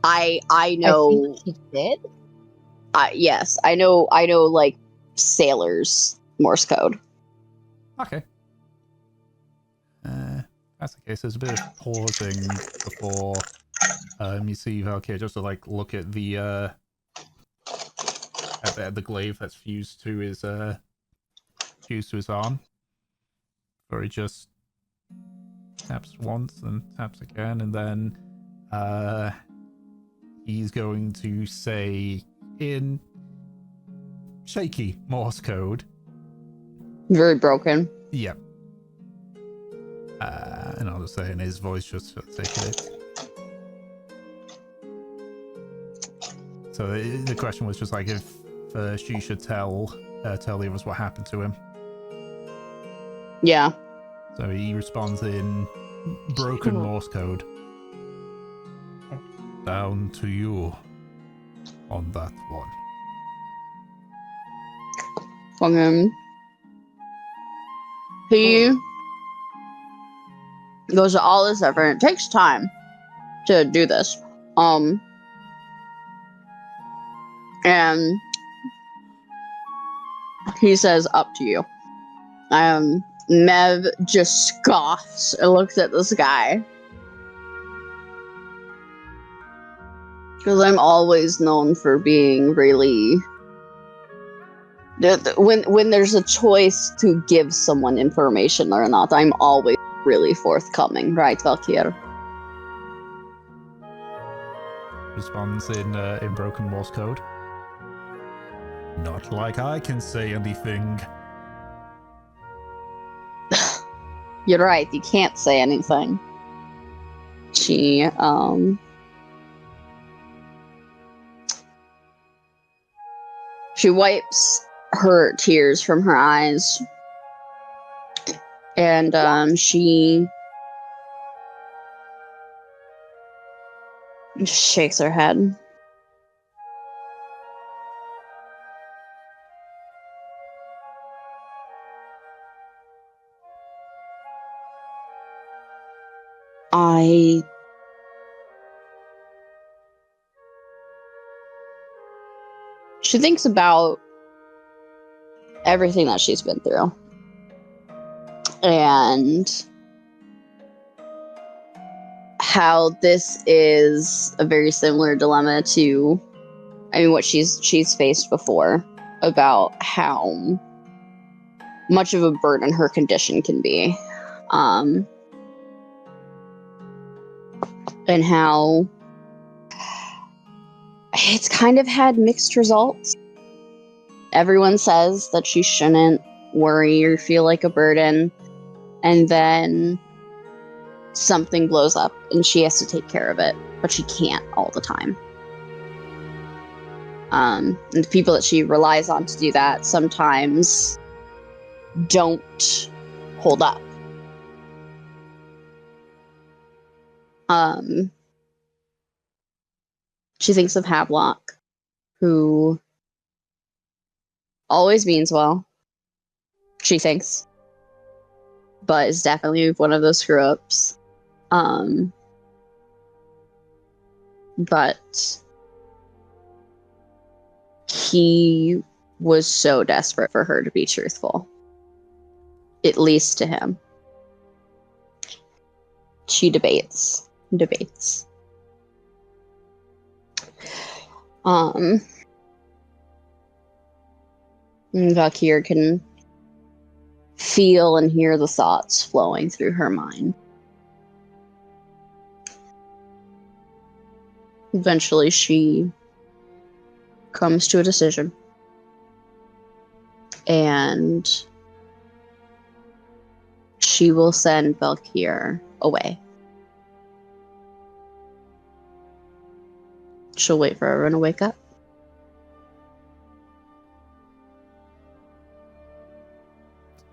Speaker 2: I know.
Speaker 4: I think she did.
Speaker 2: Yes, I know. Like sailors Morse code.
Speaker 1: Okay. That's the case. There's a bit of pausing before you see Valkyrie just to like look at the glaive that's fused to his arm. Or he just taps once and taps again, and then he's going to say in shaky Morse code.
Speaker 2: Very broken.
Speaker 1: Yep. And I'll just say in his voice just for the sake of it. So the question was just like if she should tell the others what happened to him.
Speaker 2: Yeah.
Speaker 1: So he responds in broken Morse code. Down to you on that one.
Speaker 2: Fucking. He goes to all this effort. It takes time to do this. And he says, "Up to you." Mev just scoffs and looks at this guy. Because I'm always known for being really... When there's a choice to give someone information or not, I'm always really forthcoming, right, Valkyrie?
Speaker 1: Responds in broken Morse code. Not like I can say anything.
Speaker 2: You're right, you can't say anything. She wipes her tears from her eyes. And she shakes her head. She thinks about everything that she's been through. And how this is a very similar dilemma to, what she's faced before, about how much of a burden her condition can be. And how it's kind of had mixed results. Everyone says that she shouldn't worry or feel like a burden, and then something blows up and she has to take care of it, but she can't all the time. And the people that she relies on to do that sometimes don't hold up. She thinks of Havelock, who always means well, she thinks, but is definitely one of those screw-ups. But he was so desperate for her to be truthful, at least to him. She debates. Valkyrie can feel and hear the thoughts flowing through her mind. Eventually, she comes to a decision. And she will send Valkyrie away. She'll wait for everyone to wake up.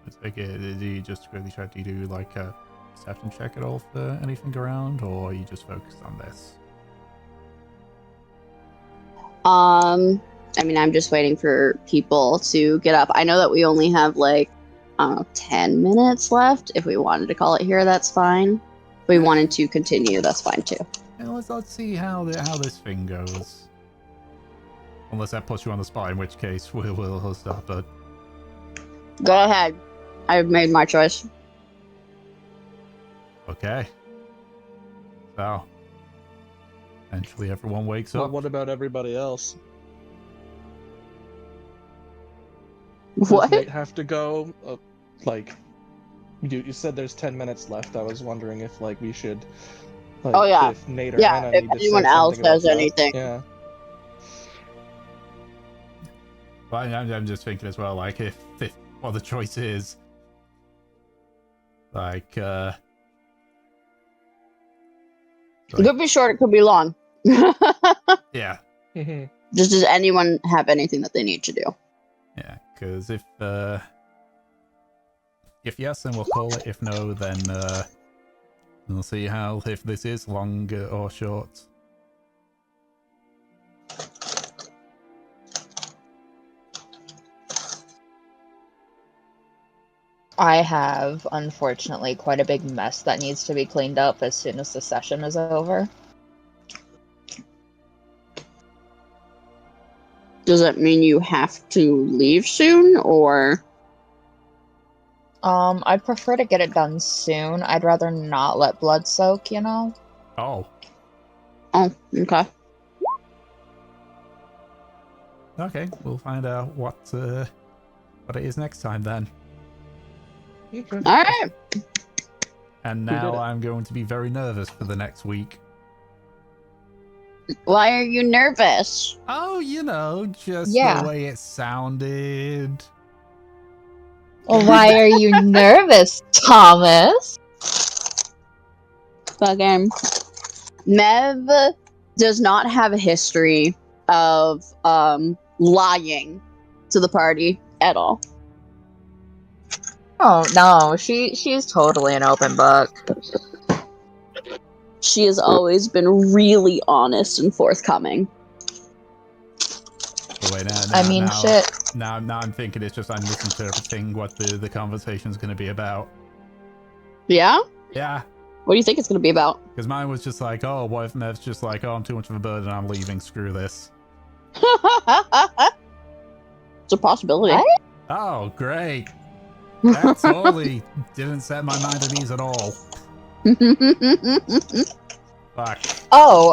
Speaker 1: It's like, do you just really try to do like a perception check at all for anything around, or are you just focused on this?
Speaker 2: I'm just waiting for people to get up. I know that we only have like I don't know, 10 minutes left. If we wanted to call it here, that's fine. If we wanted to continue, that's fine too.
Speaker 1: Yeah, let's see how this thing goes. Unless that puts you on the spot, in which case we'll stop. But
Speaker 2: Go ahead. I've made my choice.
Speaker 1: okay. So eventually everyone wakes
Speaker 3: Well,
Speaker 1: up.
Speaker 3: what about everybody else?
Speaker 2: What?
Speaker 3: Does Nate have to go? Like, you said there's 10 minutes left. I was wondering if, like, we should... Like,
Speaker 2: Oh, yeah.
Speaker 3: if Nate or
Speaker 2: Yeah,
Speaker 3: Anna
Speaker 2: if
Speaker 3: need to say
Speaker 2: anyone else
Speaker 3: something about
Speaker 2: does
Speaker 3: that.
Speaker 2: anything.
Speaker 3: Yeah.
Speaker 1: But I'm just thinking as well, like, if what the choice is, like,
Speaker 2: It could be short, it could be long.
Speaker 1: yeah,
Speaker 2: Just does anyone have anything that they need to do?
Speaker 1: yeah, because if yes, then we'll call it. If no, then we'll see how if this is long or short.
Speaker 4: I have, unfortunately, quite a big mess that needs to be cleaned up as soon as the session is over.
Speaker 2: Does that mean you have to leave soon, or?
Speaker 4: I'd prefer to get it done soon. I'd rather not let blood soak, you know?
Speaker 1: Oh,
Speaker 2: Oh, okay.
Speaker 1: okay. We'll find out what it is next time then.
Speaker 3: Okay.
Speaker 2: All right.
Speaker 1: And
Speaker 3: did
Speaker 1: now
Speaker 3: it.
Speaker 1: I'm going to be very nervous for the next week.
Speaker 2: Why are you nervous?
Speaker 1: Oh, you know, just
Speaker 4: Yeah.
Speaker 1: the way it sounded.
Speaker 4: Well, why are you nervous, Thomas?
Speaker 2: Fucking Mev does not have a history of lying to the party at all.
Speaker 4: Oh, no, she's totally an open book.
Speaker 2: She has always been really honest and forthcoming.
Speaker 1: But wait,
Speaker 4: I mean, shit.
Speaker 1: Now I'm thinking it's just I'm misinterpreting what the conversation's going to be about.
Speaker 2: Yeah?
Speaker 1: Yeah,
Speaker 2: What do you think it's going to be about?
Speaker 1: because mine was just like, oh, what if Mev's just like, oh, I'm too much of a burden, I'm leaving, screw this.
Speaker 2: It's a possibility.
Speaker 4: What?
Speaker 1: Oh, great. That totally didn't set my mind at ease at all. Fuck.
Speaker 4: Oh,